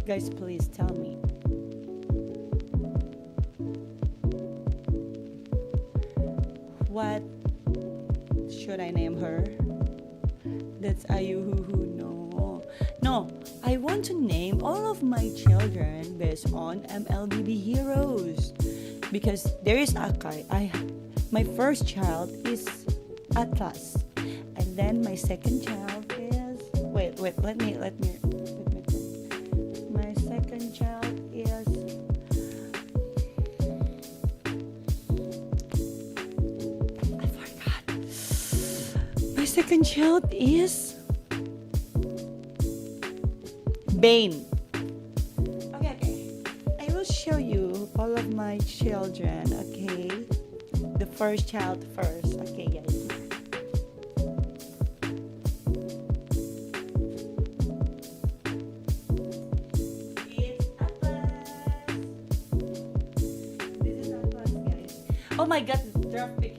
Guys, please tell me. What should I name her? That's Ayu who no. I want to name all of my children based on MLBB heroes because there is Akai. My first child is Atlas, and then my second child is wait. Let me. My second child is. My second child is Bane. Okay. I will show you all of my children, okay? The first child first, okay, guys. It's Atlas. This is Atlas, guys. Oh my god, draft pick.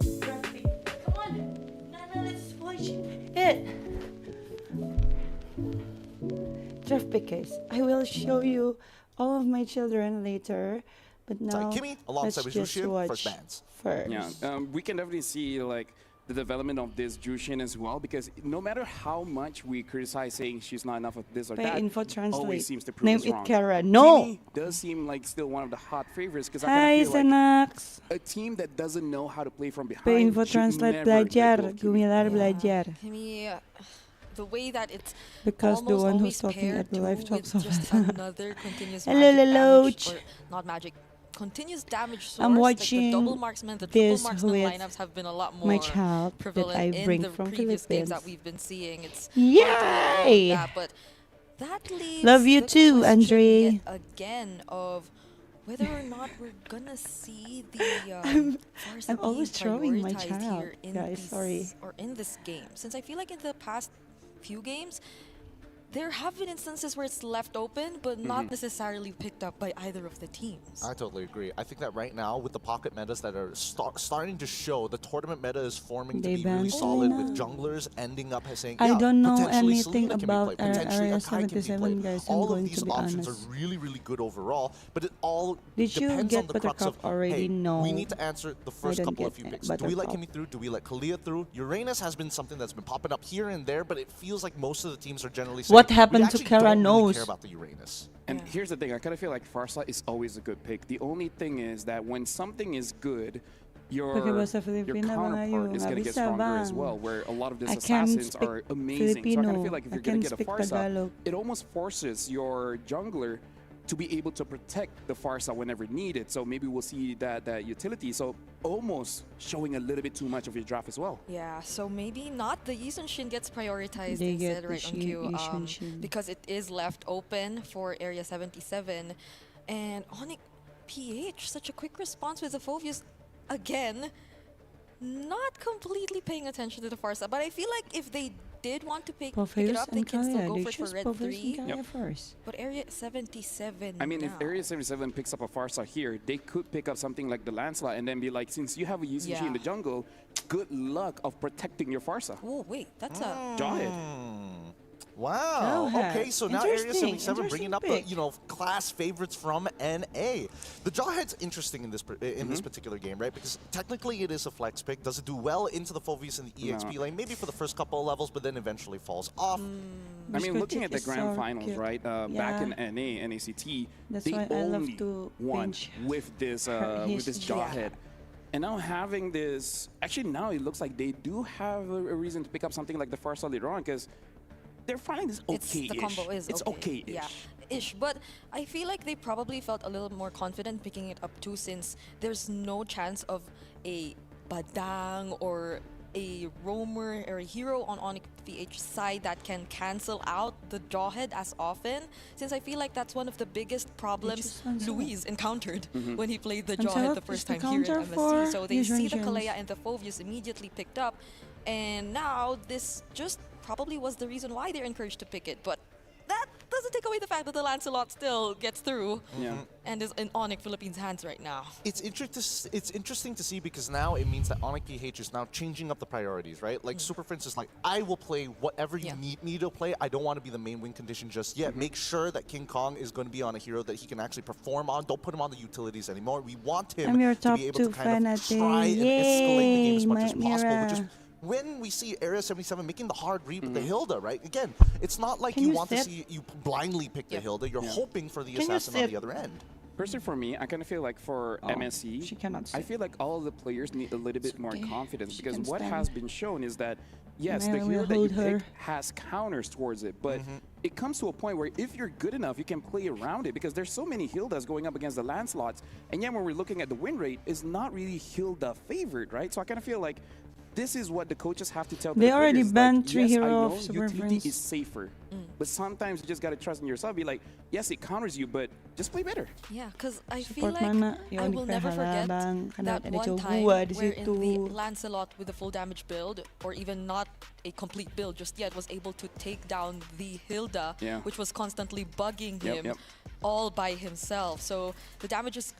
of PKs. I will show you all of my children later, but now Kimmy, alongside with let's just Jushin, watch first bands. first. Yeah, we can definitely see like the development of this Jushin as well, because no matter how much we criticize saying she's not enough of this or Pay that, info translate. always seems to prove Name us it wrong. Kara. No! Kimmy does seem like still one of the hot favorites, because I Hi, kind of feel Sanax. like a team that doesn't know how to play from behind Pay info should translate never let belajar. go of Kimmy. Gumilar belajar. Kimmy, the way that it's Because the almost one who's always talking paired at the too live with talks of just another continuous Hello, magic Lelouch. damage, or not magic, continuous damage source. I'm like the watching double marksman, the triple this marksman with lineups have been a lot more my child that prevalent I in bring the from previous games that Philippines. we've been seeing. It's Yay! hard to overlook that, but that leaves Love you the too, question Andre. yet again of whether or not we're gonna see the Farsa I'm always being throwing my prioritized child, here in guys. these- Sorry. or in this game, since I feel like in the past few games there have been instances where it's left open, but not necessarily picked up by either of the teams. I totally agree. I think that right now, with the pocket metas that are starting to show, the tournament meta is forming They to be really banned solid, Elena. with junglers ending up saying, I yeah, don't know potentially anything Selena can be about played, potentially Area Akai can be 77, played. guys, I'm All going of to these be options honest. are really, really good overall, but it all Did you depends get on the crux of, Buttercup already? hey, No. we need to answer the first don't couple of get few it, picks. Do we let Buttercup. Kimmy through? Do we let Kalia through? Uranus has been something that's been popping up here and there, but it feels like most of the teams are generally saying, What we happened to actually Kara don't really knows. care about the Uranus. And here's the thing, I kind of feel like Farsa is always a good pick. The only thing is that when something is good, your Pagbasa Filipino, counterpart Malayo, is going to get Abisa stronger as bang. well, where a lot of these I can't assassins speak are amazing. So I kind of Filipino. feel like if I you're going can to get a speak Farsa, Tagalog. it almost forces your jungler to be able to protect the Farsa whenever needed. So maybe we'll see that utility. So almost showing a little bit too much of your draft as well. Yeah, so maybe not the Yi Sun-shin gets prioritized They instead, get right, on the Q, Yi Sun-shin. because it is left open for Area 77. And Onyx PH, such a quick response with the Phobius again, not completely paying attention to the Farsa. But I feel like if they did want to pick it Popheus up, they and can still Kalia. go They for it for choose Red Popheus 3. and Kalia first. But Area 77 I mean, now. if Area 77 picks up a Farsa here, they could pick up something like the Lancelot and then be like, since you have a Yi Sun-shin in the jungle, good luck of protecting your Farsa. Oh, wait, that's a... Jawhead. Wow. Jawhead. Okay, so now Area Interesting, 77 bringing up the, pick. you know, class favorites from NA. The Jawhead's interesting in this this particular game, right? Because technically it is a flex pick. Does it do well into the Phobius and the EXP lane? Maybe for the first couple of levels, but then eventually falls off. I mean, looking at the is grand so finals, cute. right? Back Yeah. in NA, NACT, That's they why I love only to won pinch with this his Jawhead. And now having this, actually now it looks like they do have a reason to pick up something like the Farsa later on, because they're finding this okay-ish. The combo is it's okay. okay-ish. Yeah, ish. But I feel like they probably felt a little more confident picking it up too, since there's no chance of a Badang or a roamer or a hero on Onyx PH side that can cancel out the Jawhead as often, since I feel like that's one of the biggest problems Luis encountered when he played the And Jawhead so the first is the time here in counter for MSC. So they see the Fusion Kalea and the Phobius immediately picked up, and now this just probably was the reason why they're encouraged to pick it. But that doesn't take away the fact that the Lancelot still gets through and is in Onyx Philippines' hands right now. It's interesting to see, because now it means that Onyx PH is now changing up the priorities, right? Like Super Prince is like, I will play whatever you need me to play. I don't want to be the main win condition just yet. Make sure that King Kong is going to be on a hero that he can actually perform on. Don't put him on the utilities anymore. We want him I'm your to top be able two to kind of fan try and escalate the game as much as Yay, possible. Mira. Which is when we see Area 77 making the hard read with the Hilda, right? Again, it's not like Can you you want to sit? see you blindly pick the Hilda. You're hoping for the Can you assassin on sit? the other end. Personally, for me, I kind of feel like for MSC, she cannot I feel like all of the players need a little bit more confidence, because can what stand. has been shown is that, yes, the Mary will hero that you hold her. pick has counters towards it, but it comes to a point where if you're good enough, you can play around it, because there's so many Hildas going up against the Lancelots, and yet when we're looking at the win rate, it's not really Hilda favored, right? So I kind of feel like this is what the coaches have to tell They the already players, banned like, 3 yes, hero I know of Super utility Friends. is safer, but sometimes you just got to trust in yourself. Be like, yes, it counters you, but just play better. Yeah, because I feel Support like mana, I yung will never forget nagkahalabang, that kanat- one medyo time buwad where si in the tu- Lancelot with a full damage build, or even not a complete build just yet, was able to take down the Hilda, which was constantly bugging him all by himself. So the damage is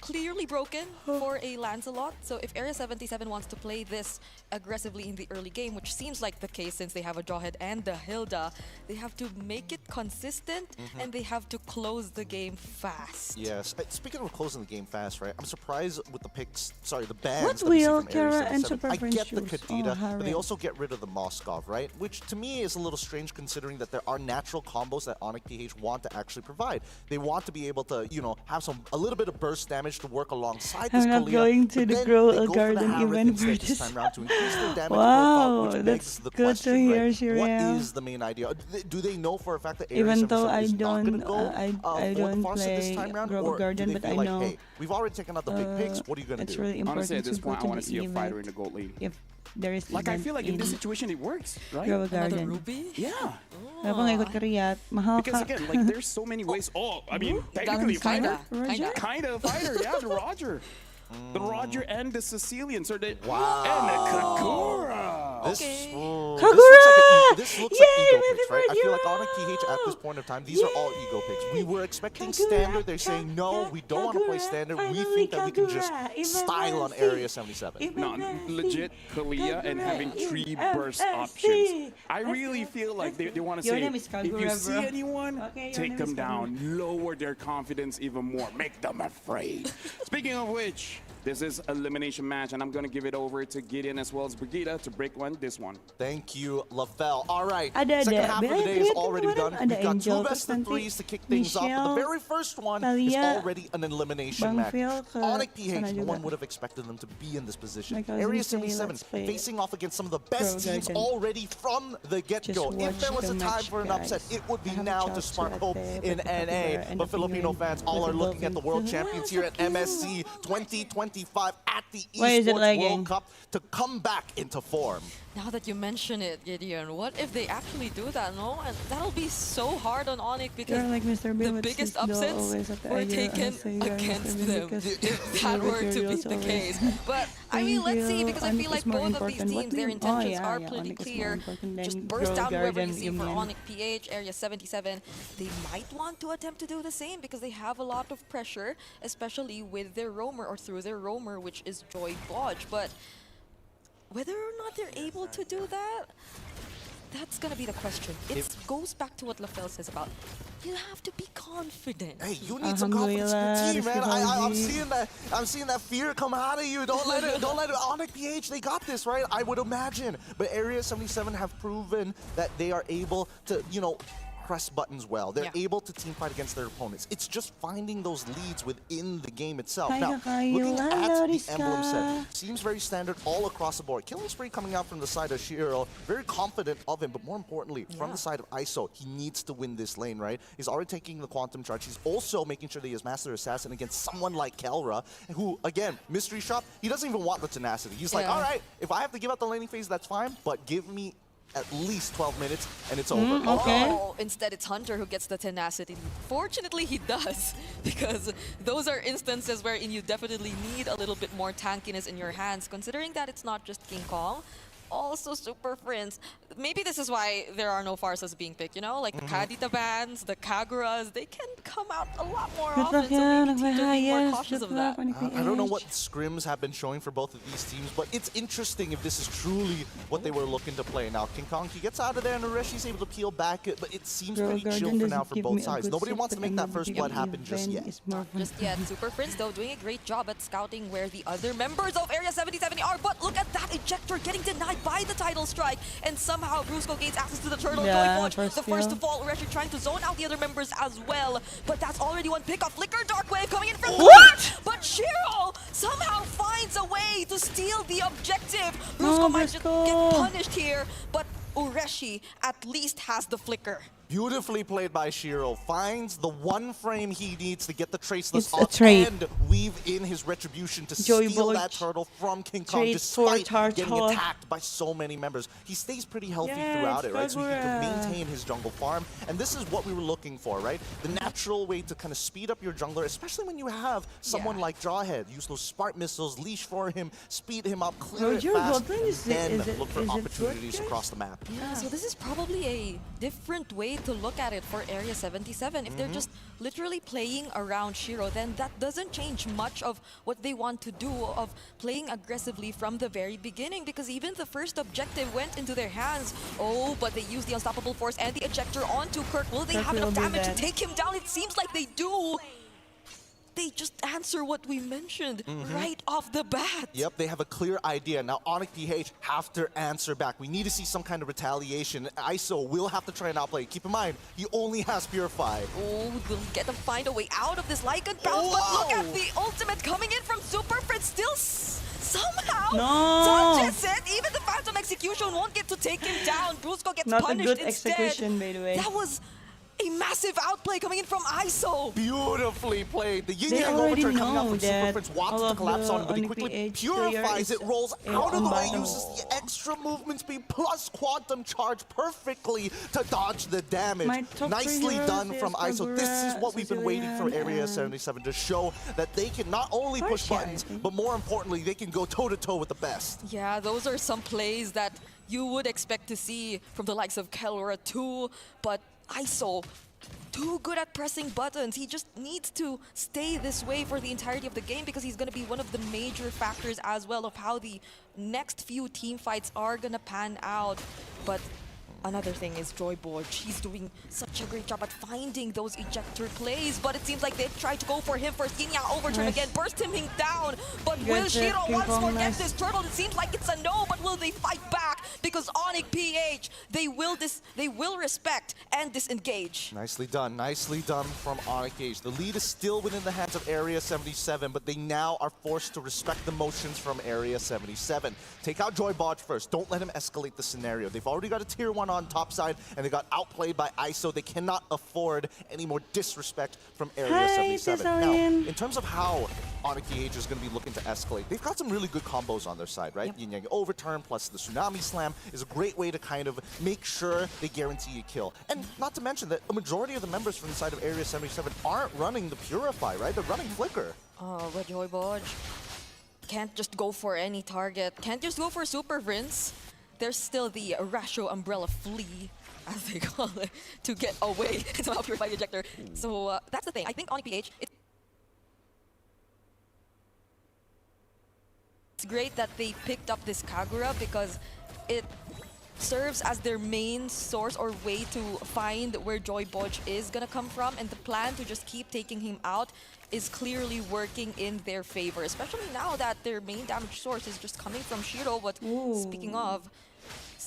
clearly broken for a Lancelot. So if Area 77 wants to play this aggressively in the early game, which seems like the case since they have a Jawhead and the Hilda, they have to make it consistent and they have to close the game fast. Yes. Speaking of closing the game fast, right? I'm surprised with the picks, sorry, the bans What that we see will from Area Kara and 77. Super I Friends get the choose? Kadita, but they Harem. also get rid of the Moskov, right? Which to me is a little strange considering that there are natural combos that Onyx PH want to actually provide. They want to be able to, you know, have a little bit of burst damage to work alongside this I'm not Kalia, going to but the then Grow they a go for the Garden Harith event instead for this this. time around to increase their damage Wow, profile, which that's begs the good to question, hear, right? What Shirel. is the main idea? Do they know for a fact that Area Even though 77 I is not going don't, to go I for the don't Faucet this play time around? Grow Or a Garden, do they but feel I like, know hey, we've already taken out the big picks, what are you going to it's do? really important Honestly, at this to go point, I to want to the see a fighter in event the gold lane. if there is Like, I event feel like in this situation, it works, right? Grow a Another Garden. Ruby? Yeah. Wala pang ikot ka Riyadh. Mahal Because ka. again, like, there's so many ways. Oh, I mean, technically a fighter. Kind of a fighter, yeah, the Roger. The Roger and the Sicilians are the and the Kagura. This, Okay. this looks like ego picks, right? I feel like Onyx PH at this point of time, these are all ego picks. We were expecting standard. They're saying, no, we don't want to play standard. We think that we can just style on Area 77. No, legit Kalia and having 3 burst options. I really feel like they want to Your say, name is if Kagura, you see bro. anyone, Okay, your take name them is down, lower their confidence even more, make them afraid. Speaking of which, this is elimination match, and I'm going to give it over to Gideon as well as Brigida to break this one. Thank you, LaFell. All right, Ada, second ada. half of the day is already done. Ada We've got Angel, 2 best of terus nanti 3s to kick things off. But Michelle, the very first one is Thalia, already an elimination Bang match. Phil ke Onyx sana PH, no juga. one would have expected them to be in this position. Like I was Area gonna say, 77 let's play facing off against some of the best Grow teams Garden. already from the get-go. Just If there watch was a the time match, for an upset, guys. it would be I have a now to chance spark to hope at in the NA. end But of the Filipino game fans all with are the looking at the World Dolphins. Champions here at MSC 2025 at the Why is it Esports lagging? World Cup to come back into form. Now that you mention it, Gideon, what if they actually do that, no? And that'll be so hard on Onyx because You're like Mr. Bean the with biggest his doll upsets always at the were idea, taken so you are Mr. against Bean them because if that your were to be materials the always- case. But I mean, let's see, because I Onyx feel is like more both of these important. What teams, do their you- intentions yeah, are yeah, pretty Onyx is more clear. important than Just burst Grow down whoever Garden, you see you for mean. Onyx PH, Area 77. They might want to attempt to do the same because they have a lot of pressure, especially with their roamer or through their roamer, which is Joy Bodge. But whether or not they're able to do that, that's gonna be the question. It goes back to what LaFell says about you have to be confident. Hey, you need some confidence in your team, man. I'm Alhamdulillah, seeing that fear come out of you. Don't let it. Onyx PH, they got this, right? I would imagine. But Area 77 have proven that they are able to, you know, press buttons well. They're able to team fight against their opponents. It's just finding those leads within the game itself. Hi, Now, Kakayo. looking at Hello, the Rizka. emblem set, seems very standard all across the board. Killing spree coming out from the side of Shiro, very confident of him, but more importantly, from the side of ISO, he needs to win this lane, right? He's already taking the quantum charge. He's also making sure that he has Master Assassin against someone like Kelra, who, again, mystery shop, he doesn't even want the tenacity. He's like, all right, if I have to give up the laning phase, that's fine, but give me at least 12 minutes and it's over. Okay. Oh, instead it's Hunter who gets the tenacity. Fortunately, he does, because those are instances wherein you definitely need a little bit more tankiness in your hands, considering that it's not just King Kong. Also Super Friends. Maybe this is why there are no Farsas being picked, you know? Like the Kadita bands, the Kaguras, they can come out a lot more Good often, luck, so yeah. maybe teams are being more cautious Good of that. luck, I don't know what scrims have been showing for both of these teams, but it's interesting if this is truly what they were looking to play. Now, King Kong, he gets out of there, and Ureshi's able to peel back, but it seems Grow pretty Garden chill for doesn't now for give both me a sides. good Nobody set, wants to but make that the first blood happen just event yet. is more fun. Just yet. Super Friends, though, doing a great job at scouting where the other members of Area 77 are. But look at that ejector getting denied by the title strike. And somehow Brusco gains access to the turtle. Yeah, Joy Bodge, first the first to kill. fall. Ureshi trying to zone out the other members as well. But that's already one pick. A Flicker Dark Wave coming in from What? But Shiro somehow finds a way to steal the objective. No, Brusco might just Brusco. get punished here. But Ureshi at least has the Flicker. Beautifully played by Shiro. Finds the one frame he needs to get the Traceless It's a off trade. and weave in his retribution to Joy steal that Bodge. turtle from King Kong Trade for despite getting turtle. attacked by so many members. He stays pretty healthy Yeah, throughout it's it, right? So he can Kagura. maintain his jungle farm. And this is what we were looking for, right? The natural way to kind of speed up your jungler, especially when you have someone like Jawhead. Use those Spark missiles, leash for him, speed him up, clear it Roger, fast, Goblin, is it- then is it- look for is it opportunities good, across the map. Yeah, so this is probably a different way way to look at it for Area 77. If they're just literally playing around Shiro, then that doesn't change much of what they want to do of playing aggressively from the very beginning, because even the first objective went into their hands. Oh, but they used the Unstoppable Force and the ejector onto Kirk. Will they have enough damage to take him down? It seems like they do. They just answer what we mentioned right off the bat. Yep, they have a clear idea. Now, Onyx PH have to answer back. We need to see some kind of retaliation. ISO will have to try and outplay. Keep in mind, he only has Purify. Oh, they'll get to find a way out of this Lycan bounce, but look at the ultimate coming in from Super Fritz. Still somehow touches it. Even the Phantom Execution won't get to take him down. Brusco gets Not punished a good instead. execution, by the way. That was a massive outplay coming in from ISO. Beautifully played. The yin-yang overturn coming out from Super Fritz wants to collapse on him, but he quickly purifies it, rolls out of the way, uses the extra movement speed plus quantum charge perfectly to dodge the damage. Nicely done from ISO. This is what we've been waiting for Area 77 to show that they can not only push buttons, but more importantly, they can go toe-to-toe with the best. Yeah, those are some plays that you would expect to see from the likes of Kelra too, but ISO, too good at pressing buttons. He just needs to stay this way for the entirety of the game, because he's going to be one of the major factors as well of how the next few team fights are going to pan out. But another thing is Joyborg. He's doing such a great job at finding those ejector plays, but it seems like they've tried to go for him first. Yin-yang overturn again, burst him down. But will Shiro once more get this turtle? It seems like it's a no, but will they fight back? Because Onyx PH, they will respect and disengage. Nicely done from Onyx PH. The lead is still within the hands of Area 77, but they now are forced to respect the motions from Area 77. Take out Joyborg first. Don't let him escalate the scenario. They've already got a tier 1 on top side, and they got outplayed by ISO. They cannot afford any more disrespect from Area 77. Now, in terms of how Onyx PH is going to be looking to escalate, they've got some really good combos on their side, right? Yin-yang overturn plus the Tsunami Slam is a great way to kind of make sure they guarantee a kill. And not to mention that a majority of the members from the side of Area 77 aren't running the Purify, right? They're running Flicker. Oh, but Joyborg can't just go for any target. Can't just go for Super Prince. There's still the Rasho Umbrella Flea, as they call it, to get away to purify the ejector. So that's the thing. I think Onyx PH, it's great that they picked up this Kagura, because it serves as their main source or way to find where Joyborg is gonna come from, and the plan to just keep taking him out is clearly working in their favor, especially now that their main damage source is just coming from Shiro. But speaking of,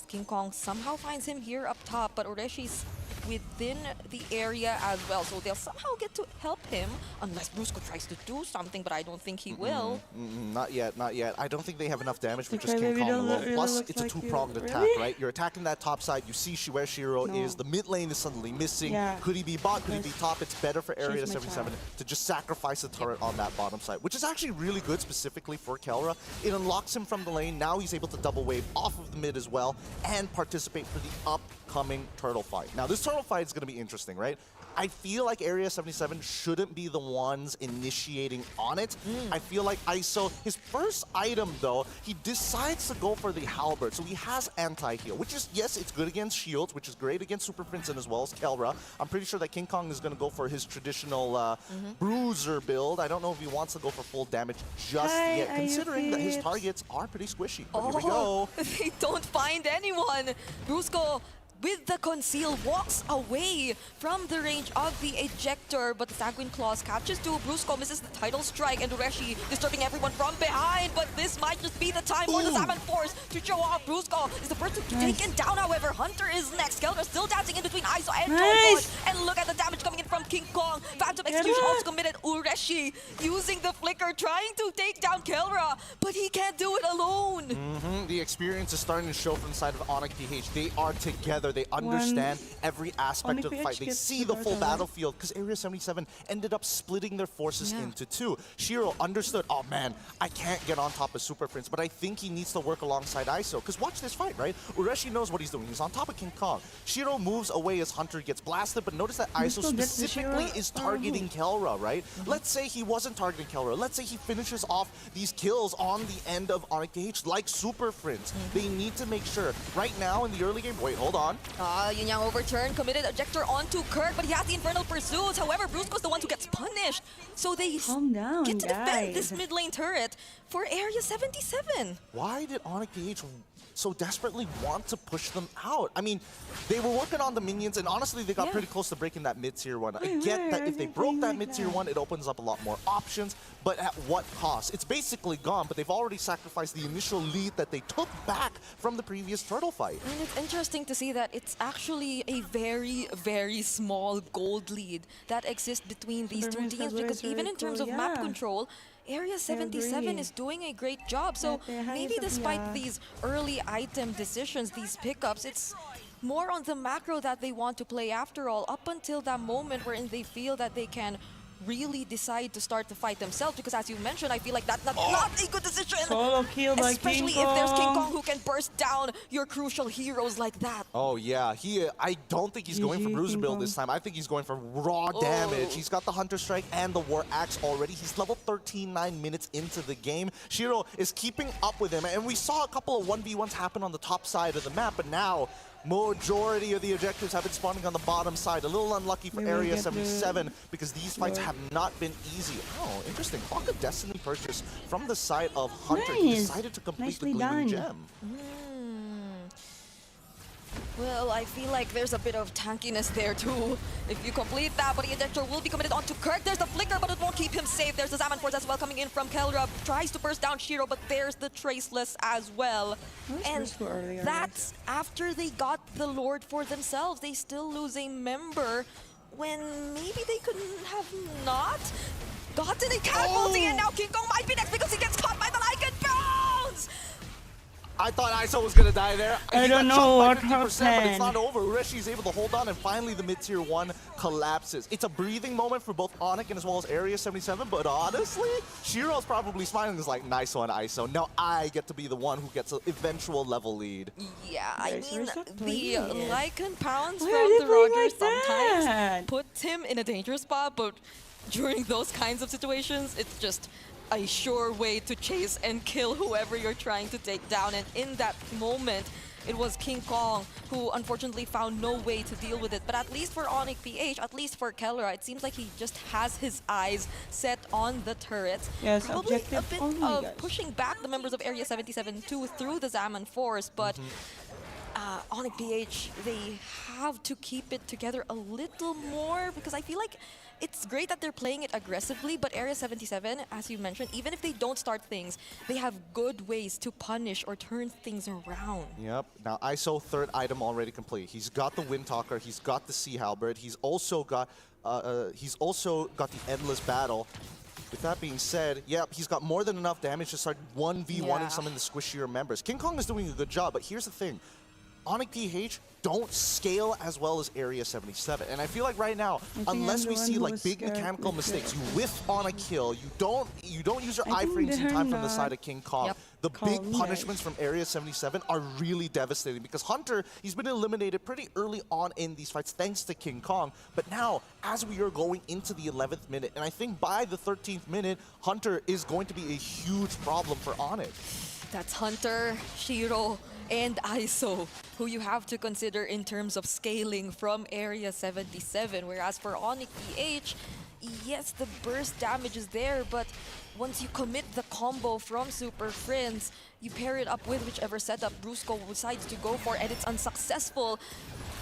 King Kong somehow finds him here up top, but Oreshi's within the area as well, so they'll somehow get to help him, unless Brusco tries to do something, but I don't think he will. Not yet. I don't think they have enough damage with just King Kong alone. Plus, it's a two-pronged attack, right? You're attacking that top side, you see where Shiro is, the mid lane is suddenly missing. Could he be bot, could he be top? It's better for Area 77 to just sacrifice the turret on that bottom side, which is actually really good specifically for Kelra. It unlocks him from the lane, now he's able to double wave off of the mid as well, and participate for the upcoming turtle fight. Now, this turtle fight is going to be interesting, right? I feel like Area 77 shouldn't be the ones initiating on it. I feel like ISO, his first item though, he decides to go for the Halberd. So he has anti-heal, which is, yes, it's good against shields, which is great against Super Prince and as well as Kelra. I'm pretty sure that King Kong is going to go for his traditional bruiser build. I don't know if he wants to go for full damage just yet, considering that his targets are pretty squishy. But here we go. They don't find anyone. Brusco, with the conceal, walks away from the range of the ejector, but the Sanguine Claws catches to Brusco, misses the title strike, and Ureshi disturbing everyone from behind, but this might just be the time for the Salmon Force to show off. Brusco is the first to be taken down, however. Hunter is next. Kelra still dancing in between ISO and Joyborg, and look at the damage coming in from King Kong. Phantom Execution also committed. Ureshi using the flicker, trying to take down Kelra, but he can't do it alone. The experience is starting to show from the side of Onyx PH. They are together. They understand every aspect of the fight. They see the full battlefield, because Area 77 ended up splitting their forces into two. Shiro understood, oh man, I can't get on top of Super Prince, but I think he needs to work alongside ISO, because watch this fight, right? Ureshi knows what he's doing. He's on top of King Kong. Shiro moves away as Hunter gets blasted, but notice that ISO specifically is targeting Kelra, right? Let's say he wasn't targeting Kelra. Let's say he finishes off these kills on the end of Onyx PH like Super Prince. They need to make sure, right now in the early game, wait, hold on. Yin Yang overturn, committed ejector onto Kirk, but he has the Infernal Pursuits. However, Brusco's the one who gets punished. So they get to defend this mid lane turret for Area 77. Why did Onyx PH so desperately want to push them out? I mean, they were working on the minions, and honestly, they got pretty close to breaking that mid-tier one. I get that if they broke that mid-tier one, it opens up a lot more options, but at what cost? It's basically gone, but they've already sacrificed the initial lead that they took back from the previous turtle fight. And it's interesting to see that it's actually a very, very small gold lead that exists between these two teams, because even in terms of map control, Area 77 is doing a great job. So maybe despite these early item decisions, these pickups, it's more on the macro that they want to play after all, up until that moment wherein they feel that they can really decide to start the fight themselves, because as you mentioned, I feel like that's not a good decision. Solo kill by Especially King if there's King Kong. Kong who can burst down your crucial heroes like that. Oh yeah, I don't think he's going for Bruiser build this time. I think he's going for raw damage. He's got the Hunter Strike and the War Axe already. He's level 13, 9 minutes into the game. Shiro is keeping up with him, and we saw a couple of 1v1s happen on the top side of the map, but now majority of the objectives have been spawning on the bottom side. A little unlucky for Area 77 because these fights have not been easy. Oh, interesting. Clock of Destiny purchase from the side of Hunter. He decided to complete the Gleaming Gem. Well, I feel like there's a bit of tankiness there too. If you complete that, but the ejector will be committed onto Kirk. There's the flicker, but it won't keep him safe. There's the Zaman Force as well coming in from Kelra. Tries to burst down Shiro, but there's the Traceless as well. And that's after they got the Lord for themselves. They still lose a member when maybe they couldn't have not gotten a catapulting, and now King Kong might be next because he gets caught by the Lycan Bounce! I thought ISO was gonna die there. I don't know what happened. But it's not over. Ureshi is able to hold on, and finally the mid-tier 1 collapses. It's a breathing moment for both Onyx and as well as Area 77, but honestly, Shiro's probably smiling. He's like, nice one, ISO. Now I get to be the one who gets an eventual level lead. Yeah, I mean, the Lycan Pounds from the Rogers sometimes puts him in a dangerous spot, but during those kinds of situations, it's just a sure way to chase and kill whoever you're trying to take down. And in that moment, it was King Kong who unfortunately found no way to deal with it. But at least for Onyx PH, at least for Kelra, it seems like he just has his eyes set on the turret. Yes, probably a objective bit only, of guys. pushing back the members of Area 77 too through the Zaman Force, but Onyx PH, they have to keep it together a little more, because I feel like it's great that they're playing it aggressively, but Area 77, as you mentioned, even if they don't start things, they have good ways to punish or turn things around. Yep. Now ISO third item already complete. He's got the Wind Talker. He's got the Sea Halberd. He's also got the Endless Battle. With that being said, yep, he's got more than enough damage to start 1v1ing some of the squishier members. King Kong is doing a good job, but here's the thing. Onyx PH don't scale as well as Area 77. And I feel like right now, unless we see like big mechanical mistakes, you whiff on a kill, you don't use your iframes in time from the side of King Kong. The big punishments from Area 77 are really devastating, because Hunter, he's been eliminated pretty early on in these fights thanks to King Kong. But now, as we are going into the 11th minute, and I think by the 13th minute, Hunter is going to be a huge problem for Onyx. That's Hunter, Shiro, and ISO, who you have to consider in terms of scaling from Area 77. Whereas for Onyx PH, yes, the burst damage is there, but once you commit the combo from Super Friends, you pair it up with whichever setup Brusco decides to go for, and it's unsuccessful,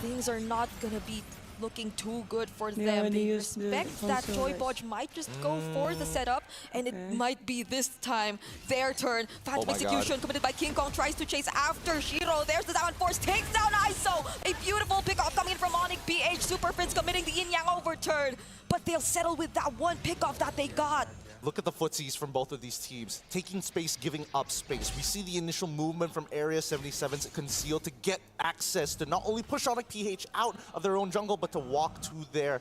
things are not gonna be looking too good for them. They respect that Joy Bodge might just go for the setup, and it might be this time their turn. Phantom Execution committed by King Kong, tries to chase after Shiro. There's the Zaman Force, takes down ISO. A beautiful pickoff coming in from Onyx PH. Super Prince committing the Yin Yang overturn, but they'll settle with that one pickoff that they got. Look at the footsies from both of these teams. Taking space, giving up space. We see the initial movement from Area 77's Conceal to get access to not only push Onyx PH out of their own jungle, but to walk to their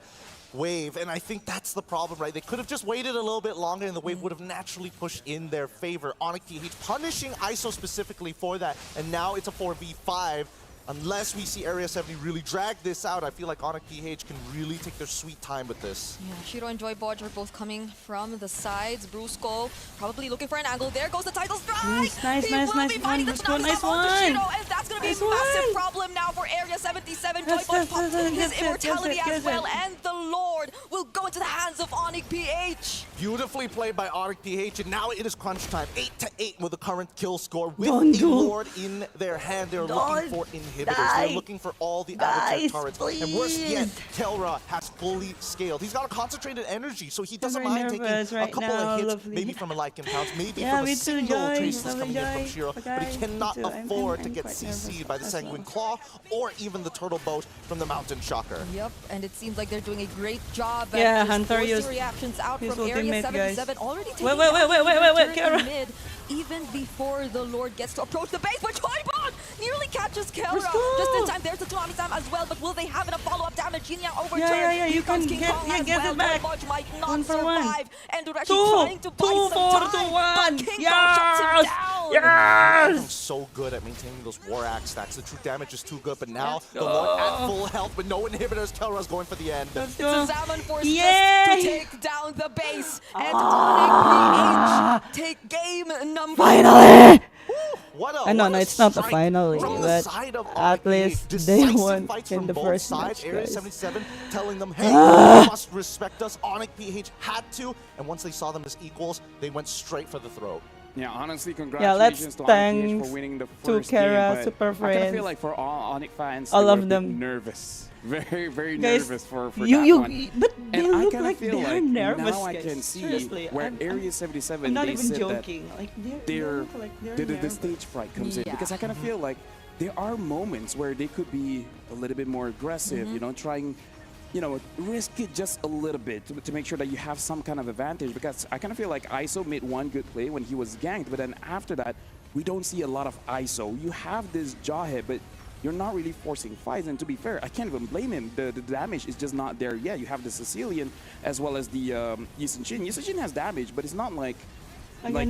wave. And I think that's the problem, right? They could have just waited a little bit longer and the wave would have naturally pushed in their favor. Onyx PH punishing ISO specifically for that. And now it's a 4v5. Unless we see Area 70 really drag this out, I feel like Onyx PH can really take their sweet time with this. Yeah, Shiro and Joy Bodge are both coming from the sides. Brusco probably looking for an angle. There goes the title strike! Nice Shiro, and that's going to be a massive problem now for Area 77, Joybot popped his immortality as well, and the Lord will go into the hands of Onyx PH. Beautifully played by Onyx PH, and now it is crunch time. 8-8 with the current kill score. With Don't a do. Lord in their hand, they're looking for inhibitors. They're looking for all the avatar turrets. And worse yet, Kelra has fully scaled. He's got a concentrated energy, so he doesn't mind taking a couple of hits, maybe from a Lycan Pounce, maybe from a single Traceless coming in from Shiro, but he cannot afford to get CC'd by the Sanguine Claw or even the Turtle Boat from the Mountain Shocker. Yep, and it seems like they're doing a great job at Yeah, just Hunter forcing used reactions out his from Area ultimate, 77, guys. already taking Wait, down Kara. mid, even before the Lord gets to approach the base, but Joybot nearly catches Kelra Let's go. just in time. There's the Tsunami Sam as well, but will they have enough follow-up damage? Jinyang overturned. Yeah, Here you comes can King get- Kong yeah, as get well. it back. Joybot might not 1 for 1. survive, and Dureshi trying to buy 2, some 4 time, to 1. but King Kong shuts him Yes. down. They're Yes. so good at maintaining those War Axe stacks. The true damage is too good, but now Let's the Lord at go. full health with no inhibitors. Kelra's going for the end. Let's It's a go. Zaman Force Yay. just to take down the base. And Onyx PH take game number Finally! What a, No, what a it's not the strike finally, from the but side of at Onyx least PH. they Decisive won fights in from the both first sides. match, Area guys. 77 telling them, hey, you must respect us. Onyx PH had to, and once they saw them as equals, they went straight for the throat. Yeah, honestly, let's congratulations to Onyx PH thanks for winning the to first Kara, game. Super But I kind of Friends. feel like for all Onyx fans, All they were of a bit them. nervous. Very, very Guys, nervous for you, that you, one. but they And I look kinda like feel they're like nervous, now I guys. can see Seriously, where I'm Area 77 not they even said joking. Like they that look like they're the nervous. stage fright comes in because I kind of feel like there are moments where they could be a little bit more aggressive, you know, trying, you know, risk it just a little bit to make sure that you have some kind of advantage. Because I kind of feel like ISO made one good play when he was ganked, but then after that, we don't see a lot of ISO. You have this jawhead, but you're not really forcing fights. And to be fair, I can't even blame him. The damage is just not there yet. You have the Sicilian as well as the Yisun-Shin. Yisun-Shin has damage, but it's not like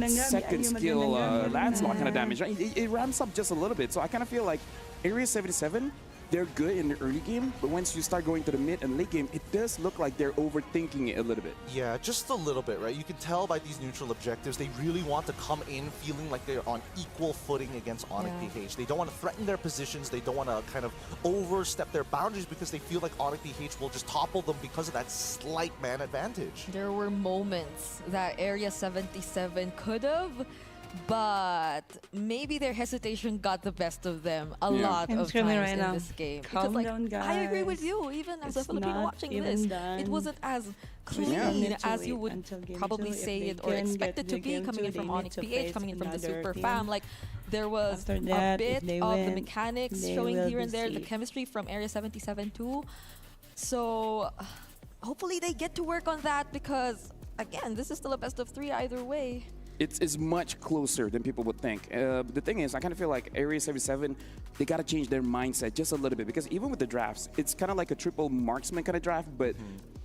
second skill Lancelot kind of damage. Right? It ramps up just a little bit. So I kind of feel like Area 77, they're good in the early game, but once you start going to the mid and late game, it does look like they're overthinking it a little bit. Yeah, just a little bit, right? You can tell by these neutral objectives, they really want to come in feeling like they're on equal footing against Onyx PH. They don't want to threaten their positions. They don't want to kind of overstep their boundaries because they feel like Onyx PH will just topple them because of that slight man advantage. There were moments that Area 77 could have, but maybe their hesitation got the best of them a lot I'm of screaming times right in now. this game. Calm because, down, I agree with guys. you, even as a It's Filipino not watching even this. done. It wasn't as We still clean need to as wait you would until game probably 2. If say they it or can expect get it to the be, game coming 2, in from they Onyx need to PH, face coming in from the another Super team. Fam. Like, there was After a that, if bit they of the win, mechanics they showing will here be and there, the safe. chemistry from Area 77 too. So, hopefully they get to work on that because, again, this is still a best of 3 either way. It's much closer than people would think. The thing is, I kind of feel like Area 77, they got to change their mindset just a little bit because even with the drafts, it's kind of like a triple marksman kind of draft, but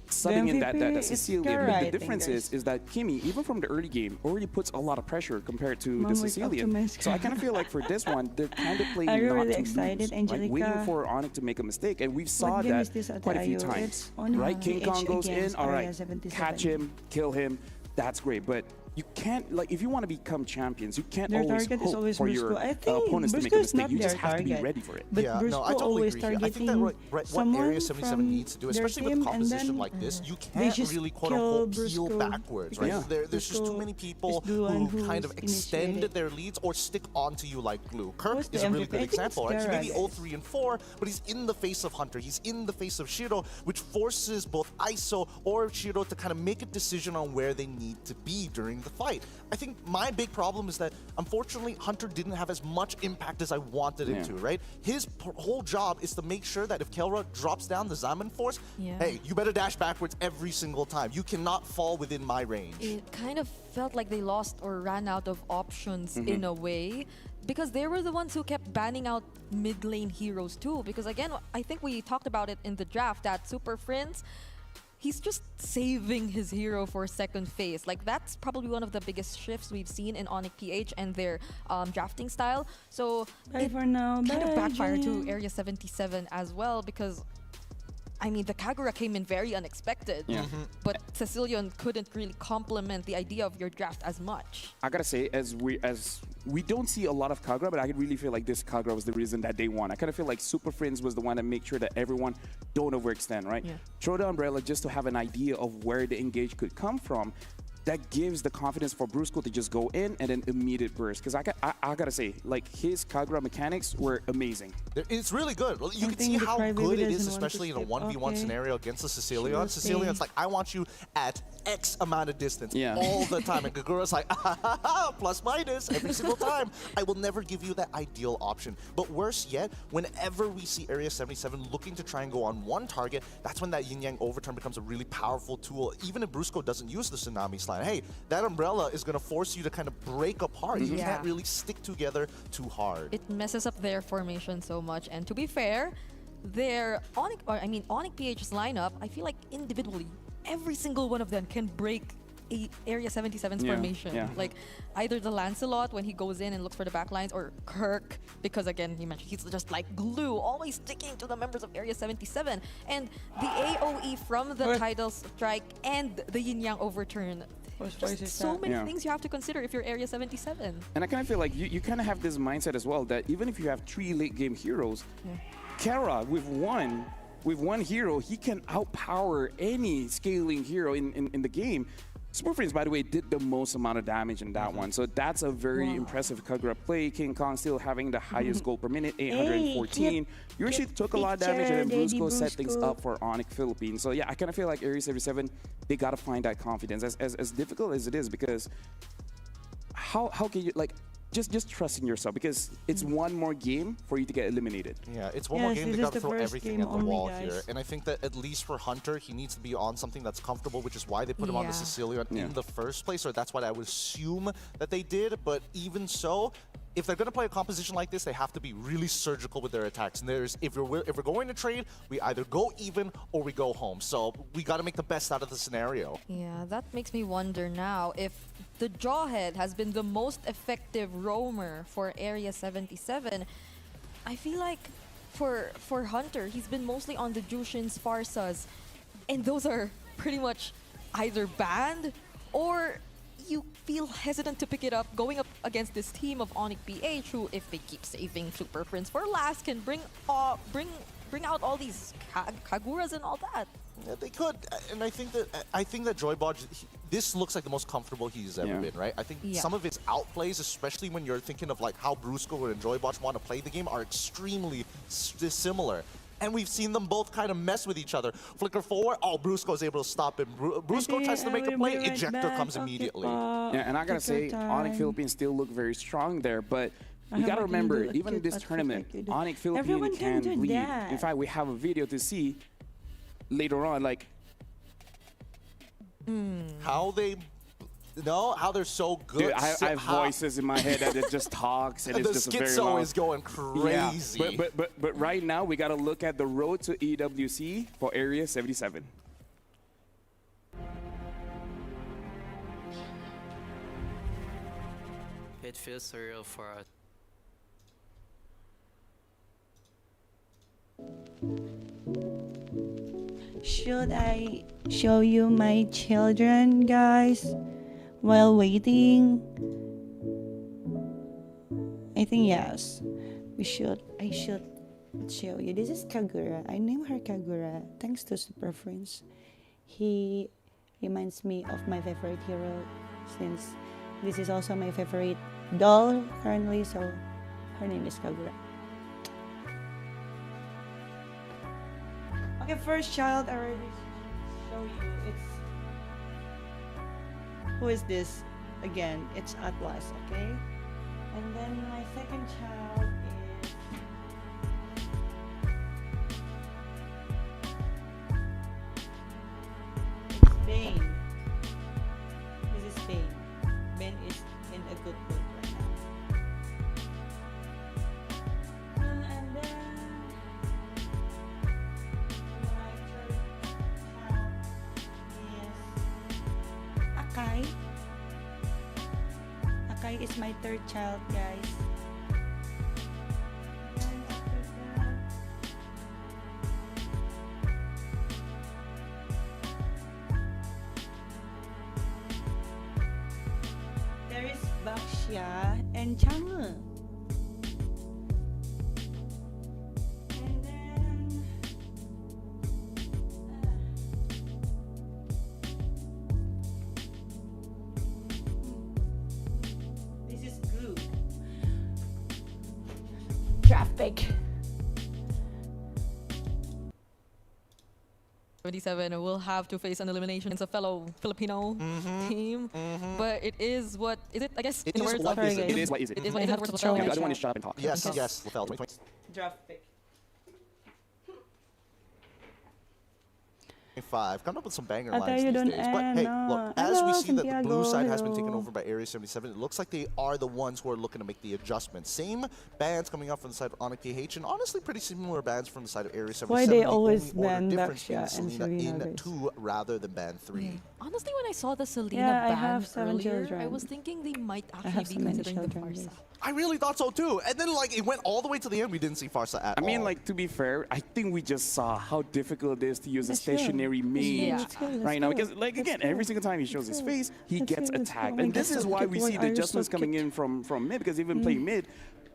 subbing in that MVP is Cecilian. Kara, But I the think, difference guys. is that Kimmy, even from the early game, already puts a lot of pressure compared to Mom, the wake up to Sicilian. my So I kind of feel like for this one, they're kind of playing Are you not really to excited, lose, Angelica? like waiting for Onyx to make a mistake, and we've saw What game that is this at quite a few IU? times. It's Onyx Right, King Kong PH goes in, against all right, Area 77. catch him, kill him. That's great, but you can't, like, if you want to become champions, you can't Their always target is hope always for your Brusco. I think opponents to make Brusco a is mistake. not You just their have to be target. ready for it. But Yeah, Brusco no, I totally always agree here. I think that targeting what someone Area 77 from needs to do, their especially with team, a and composition then like this, you they can't just really quote kill unquote peel Brusco backwards, right? because There's just too Brusco many people is the one who kind of who's extended initiated. their leads or stick onto you like glue. Kirk Who's the is a really MVP? good I think example, it's right? He Kara, may be guys. 0-3 and 4, but he's in the face of Hunter. He's in the face of Shiro, which forces both ISO or Shiro to kind of make a decision on where they need to be during the fight. I think my big problem is that, unfortunately, Hunter didn't have as much impact as I wanted him to, right? His whole job is to make sure that if Kelra drops down the Zaman Force, hey, you better dash backwards every single time. You cannot fall within my range. It kind of felt like they lost or ran out of options in a way because they were the ones who kept banning out mid lane heroes too. Because again, I think we talked about it in the draft that Super Friends, he's just saving his hero for second phase. Like, that's probably one of the biggest shifts we've seen in Onyx PH and their drafting style. So Bye it for now. kind of Bye, backfired to Julian. Area 77 as well because I mean, the Kagura came in very unexpected, but Cecilion couldn't really complement the idea of your draft as much. I gotta say, as we don't see a lot of Kagura, but I really feel like this Kagura was the reason that they won. I kind of feel like Super Friends was the one that made sure that everyone don't overextend, right? Yeah. Throw the umbrella just to have an idea of where the engage could come from. That gives the confidence for Brusco to just go in and then immediate burst. Because I gotta say, like, his Kagura mechanics were amazing. It's really good. You can see how good it is, especially in a 1v1 scenario against the Cecilion. Cecilion's like, I want you at X amount of distance all the time. And Kagura's like, plus minus every single time. I will never give you that ideal option. But worse yet, whenever we see Area 77 looking to try and go on one target, that's when that yin-yang overturn becomes a really powerful tool. Even if Brusco doesn't use the Tsunami Slide, hey, that umbrella is going to force you to kind of break apart. You can't really stick together too hard. It messes up their formation so much. And to be fair, their Onyx PH's lineup, I feel like individually, every single one of them can break Area 77's formation. Like either the Lancelot when he goes in and looks for the backlines, or Kirk, because again, he mentioned he's just like glue, always sticking to the members of Area 77. And the AoE from the Tidal Strike and the Yin Yang Overturn. Just so many things you have to consider if you're Area 77. And I kind of feel like you kind of have this mindset as well that even if you have 3 late game heroes, Kara with one hero, he can outpower any scaling hero in the game. Super Friends, by the way, did the most amount of damage in that one. So that's a very impressive Kagura play. King Kong still having the highest gold per minute, 814. You actually took a lot of damage, and then Brusco set things up for Onyx Philippines. So yeah, I kind of feel like Area 77, they got to find that confidence. As difficult as it is, because how can you, like, just trust in yourself, because it's one more game for you to get eliminated. Yeah, it's one more game. They got to throw everything at the wall here. And I think that at least for Hunter, he needs to be on something that's comfortable, which is why they put him on the Cecilion in the first place, or that's what I would assume that they did. But even so, if they're going to play a composition like this, they have to be really surgical with their attacks. And if we're going to trade, we either go even or we go home. So we got to make the best out of the scenario. Yeah, that makes me wonder now if the Jawhead has been the most effective roamer for Area 77. I feel like for Hunter, he's been mostly on the Jushin's Farsas, and those are pretty much either banned or you feel hesitant to pick it up going up against this team of Onyx PH, who, if they keep saving Super Prince for last, can bring out all these Kaguras and all that. Yeah, they could, and I think that Joybot, this looks like the most comfortable he's ever been, right? I think some of his outplays, especially when you're thinking of like how Brusco and Joybot want to play the game, are extremely dissimilar. And we've seen them both kind of mess with each other. Flicker forward, Brusco is able to stop him. Brusco tries to make a play, ejector comes immediately. Yeah, and I gotta say, Onyx Philippines still look very strong there, but you gotta remember, even in this tournament, Onyx Philippines can lead. In fact, we have a video to see later on, like how they're so good. Dude, I have voices in my head that it just talks, and it's just very schizo long. is going crazy. Yeah. But right now we gotta look at the road to EWC for Area 77. It feels surreal for us. Should I show you my children, guys, while waiting? I think yes. I should show you. This is Kagura. I named her Kagura thanks to Super Friends. He reminds me of my favorite hero, since this is also my favorite doll currently, so her name is Kagura. Okay, first child I already show you. Who is this? Again, it's Atlas, okay? And then my second child is Bane. This is Bane. Bane is in a good mood right now. And then my third child is Akai. Akai is my third child, guys. Then after that, Farsia and Chang'e. And then this is good. Draft pick. 27 will have to face an elimination against a fellow Filipino team, but it is what is it? I guess It in is words what of is it? It is what is it? It is what I is it? have Words to of throw Lafelle. in The other one is shut up and talk. Yes, Okay. yes, Lafelle, 20 points. Draft pick. 5. Coming up with some banger I tell lines you these don't days. But hey, end, look, no. as we Hello, see that the blue Santiago, side has been taken hello. over by Area 77, it looks like they are the ones who are looking to make the adjustments. Same bands coming up from the side of Onyx PH, and honestly pretty similar bands from the side of Area 77. Why they The always only order ban difference Daxia being and Selena Serena, in guys? 2 rather than band 3. Honestly, when I saw the Selena Yeah, I ban have 7 earlier, I children. was thinking they might I actually have be so many considering the children. Farsa. I really thought so too. And then like it went all the way to the end, we didn't see Farsa at all. I mean, like, to be fair, I think we just saw how difficult it is to use a Let's go. stationary Let's mage go, let's go, let's right now. go. Because, like, Let's again, go. every single time he shows his Let's face, he go. gets Let's go. attacked. Oh my And this God, is so why cute. we Why see are the you so adjustments coming cute? in from mid. Because even playing mid,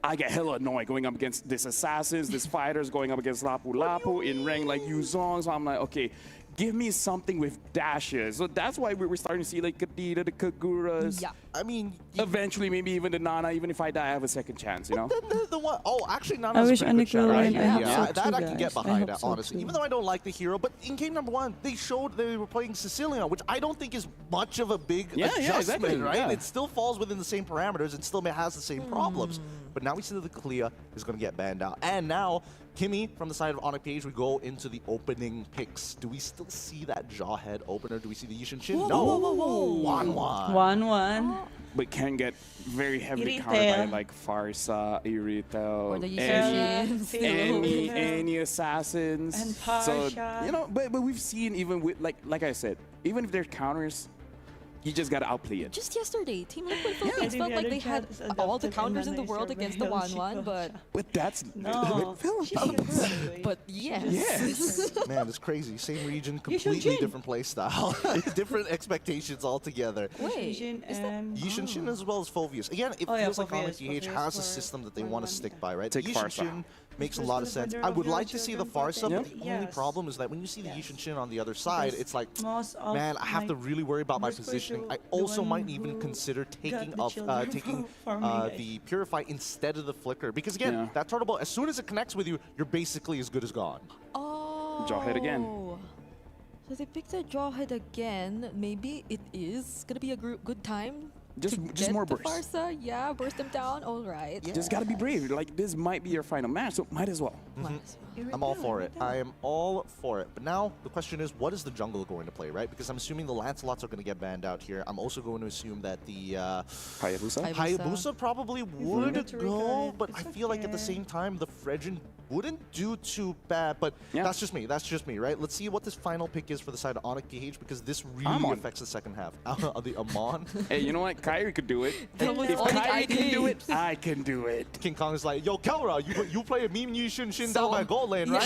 I get hella annoyed going up against this assassins, this fighters going up against Lapu Lapu in rank like Yuzong. So I'm like, okay, give me something with dashes. So that's why we were starting to see like Kadita, the Kaguras. Yeah. I mean, eventually maybe even the Nana. Even if I die, I have a second chance, you know? the one, oh, actually, I Nana's a wish pretty good Anik shot, will right? win. I hope Yeah, so that too, I can get guys. I behind, hope so honestly. too. Even though I don't like the hero, but in game number 1, they showed they were playing Sicilian, which I don't think is much of a big adjustment, exactly, right? yeah. It still falls within the same parameters and still has the same problems. But now we see that the Kalia is going to get banned out. And now, Kimmy, from the side of Onyx PH, we go into the opening picks. Do we still see that Jawhead opener? Do we see the Yishin Shin? Whoa, No. whoa, whoa, whoa. 1-1. 1-1. But can get very heavily Irritail. countered by like Farsa, Irritail, Or the Yishin Yishin. any assassins. And So, Pasha. you know, but we've seen even with like I said, even if they're counters, you just gotta outplay it. Just yesterday, Team Liquid Philippines think felt the like other they had chat is all the adopted counters in the and world then against the it's 1-1, but But that's No. but yes. Yes. Man, it's crazy. Same region, Yishin completely Shin. different play style. Different expectations altogether. Wait, Yishin is that- and Yishin Shin as well as Phoveus. Again, it Oh, yeah, feels like Onyx Phoveus. PH Phoveus has a for system that they 1-1, want to stick yeah. by, right? Take Yishin Farsa. Shin makes a Especially lot of for sense. the I would your like to see the children Farsa, but protected. the only Yes. problem is that when you see the Yes. Yishin Shin on the other side, Because it's like, most of man, I have to really worry about my most of positioning. I the also one might even who consider taking got the children taking for me, guys. the Purify instead of the Flicker. Because again, Yeah. that turtle ball, as soon as it connects with you, you're basically as good as gone. Oh. Jawhead again. So they picked a Jawhead again. Maybe it is gonna be a good time. Just to just get more the burst. Farsa. Yeah, burst them down. All right. Just gotta be brave. Like this might be your final match, so might as well. I'm all for it. I am all for it. But now the question is, what is the jungle going to play, right? Because I'm assuming the Lancelots are going to get banned out here. I'm also going to assume that the Hayabusa? Hayabusa probably would Trky. go, but I It's feel like at the okay. same time, the Fredrin wouldn't do too bad. But Yeah. that's just me. That's just me, right? Let's see what this final pick is for the side of Onyx PH, because this really Amon. affects the second half. The Amon. Hey, you know what? Kyrie could do it. was If Onyx Kyrie can ID. do it, I can do it. King Kong is like, yo, Kelra, you play a meme you shouldn't down by gold lane, right?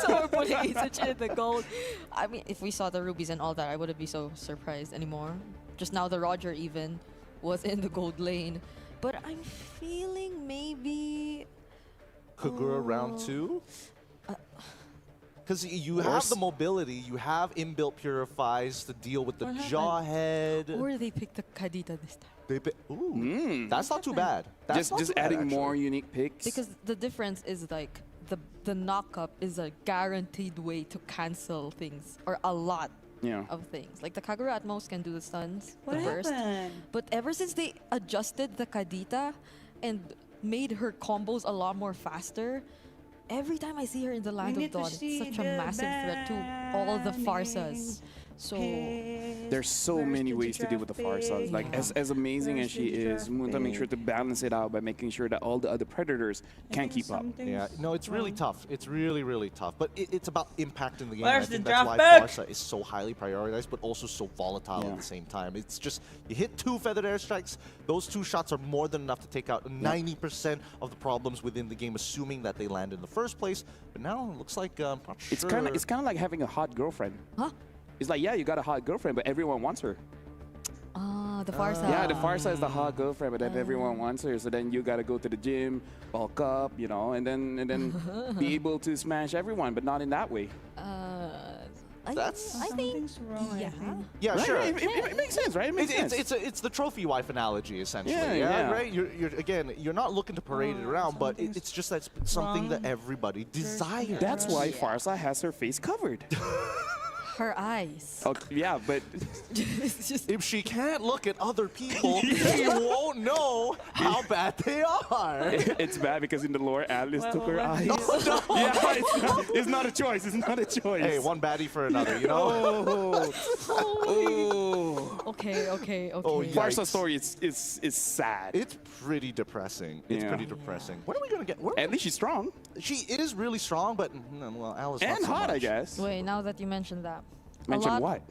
so we're putting Isuchi in the gold. I mean, if we saw the rubies and all that, I wouldn't be so surprised anymore. Just now, the Roger even was in the gold lane. But I'm feeling maybe... Kagura round 2? Because you have Worse. the mobility, you have inbuilt purifies to deal with the What happened? Jawhead. Or they picked the Kadita this time. Ooh, that's not too bad. That's not Just too bad, adding actually. more unique picks. Because the difference is like the knock-up is a guaranteed way to cancel things or a lot Yeah. of things. Like the Kagura at most can do the stuns, What the burst. happened? But ever since they adjusted the Kadita and made her combos a lot more faster, every time I see her in the Land We of need to Dawn, it's see such a the massive threat to all the Farsas. So There's so many ways to deal with the Farsas. Like as amazing as she is, Munta makes sure to balance it out by making sure that all the other predators can't keep up. Yeah, no, it's really tough. It's really, really tough. But it's about impacting the game. Where's I think the that's why draft Farsa is so highly prioritized, but also so volatile Yeah. at the same time. It's just, you hit 2 feathered airstrikes, those 2 shots are more than enough to take out 90% of the problems within the game, assuming that they land in the first place. But now it looks like, I'm not It's sure. kind of like having a hot girlfriend. Huh? It's like, yeah, you got a hot girlfriend, but everyone wants her. The Farsa. Yeah, the Farsa is the hot girlfriend, but then everyone wants her. So then you gotta go to the gym, bulk up, you know, and then be able to smash everyone, but not in that way. I think wrong. yeah. Yeah, right? sure. It makes sense, right? It makes sense. It's the trophy wife analogy, essentially. Yeah. Right. You're not looking to parade it around, but it's just that's something that everybody desires. That's why Farsa has her face covered. Her eyes. Oh, yeah, but if she can't look at other people, she won't know how bad they are. It's bad because in the lore, Alice took her eyes. Oh, no. Yeah, it's not a choice. It's not a choice. Hey, one baddie for another, you know? Okay. Oh, Farsa's story is sad. It's pretty depressing. It's pretty depressing. When are we gonna get? At least she's strong. She is really strong, but well, Alice not And so hot, much. I guess. Wait, now that you mentioned that. Mention what?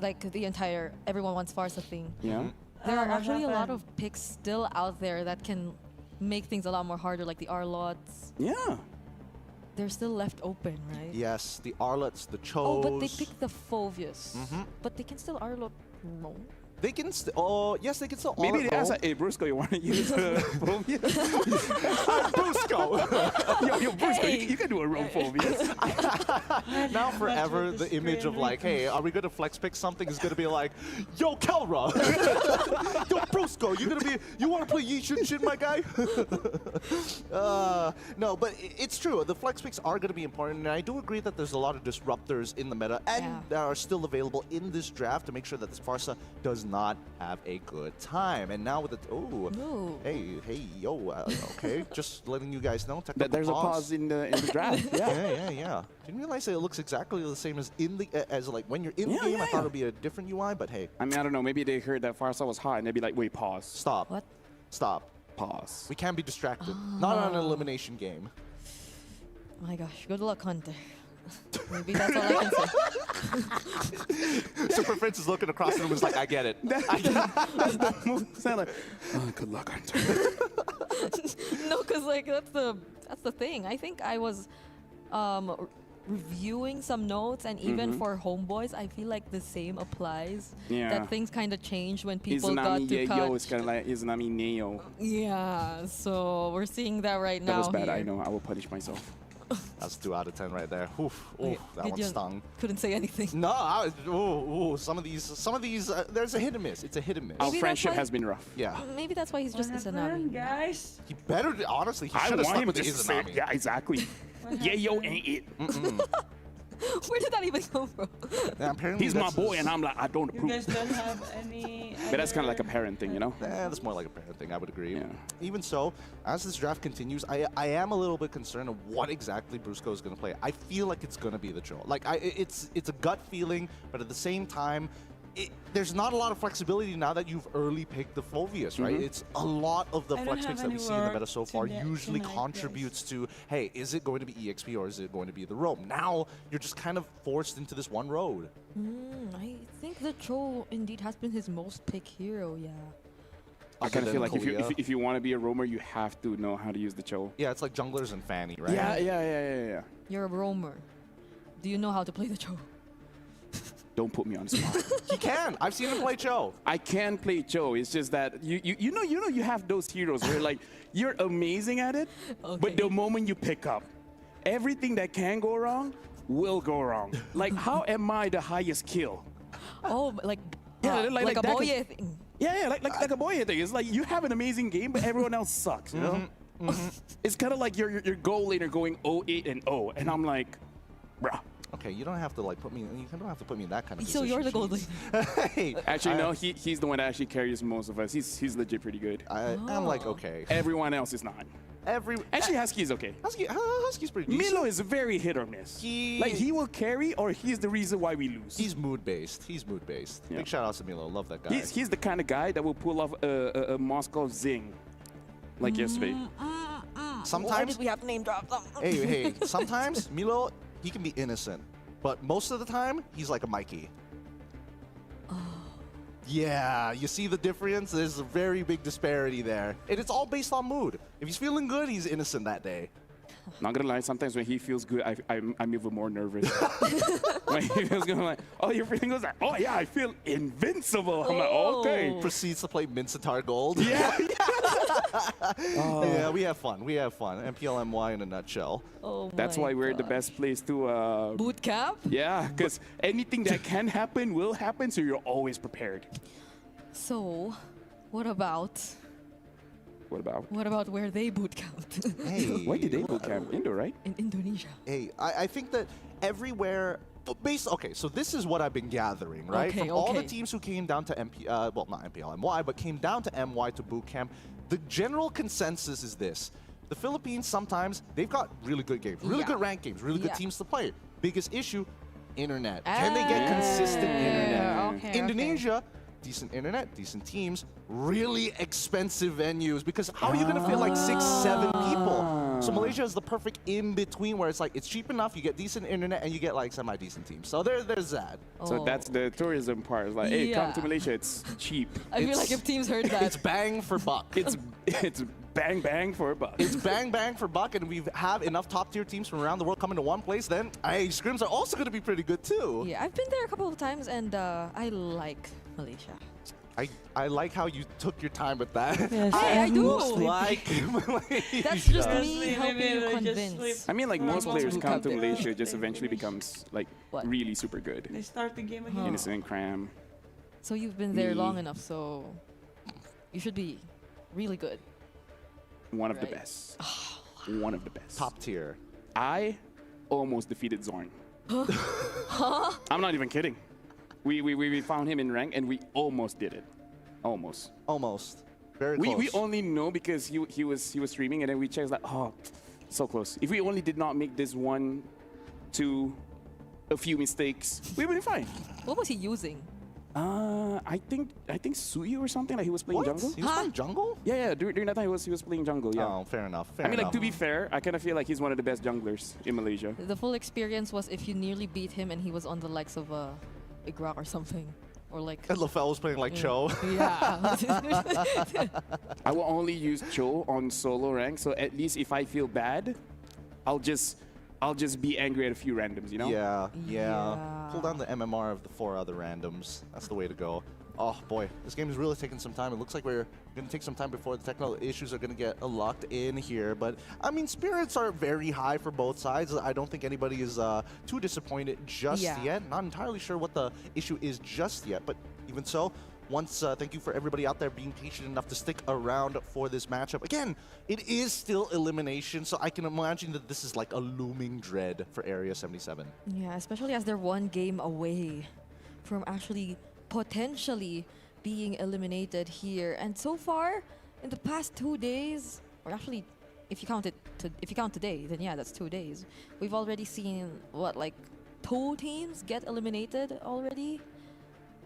Like the entire everyone wants Farsa thing. Yeah. There are what actually a lot happened? of picks still out there that can make things a lot more harder, like the Arlots. Yeah. They're still left open, right? Yes, the Arlots, the Chos. Oh, but they picked the Fovius. But they can still Arlot roam. They can still. Oh, yes, they can still. Maybe Arlot they ask, roam. hey, Brusco, you want to use Phobius? Brusco. Yo, Brusco, you can do a roam Phobius. Now forever, the image of like, hey, are we gonna flex pick something? Is gonna be like, yo, Kelra, yo, Brusco, you wanna play Yi Shin, my guy? No, but it's true. The flex picks are gonna be important, and I do agree that there's a lot of disruptors in the meta, and that are still available in this draft to make sure that this Farsa does not have a good time. And now with the hey, yo, okay, just letting you guys know. That there's a pause in the draft. Yeah. Didn't realize that it looks exactly the same as like when you're in the game. I thought it'd be a different UI, but hey. I mean, I don't know. Maybe they heard that Farsa was hot and they'd be like, wait, pause. Stop. What? Stop. Pause. We can't be distracted. Not on an elimination game. Oh my gosh, good luck, Hunter. Maybe that's all I can say. Super Prince is looking across the room and is like, I get it. That's the move. Sound like, good luck, Hunter. No, because like that's the thing. I think I was reviewing some notes, and even for homeboys, I feel like the same applies. Yeah. That things kind of changed when people Izanami got to Yayo is catch. kind of like Izanami Neo. Yeah, so we're seeing that right now. That was bad. here. I know. I will punish myself. That's 2 out of 10 right there. Oof, Wait, that one you stung. Couldn't say anything. No, some of these, there's a hit and miss. It's a hit and miss. Our Maybe friendship that's why- has been rough. Yeah. Maybe that's why he's just Izanami. Guys? He better, honestly, he I should have want stuck him with the just to say, Izanami. yeah, exactly. Yayo ain't it. Where did that even come from? Yeah, apparently He's my that's boy, his- and I'm like, I don't You approve. guys don't have any. But that's kind of like a parent thing, you know? That's more like a parent thing, I would agree. Yeah. Even so, as this draft continues, I am a little bit concerned of what exactly Brusco is going to play. I feel like it's going to be the Cho. Like, it's a gut feeling, but at the same time, there's not a lot of flexibility now that you've early picked the Fovius, right? It's a lot of the I don't flex have picks that we any see in the meta work so far usually tonight, contributes to, hey, is it going to be EXP or is it going to be the roam? Now, you're just kind of forced into this one road. I think the Cho indeed has been his most picked hero, yeah. I kind of feel like Kalia. if you want to be a roamer, you have to know how to use the Cho. Yeah, it's like junglers and Fanny, right? Yeah. You're a roamer. Do you know how to play the Cho? Don't put me on the spot. He can. I've seen him play Cho. I can play Cho. It's just that you know you have those heroes where like you're amazing at it, but the moment you pick up, everything that can go wrong will go wrong. Like, how am I the highest kill? Oh, like Yeah, like a that boy can- thing. Yeah, like a boy thing. It's like you have an amazing game, but everyone else sucks. You know, it's kind of like your goal laner going 0-8 and 0, and I'm like, bruh. Okay, you don't have to like put me. You don't have to put me in that kind of So position. you're the gold jeez. leader. Hey, Actually, no, he's the one that actually carries most of us. He's legit pretty good. I'm like, okay. Everyone else is not. Actually, Husky is okay. Husky's pretty decent. Milo is very hit or miss. Like, he will carry, or he's the reason why we lose. He's mood-based. Yeah. Big shout-out to Milo. Love that guy. He's the kind of guy that will pull off a Moscow zing, like yesterday. Why Sometimes, did we have to name drop them? hey, sometimes Milo, he can be innocent, but most of the time, he's like a Mikey. Yeah, you see the difference? There's a very big disparity there. And it's all based on mood. If he's feeling good, he's innocent that day. Not gonna lie, sometimes when he feels good, I'm even more nervous. When he feels good, I'm like, oh, you're feeling good? Like, oh yeah, I feel invincible. I'm like, okay. Proceeds to play Mincetar Gold. Yeah. Yeah, we have fun. We have fun. MPLMY in a nutshell. Oh That's why we're the best place to... Boot camp? Yeah, because anything that can happen will happen, so you're always prepared. So, what about... What about where they boot camped? Hey. Why did they boot camp? Indo, right? In Indonesia. Hey, I think that everywhere... Okay, so this is what I've been gathering, right? Okay, From all the teams who came down to well, not MPLMY, but came down to MY to boot camp, the general consensus is this. The Philippines, sometimes, they've got really good games, really good ranked games, really good teams to play. Biggest issue, internet. Can they get consistent internet? Okay, Indonesia, decent internet, decent teams, really expensive venues, because how are you going to fit like 6, 7 people? So Malaysia is the perfect in-between where it's like, it's cheap enough, you get decent internet, and you get like semi-decent teams. So there's that. So that's the tourism part. It's like, hey, come to Malaysia, it's cheap. I feel like if teams heard that. It's bang for buck. It's bang bang for a buck. It's bang bang for buck, and we have enough top-tier teams from around the world coming to one place, then scrims are also going to be pretty good too. Yeah, I've been there a couple of times, and I like Malaysia. I like how you took your time with that. Yes, I do. Like Malaysia. That's just me helping you convince. I mean, like most players come to Malaysia, just eventually becomes like really super good. They start the game again. Innocent Cram. So you've been there long enough, so you should be really good. One of the best. One of the best. Top tier. I almost defeated Zorn. I'm not even kidding. We found him in rank and we almost did it. Almost. Almost. Very close. We only know because he was streaming and then we checked like, oh, so close. If we only did not make this 1, 2, a few mistakes, we would be fine. What was he using? I think Suyu or something. Like he was playing jungle. He was playing jungle? Yeah. During that time, he was playing jungle. Yeah. Oh, fair enough. I mean, like to be fair, I kind of feel like he's one of the best junglers in Malaysia. The full experience was if you nearly beat him and he was on the likes of Igrak or something, or like. And Lafel was playing like Cho. Yeah. I will only use Cho on solo rank, so at least if I feel bad, I'll just be angry at a few randoms, you know? Yeah. Pull down the MMR of the 4 other randoms. That's the way to go. Oh boy, this game is really taking some time. It looks like we're going to take some time before the technical issues are going to get locked in here. But, I mean, spirits are very high for both sides. I don't think anybody is too disappointed just yet. Not entirely sure what the issue is just yet. But even so, thank you for everybody out there being patient enough to stick around for this matchup. Again, it is still elimination, so I can imagine that this is like a looming dread for Area 77. Yeah, especially as they're 1 game away from actually potentially being eliminated here. And so far, in the past 2 days, or actually, if you count today, then yeah, that's 2 days. We've already seen what, like 2 teams get eliminated already?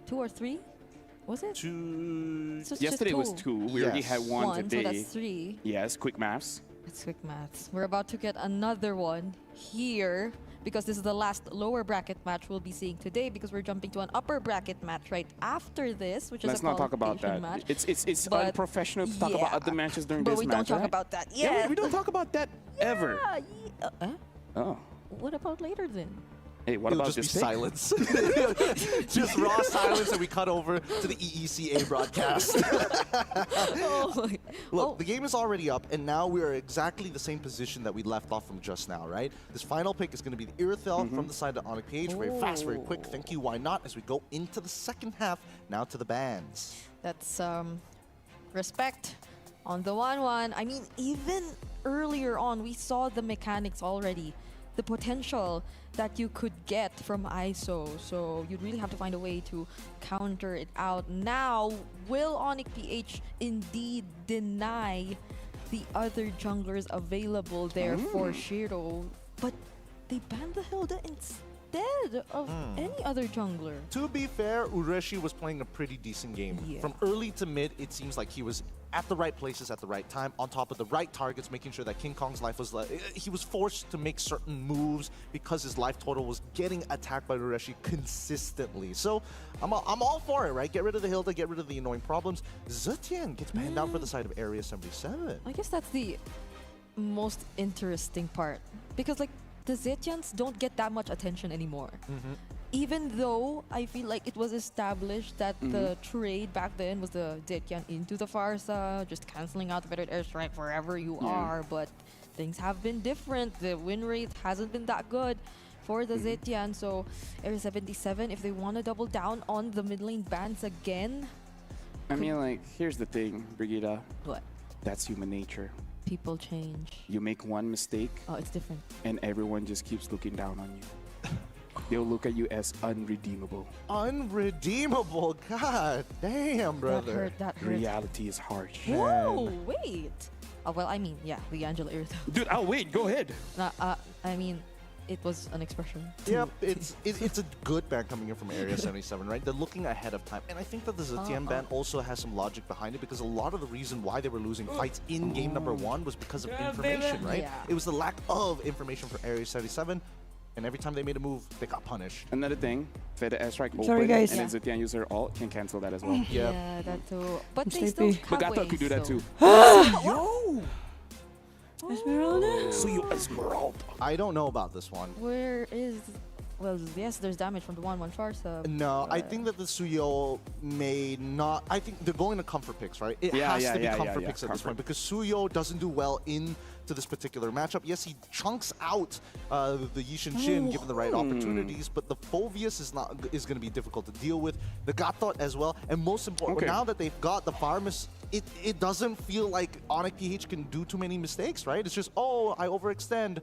2 or 3? Was it? 2. Yesterday was 2. We already had 1 today. So that's 3. Yes, quick maths. It's quick maths. We're about to get another one here because this is the last lower bracket match we'll be seeing today because we're jumping to an upper bracket match right after this, which Let's is a not talk about that. match. It's unprofessional to talk about other matches during this match. But we don't talk about that yet. Yeah, we don't talk about that ever. Oh. What about later then? Hey, what It'll about just this be silence? Just raw silence, and we cut over to the EECA broadcast. Look, the game is already up, and now we are exactly the same position that we left off from just now, right? This final pick is going to be the Irithel from the side of Onyx PH. Very fast, very quick. Thank you, why not? As we go into the second half, now to the bans. That's respect on the 1-1. I mean, even earlier on, we saw the mechanics already. The potential that you could get from ISO. So you'd really have to find a way to counter it out. Now, will Onyx PH indeed deny the other junglers available there for Shiro? But they banned the Hilda instead of any other jungler. To be fair, Ureshi was playing a pretty decent game. From early to mid, it seems like he was at the right places at the right time, on top of the right targets, making sure that King Kong's life was he was forced to make certain moves because his life total was getting attacked by Ureshi consistently. So I'm all for it, right? Get rid of the Hilda, get rid of the annoying problems. Zetian gets banned down for the side of Area 77. I guess that's the most interesting part. Because like the Zetians don't get that much attention anymore. Even though I feel like it was established that the trade back then was the Zetian into the Farsa, just canceling out the feathered airstrike wherever you are, but things have been different. The win rate hasn't been that good for the Zetian, so Area 77, if they want to double down on the mid lane bans again. I mean, like, here's the thing, Brigida. What? That's human nature. People change. You make one mistake. Oh, it's different. And everyone just keeps looking down on you. They'll look at you as unredeemable. Unredeemable? God damn, brother. That hurt, that hurt. Reality is harsh. Whoa, wait. Oh, well, I mean, yeah, the Angela Irito. Dude, I'll wait. Go ahead. I mean, it was an expression. Yep, it's a good ban coming in from Area 77, right? They're looking ahead of time. And I think that the Zetian ban also has some logic behind it because a lot of the reason why they were losing fights in game number 1 was because of information, right? Yeah. It was the lack of information for Area 77. And every time they made a move, they got punished. Another thing, feather airstrike open, Sorry, guys. and then Zetian user ult can cancel that as well. Yeah, that too. But I'm they still sleepy. have Bogata ways, could do that so. too. Yo! Esmeralda? So you Esmeralda. I don't know about this one. Where is... Well, yes, there's damage from the 1-1 Farsa. No, I think that the Suyo may not... I think they're going to comfort picks, right? It has to be comfort picks at this point because Suyo doesn't do well into this particular matchup. Yes, he chunks out the Yishin Shin given the right opportunities, but the Phoveus is going to be difficult to deal with. The Gatot as well, and most important, now that they've got the Farmus, it doesn't feel like Onyx PH can do too many mistakes, right? It's just, oh, I overextend.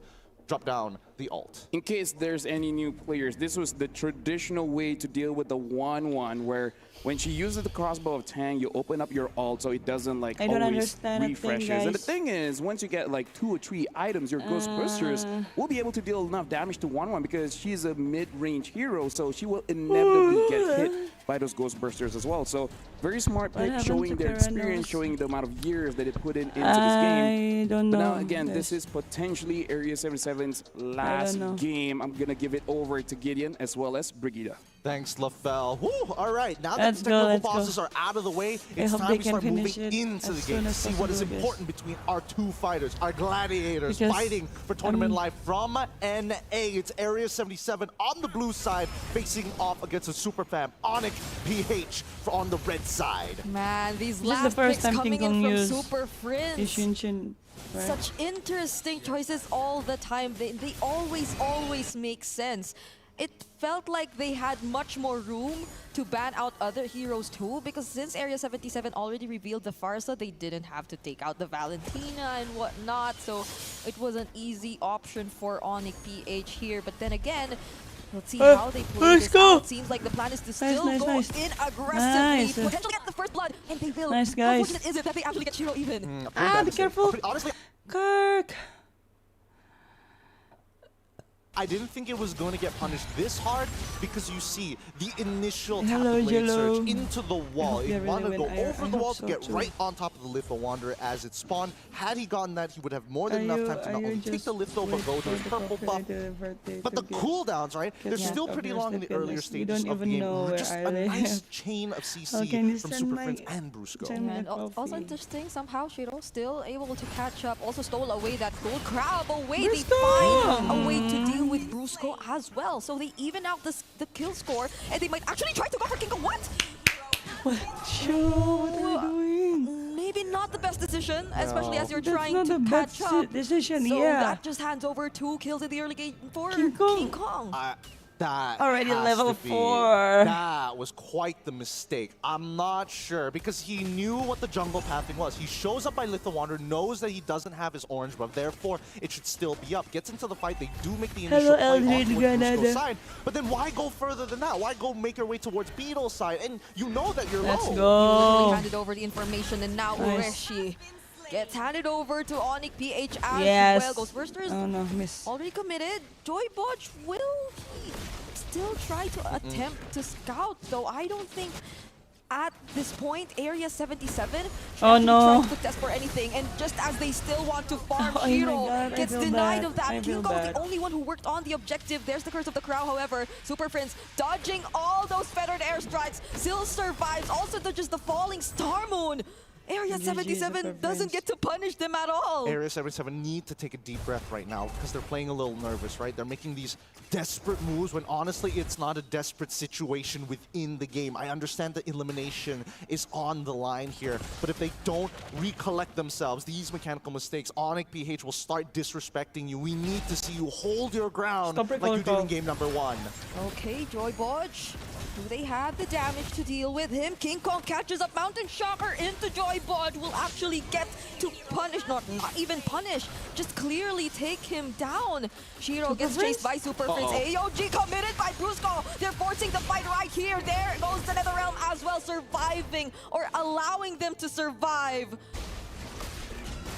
Drop down the ult. In case there's any new players, this was the traditional way to deal with the 1-1, where when she uses the crossbow of Tang, you open up your ult so it doesn't like always refreshes. And the thing is, once you get like 2 or 3 items, your Ghost Bursters will be able to deal enough damage to 1-1 because she's a mid-range hero, so she will inevitably get hit by those Ghost Bursters as well. So very smart pick, showing their experience, showing the amount of years that they put into this game. I don't know. But now again, this is potentially Area 77's last game. I'm gonna give it over to Gideon as well as Brigida. Thanks, LaFell. Woo! All right, now that the technical bosses are out of the way, it's time to start moving into the game to see what is important between our 2 fighters, our gladiators fighting for tournament life from NA. It's Area 77 on the blue side, facing off against a super fan, Onyx PH on the red side. Man, these last picks coming in from Super Friends. Such interesting choices all the time. They always make sense. It felt like they had much more room to ban out other heroes too, because since Area 77 already revealed the Farsa, they didn't have to take out the Valentina and whatnot, so it was an easy option for Onyx PH here. But then again, let's see how they play this out. Seems like the plan is to still go in aggressively, potentially get the first blood, and they will. Nice, How guys. fortunate is it that they actually get Shiro even? Be careful. Honestly, Kirk. I didn't think it was going to get punished this hard because you see the initial Hello, tap blade Jello. surge into the wall. He really wanted to go win. over I the wall hope to get so, too. right on top of the Litho Wanderer as it spawned. Had he gotten that, he would have more than enough time to not only take the Litho but go to his purple buff. But the cooldowns, right? They're still pretty long in the earlier stages of the game. Just a nice chain of CC from Super Friends and Brusco. And also interesting, somehow Shiro still able to catch up, also stole away that gold crab away. They find a way to deal with Brusco as well. So they even out the kill score, and they might actually try to go for King Kong. What? What are you doing? Maybe not the best decision, especially as you're trying to catch up. Decision, so that just hands over 2 kills in the early game for King Kong. That already has level to be- 4. That was quite the mistake. I'm not sure because he knew what the jungle pathing was. He shows up by Litho Wanderer, knows that he doesn't have his orange buff, therefore it should still be up. Gets into the fight, they do make the initial play onto Brusco's side, but then why go further than that? Why go make your way towards Beetle's side? And you know that you're Let's low. go. He handed over the information, and now Ureshi gets handed over to Onyx PH as well. Ghost Bursters already committed. Joy Bodge, will he still try to attempt to scout? Though I don't think at this point Area 77 trying to test for anything. And just as they still want to farm, Shiro gets denied of that. King Kong's the only one who worked on the objective. There's the Curse of the Crow, however. Super Prince dodging all those feathered airstrikes. Still survives. Also dodges the falling Star Moon. Area 77 doesn't get to punish them at all. Area 77 need to take a deep breath right now because they're playing a little nervous, right? They're making these desperate moves when honestly it's not a desperate situation within the game. I understand that elimination is on the line here, but if they don't recollect themselves, these mechanical mistakes, Onyx PH will start disrespecting you. We need to see you hold your ground like you did in game number 1. Okay, Joy Bodge. Do they have the damage to deal with him? King Kong catches up Mountain Shocker into Joy Bodge. Will actually get to punish, not even punish, just clearly take him down. Shiro gets chased by Super Prince. AOG committed by Brusco. They're forcing the fight right here. There goes the Netherrealm as well, surviving or allowing them to survive.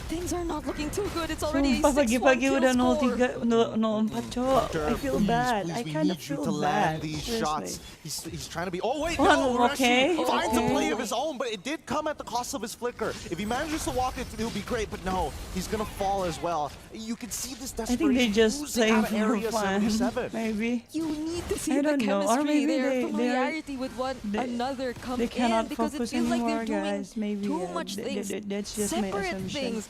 Things are not looking too good. It's already a 6-1 pagi-pagi udah kill score. 0-4, cok. I feel bad. I kind of feel to land bad. these shots. He's trying to be. Oh wait, Oh, no, okay, Reshi finds a okay. play of his own, but it did come at the cost of his flicker. If he manages to walk it, it'll be great. But no, he's gonna fall as well. You can see this I desperation. think they just oozing playing out of for Area fun, 77. maybe. You need to see I the don't know, or chemistry, maybe their they familiarity with one another come they cannot in because it focus feels like anymore, they're doing guys. Maybe too much things, that's just my separate assumption. things,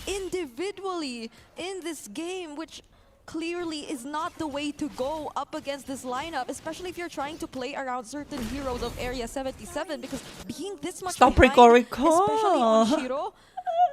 individually in this game, which clearly is not the way to go up against this lineup, especially if you're trying to play around certain heroes of Area 77, because being this much Stop behind, Rico. especially on Shiro,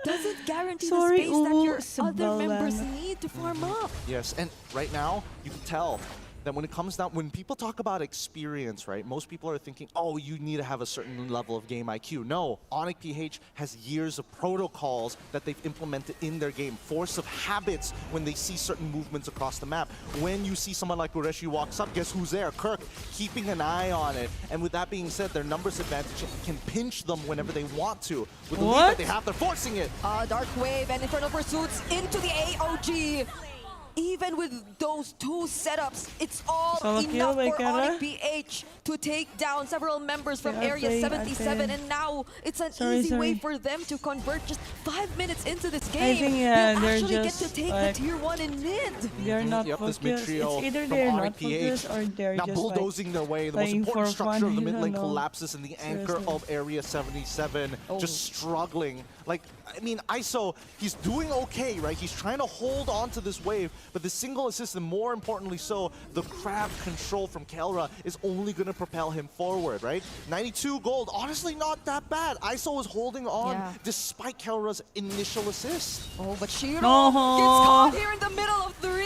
doesn't guarantee Sorry, the space that your sebel other members banget. need to farm up. Yes, and right now you can tell that when it comes down, when people talk about experience, right, most people are thinking, oh, you need to have a certain level of game IQ. No, Onyx PH has years of protocols that they've implemented in their game, force of habits when they see certain movements across the map. When you see someone like Ureshi walks up, guess who's there? Kirk, keeping an eye on it. And with that being said, their numbers advantage can pinch them whenever they want to. With the lead that they have, they're forcing it. Dark Wave and Infernal Pursuits into the AOG. Even with those two setups, it's all enough for Onyx PH to take down several members from Area 77, and now it's an easy way for them to convert just 5 minutes into this game. I think, They'll they're actually get just, to take like, the tier 1 in mid. They're not Yep, this focused. mid-trio It's either from they're Onyx not focused PH. or they're Now just bulldozing their way. The most playing important for structure of the fun. mid I lane don't know. collapses, and the anchor Seriously. of Area 77 just struggling. Like, I mean, ISO, he's doing okay, right? He's trying to hold on to this wave, but the single assist, and more importantly so, the crab control from Kelra is only going to propel him forward, right? 92 gold, honestly not that bad. ISO was holding on despite Kelra's initial assist. Oh, but Shiro No. gets caught here in the middle of 3.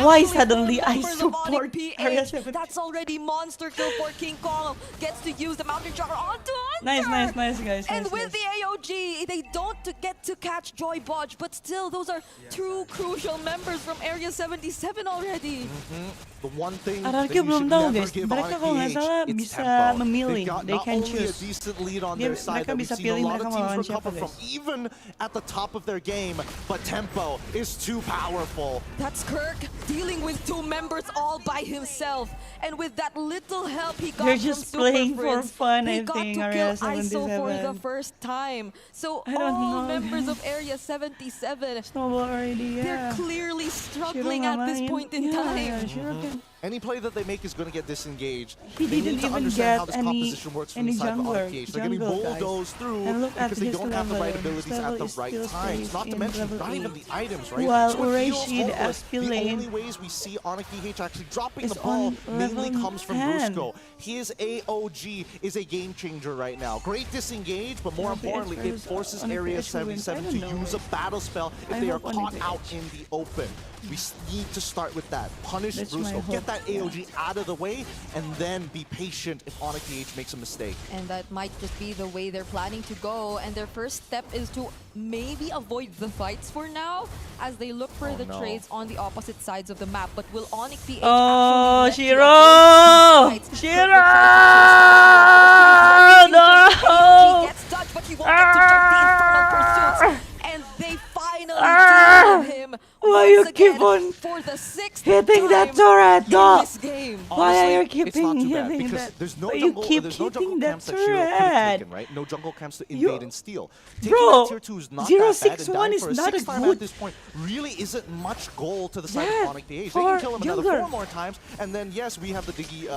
Why suddenly I members of support Onyx Area PH. That's already monster kill for King Kong. Gets to use the Mountain Shocker onto Hunter. Nice, guys. And nice, with guys. the AOG, they don't get to catch Joy Bodge, but still, those are two crucial members from Area 77 already. The one thing that RRQ you belum should tahu, never guys. give Mereka Onyx kalau nggak PH, salah it's bisa tempo. memilih. They've got They not can only a choose. decent lead on Dia- their side mereka that we've bisa seen a pilih lot mereka of mau lawan teams siapa, recover from, guys. even at the top of their game. But tempo is too powerful. That's Kirk dealing with two members all by himself. And with that little help he got They're from just playing Super for Fritz, fun, they I got think, to Area kill ISO for the 77. first time. So I don't all know, members guys. of Area 77, Snowball already, they're yeah. clearly Shiro struggling at this ngalahin. point in Yeah, time. yeah, Shiro can- Any play that they make is going to get disengaged. He They didn't need to even understand get how this any- composition works from any the side of jungler- Onyx PH. They're getting jungle, guys. bulldozed through And look at because they his don't have the right level. abilities His at level the is right still times. safe Not to in mention, level not even 8. the items, right? While So it feels Ureshi, the hopeless. FP The lane only ways we see Onyx PH actually dropping is the ball on mainly level comes from 10. Brusco. His AOG is a game changer right now. Great disengage, but more Yeah, but importantly, it Onyx forces PH Area wins. I 77 don't to know. use a battle spell if I they are hope caught Onyx out PH. in the open. We need to start with that. Punish That's my Brusco, get hope, that AOG out of the way, and then be patient if Onyx PH makes a mistake. And that might just be the way they're planning to go. And their first step is to maybe avoid the fights for now, as they look for the no. trades on the opposite sides of the map. But will Onyx PH Oh, actually Shiro! let you avoid these fights? Shiro! No! AOG gets dodged, but he won't get to jump the Infernal Pursuits. And they finally deal with him Why you once keep again on for the 6th hitting that time turret? in No! this game. game. Why are you Honestly, it's not keeping too bad hitting because that? there's no But you jungle, keep there's no jungle hitting that camps that Shiro could have turret. taken, right? No jungle camps to You- invade and steal. Taking Bro, that tier 2 is not that bad, and 061 dying is for a not a 6-star good- at this point really isn't much goal to the side Yeah, of Onyx PH. They for can kill him another jungler. 4 more times, and then yes, we have the Diggy,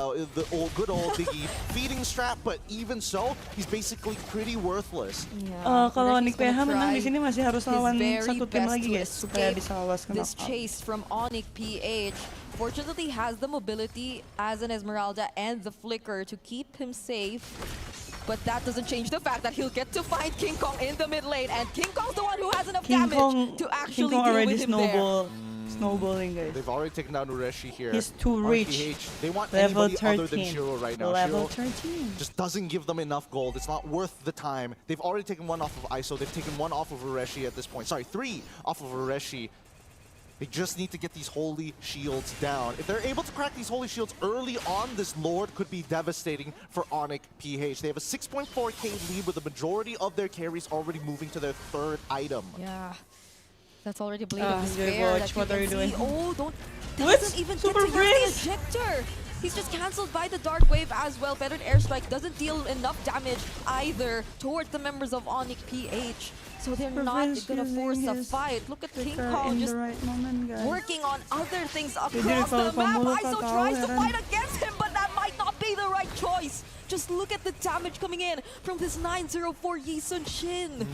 good old Diggy feeding strap, but even so, he's basically pretty worthless. Kalau Onyx PH gonna menang di try sini masih harus his lawan very satu tim best lagi to guys supaya escape bisa lolos ke this knockout. chase from Onyx PH. Fortunately, has the mobility as an Esmeralda and the flicker to keep him safe. But that doesn't change the fact that he'll get to find King Kong in the mid lane, and King Kong's the one who has enough King damage Kong, to King actually Kong deal already with him there. snowballing guys. They've already taken down Ureshi here. He's too Onyx rich. PH, they want Level anybody other than 13. Shiro right now. Level Shiro 13. just doesn't give them enough gold. It's not worth the time. They've already taken 1 off of ISO. They've taken 1 off of Ureshi at this point. Sorry, 3 off of Ureshi. They just need to get these holy shields down. If they're able to crack these holy shields early on, this Lord could be devastating for Onyx PH. They have a 6.4k lead with the majority of their carries already moving to their 3rd item. Yeah. That's already Blade of Enjoy Despair. watch. That What you are you can doing? see. Oh, What? doesn't even Super get to use Breeze? the ejector. He's just cancelled by the Dark Wave as well. Feathered Airstrike doesn't deal enough damage either towards the members of Onyx PH. So they're Super not Breeze gonna force using a his fight. Look at King flicker Kong in just the right moment, guys. working on other things Jadi across kalau the map. kamu ISO lupa tries to tahu, fight against him, but that might not be the right choice. Just look at the damage coming in from this 904 Yi Sun Shin.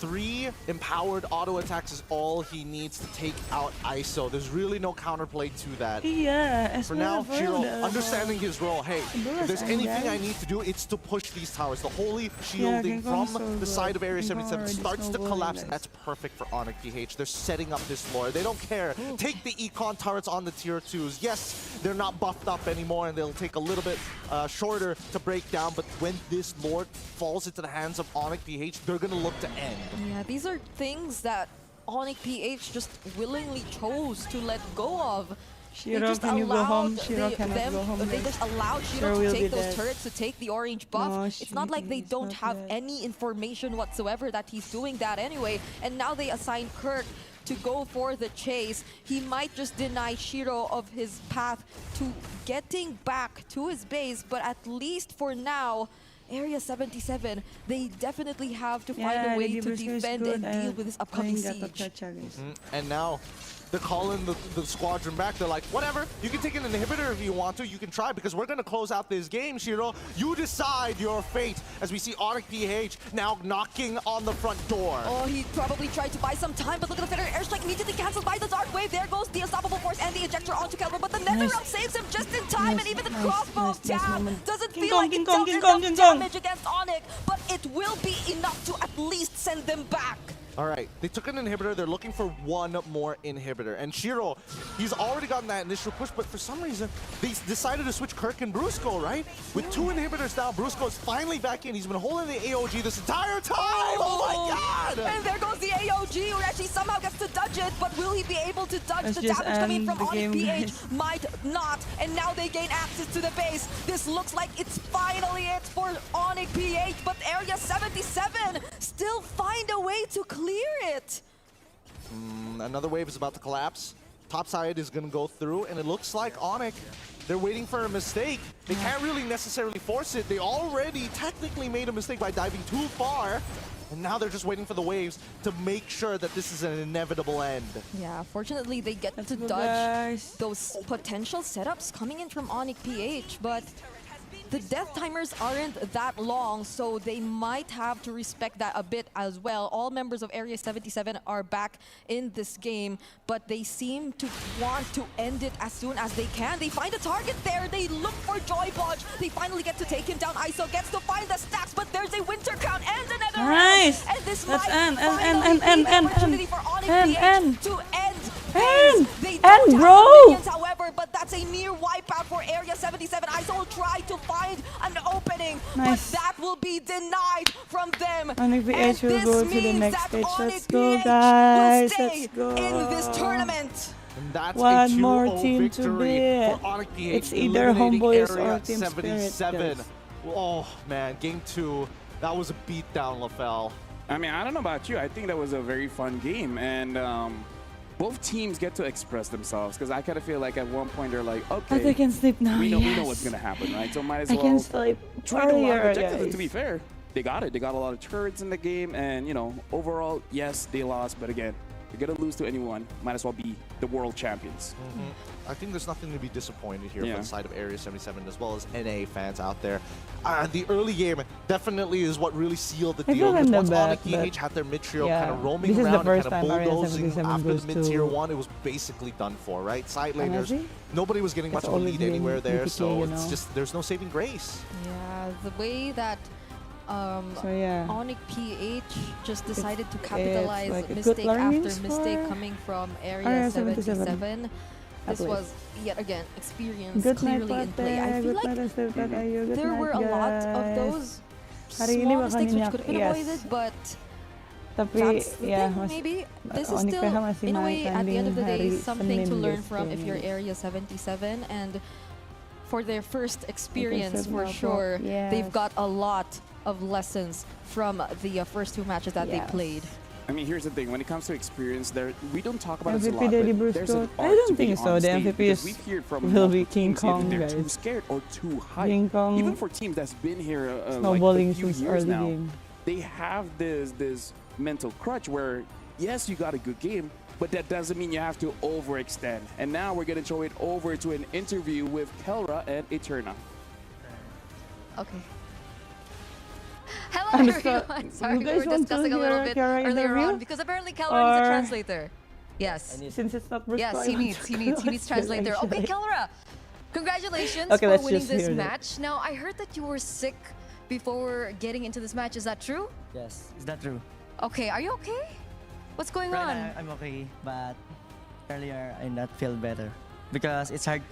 3 empowered auto attacks is all he needs to take out ISO. There's really no counterplay to that. Iya, For now, Esmeralda Shiro, udah understanding his role, hey, if there's Anjay. anything I need to do, it's to push these towers. The holy Yeah, shielding King Kong's from so the good. side of Area King Kong 77 already starts to snowballing, collapse, and guys. that's perfect for Onyx PH. They're setting up this lore. They don't care. Take the econ turrets on the tier 2s. Yes, they're not buffed up anymore, and they'll take a little bit shorter to break down, but when this lord falls into the hands of Onyx PH, they're going to look to end. Yeah, these are things that Onyx PH just willingly chose to let go of. Shiro, can you go home? Shiro cannot go home. They guys. just allowed Shiro Shiro to will take be those dead. turrets to take the orange buff. No, It's not like they he's don't not have dead. any information whatsoever that he's doing that anyway. And now they assign Kirk to go for the chase. He might just deny Shiro of his path to getting back to his base, but at least for now, Area 77, they definitely have to find a way to defend and deal with this upcoming siege. And now they're calling the squadron back. They're like, whatever, you can take an inhibitor if you want to. You can try, because we're going to close out this game, Shiro. You decide your fate. As we see Onyx PH now knocking on the front door. Oh, he probably tried to buy some time, but look at the Feather Airstrike immediately cancelled by the Dark Wave. There goes the Unstoppable Force and the Ejector onto Kelvin, but the Nether Realm saves him just in time, and even the crossbow tab doesn't feel like it dealt enough damage against Onyx, but it will be enough to at least send them back. All right, they took an inhibitor. They're looking for one more inhibitor. And Shiro, he's already gotten that initial push, but for some reason, they decided to switch Kirk and Brusco, right? With 2 inhibitors down, Brusco is finally back in. He's been holding the AOG this entire time. Oh my God! And there goes the AOG, who actually somehow gets to dodge it, but will he be able to dodge Let's the just damage coming end from the Onyx game, PH? guys. Might not, and now they gain access to the base. This looks like it's finally it for Onyx PH, but Area 77 still find a way to clear it. Another wave is about to collapse. Top side is going to go through, and it looks like Onyx, they're waiting for a mistake. They can't really necessarily force it. They already technically made a mistake by diving too far, and now they're just waiting for the waves to make sure that this is an inevitable end. Yeah, fortunately they get to go, dodge guys. those potential setups coming in from Onyx PH, but the death timers aren't that long, so they might have to respect that a bit as well. All members of Area 77 are back in this game, but they seem to want to end it as soon as they can. They find a target there, they look for Joy Podge, they finally get to take him down. ISO gets to find the stacks, but there's a Winter Crown and another Nice! round. And this Let's might end, finally be the opportunity for Onyx PH to end. They don't have bro! the minions, however, but that's a near wipeout for Area 77. ISO will try to find an opening, Nice. but that will be denied from them. Onyx PH will this go to the means next that stage. Onyx Let's go, PH guys. will stay Let's go. in this tournament. And that's One a 2-0 more team to victory beat. for Onyx PH, It's either eliminating Homeboys Area or Team Spirit, 77. guys. Oh man, game 2, that was a beatdown, LaFell. I mean, I don't know about you. I think that was a very fun game, and both teams get to express themselves because I kind of feel like at one point they're like, okay, But I can sleep now. we know what's gonna happen, right? So might as I well can sleep try to a lot of earlier, objectives. And to be guys. fair, they got it. They got a lot of turrets in the game, and overall, yes, they lost. But again, you're gonna lose to anyone. Might as well be the world champions. I think there's nothing to be disappointed here Yeah. from the side of Area 77 as well as NA fans out there. The early game definitely is what really sealed the I deal. feel I'm Because the once best, Onyx but PH had their mid trio yeah, kind of roaming this is the around and first kind of time Area bulldozing 77 after goes the mid tier to 1, it was basically done for, right? Side laners, MSC? nobody was getting much It's of a always lead been anywhere there, PPK, so you it's know. just, there's no saving grace. Yeah, the way that yeah. Onyx PH just decided to it's capitalize like a good mistake after learnings mistake for coming from Area Area 77. 77. This At was yet again experience Good night, clearly in play. I Pate. feel Good like night, Esther. Tayo. Good there night, were a lot of guys. those Hari ini small baka mistakes which ninyak, could have been yes. avoided, but Tapi that's the yeah, thing. mas, Maybe this is Onyx still, PH masih in a way, at the end of the day, hari something to Senin learn guys, from if you're kayaknya. Area 77, and for their first experience, Said for Malcolm. sure, they've Yes. got a lot of lessons from the first 2 matches that they Yes. played. I mean, here's the thing. When it comes to experience, we don't talk about this a MVP lot, Daddy but Bruce there's an Scott? art I don't to being think so. on The stage MVP because is- we've heard from will be multiple King teams either Kong, they're too guys. scared or too hyped. King Kong Even for teams that's been here like a snowballing few since years early now, game. they have this mental crutch where yes, you got a good game, but that doesn't mean you have to overextend. And now we're gonna throw it over to an interview with Kelra and Eterna. Okay. Hello, I'm everyone. Sorry, you we guys were want to discussing a little hear bit Kara earlier interview? on because apparently Kelra needs a Or- translator. Yes. Since it's not Bruce Yes, Scott, he I want needs. to He needs translator. Okay, actually. Kelra, congratulations Okay, for let's winning just this hear it. match. Now, I heard that you were sick before getting into this match. Is that true? Yes, is that true? Okay, are you okay? What's going Right on? now, I'm okay, but earlier I not feel better because it's hard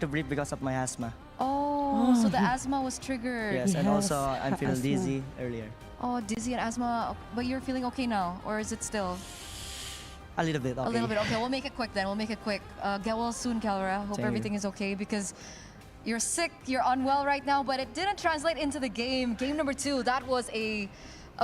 to breathe because of my asthma. Oh, so the asthma was triggered. Yes, and also I'm feeling asthma. dizzy earlier. Oh, dizzy and asthma. But you're feeling okay now, or is it still? A little bit, okay. A little bit. Okay, we'll make it quick then. We'll make it quick. Get well soon, Kelra. Hope Thank you. everything is okay because you're sick, you're unwell right now, but it didn't translate into the game. Game number 2, that was a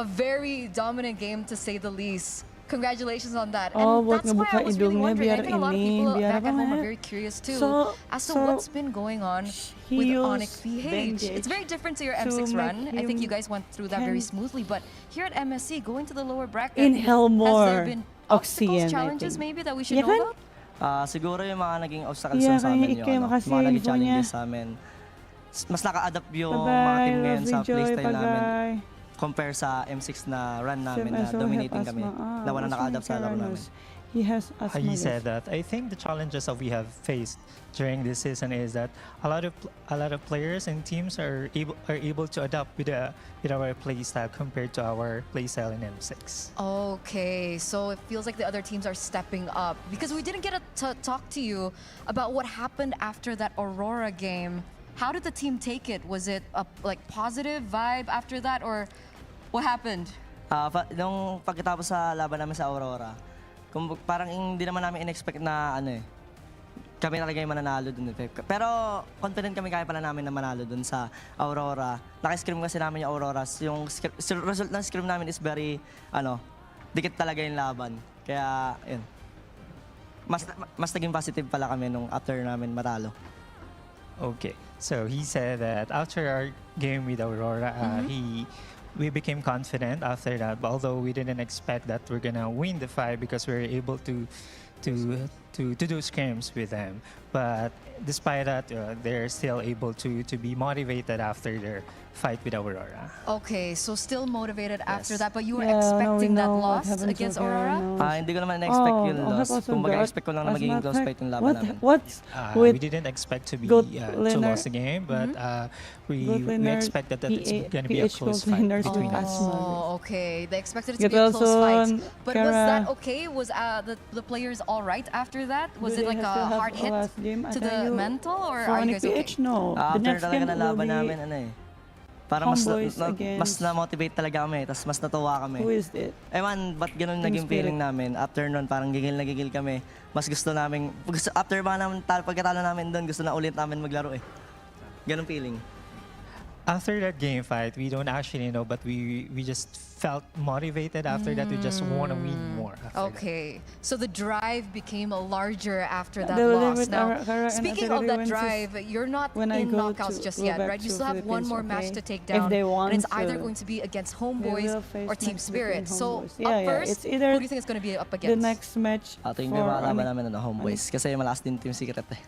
very dominant game to say the least. Congratulations on that. Oh, And buat that's why I ngebuka was really hidungnya wondering. I biar think a lot of ini, people biar back apa at home are namanya? very curious too So- as to so what's been going on he with used Onyx PH. Bandage It's very different to your to M6 run. make I think him you guys went through that very can smoothly, but here at MSC, going to the lower bracket, Inhale has more there been obstacles, oxygen, I challenges think. maybe that we should Yeah, know kan? about? Siguro yung mga naging obstacles Yeah, sa kaya amin kayo yung makasi mga naging info niya. challenges sa amin. Mas naka-adapt yung mga Bye-bye, team ngayon Lovely sa Joy, playstyle namin bye-bye. compare sa M6 na run namin na also have dominating kami. asthma. Ah, Na wala what's naka-adapt sa wrong laro with namin. Karanos? He has asthma. He guys. said that I think the challenges that we have faced during this season is that a lot of players and teams are able to adapt with our play style compared to our play style in M6. Okay, so it feels like the other teams are stepping up because we didn't get to talk to you about what happened after that Aurora game. How did the team take it? Was it a like positive vibe after that, or what happened? Nung pagkatapos sa laban namin sa Aurora, parang hindi naman namin in-expect na kami talaga yung mananalo dun. Pero confident kami kaya pala namin na manalo dun sa Aurora. Naka-scrim kasi namin yung Aurora. Yung result ng scrim namin is very, dikit talaga yung laban. Kaya, yun. Mas naging positive pala kami nung after namin matalo. Okay, so he said that after our game with Aurora, we became confident after that. But although we didn't expect that we're gonna win the fight because we were able to do scrims with them. But despite that, they're still able to be motivated after their fight with Aurora. Okay, so still motivated after Yes. that, but you were Yeah, now we expecting that know what loss happens against to Kara Aurora? now. Hindi ko naman na-expect yung I have loss. also Kumbaga, got expect ko lang na magiging asthma close attack. fight yung laban namin. What's We with didn't expect to good to laner- lose the game, but we good laner expected that it's going to be a PH close gold fight laners between with us. asthma. Oh, okay. They expected it to Get be a well close fight. soon, But was Kara. that okay? Was the players all right after that? Was Do it they like still a have hard hit last game? I to tell the you, mental, or for are you Onyx guys okay? PH, no. The After next talaga game na will laban be namin, parang mas Homeboys against- mas na-motivate talaga kami, tapos mas natuwa kami. Who is it? Ewan, ba't ganun Team naging feeling Spirit. namin? After nun, parang gigil na gigil kami. Mas gusto namin, after ba namin, pagkatalo namin doon, gusto na ulit namin maglaro eh. Ganun feeling. After that game fight, we don't actually know, but we just felt motivated after that. We just want to win more. more. Okay, so the drive became larger after that They will live loss. with Now, Aurora and speaking of Artillery that wins drive, you're not when I in go knockouts to- just go yet, back right? You to still have one Philippines, more match okay? to take If down, they and want it's either to, going to be against they Homeboys will face or Team next Spirit. between So Homeboys. Yeah, up first, it's either who do you think it's going to be up the against? next match Tingin ko for yung makalaban Onyx. namin Homeboys. Kasi malakas din Team Secret eh.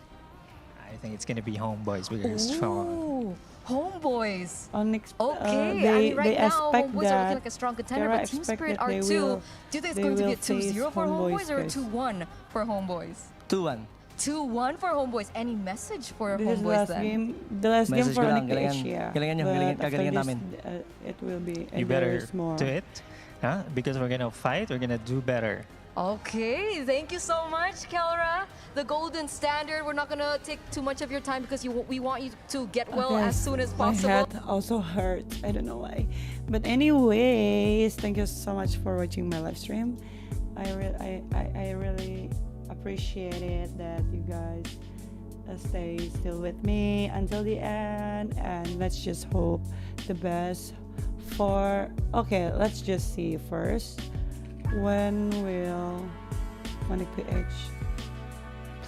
I think it's gonna be Homeboys because strong. Ooh, Homeboys. Onyx. Okay, They, I mean, right they now, expect Homeboys that. are looking like a strong contender, Terra but Team expect Spirit that are they too. will- Do you think it's they going to be will a 2-0 face for Homeboys or a guys. 2-1 for Homeboys? 2-1. 2-1 for Homeboys. Any message for This is Homeboys last then? game. The last game Message for ko lang, Onyx PH, galingan- yeah. galingan nyo, But galingan- after kagalingan this, namin. It will be. You and better there is more. do it, huh? Because we're gonna fight. We're gonna do better. Okay, thank you so much, Kelra. The golden standard. We're not gonna take too much of your time because we want you to get well Okay, as soon as my possible. head also hurts. I don't know why. But anyways, thank you so much for watching my live stream. I really appreciate it that you guys stay still with me until the end, and let's just hope the best for. Okay, let's just see first. When will Onyx PH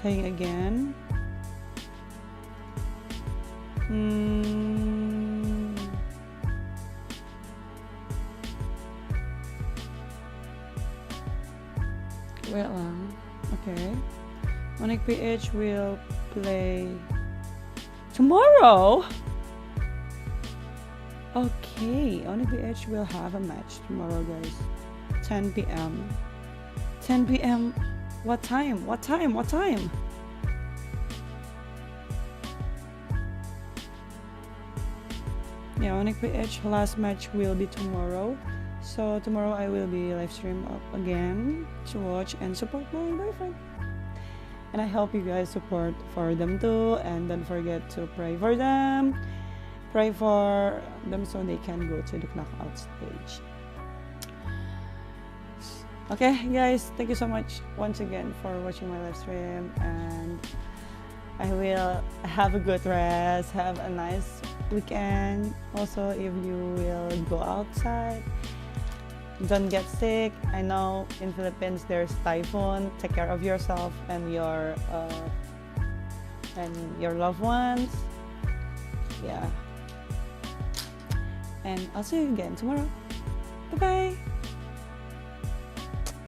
playing again? Wait lang. Okay. Onyx PH will play tomorrow. Okay, Onyx PH will have a match tomorrow, guys. 10 p.m. 10 p.m. What time? What time? What time? Yeah, Onyx PH last match will be tomorrow. So tomorrow I will be live stream up again to watch and support my boyfriend. And I hope you guys support for them too, and don't forget to pray for them. Pray for them so they can go to the knockout stage. Okay, guys, thank you so much once again for watching my live stream, and I will have a good rest, have a nice weekend. Also, if you will go outside, don't get sick. I know in Philippines there's typhoon. Take care of yourself and your loved ones. Yeah. And I'll see you again tomorrow. Bye bye.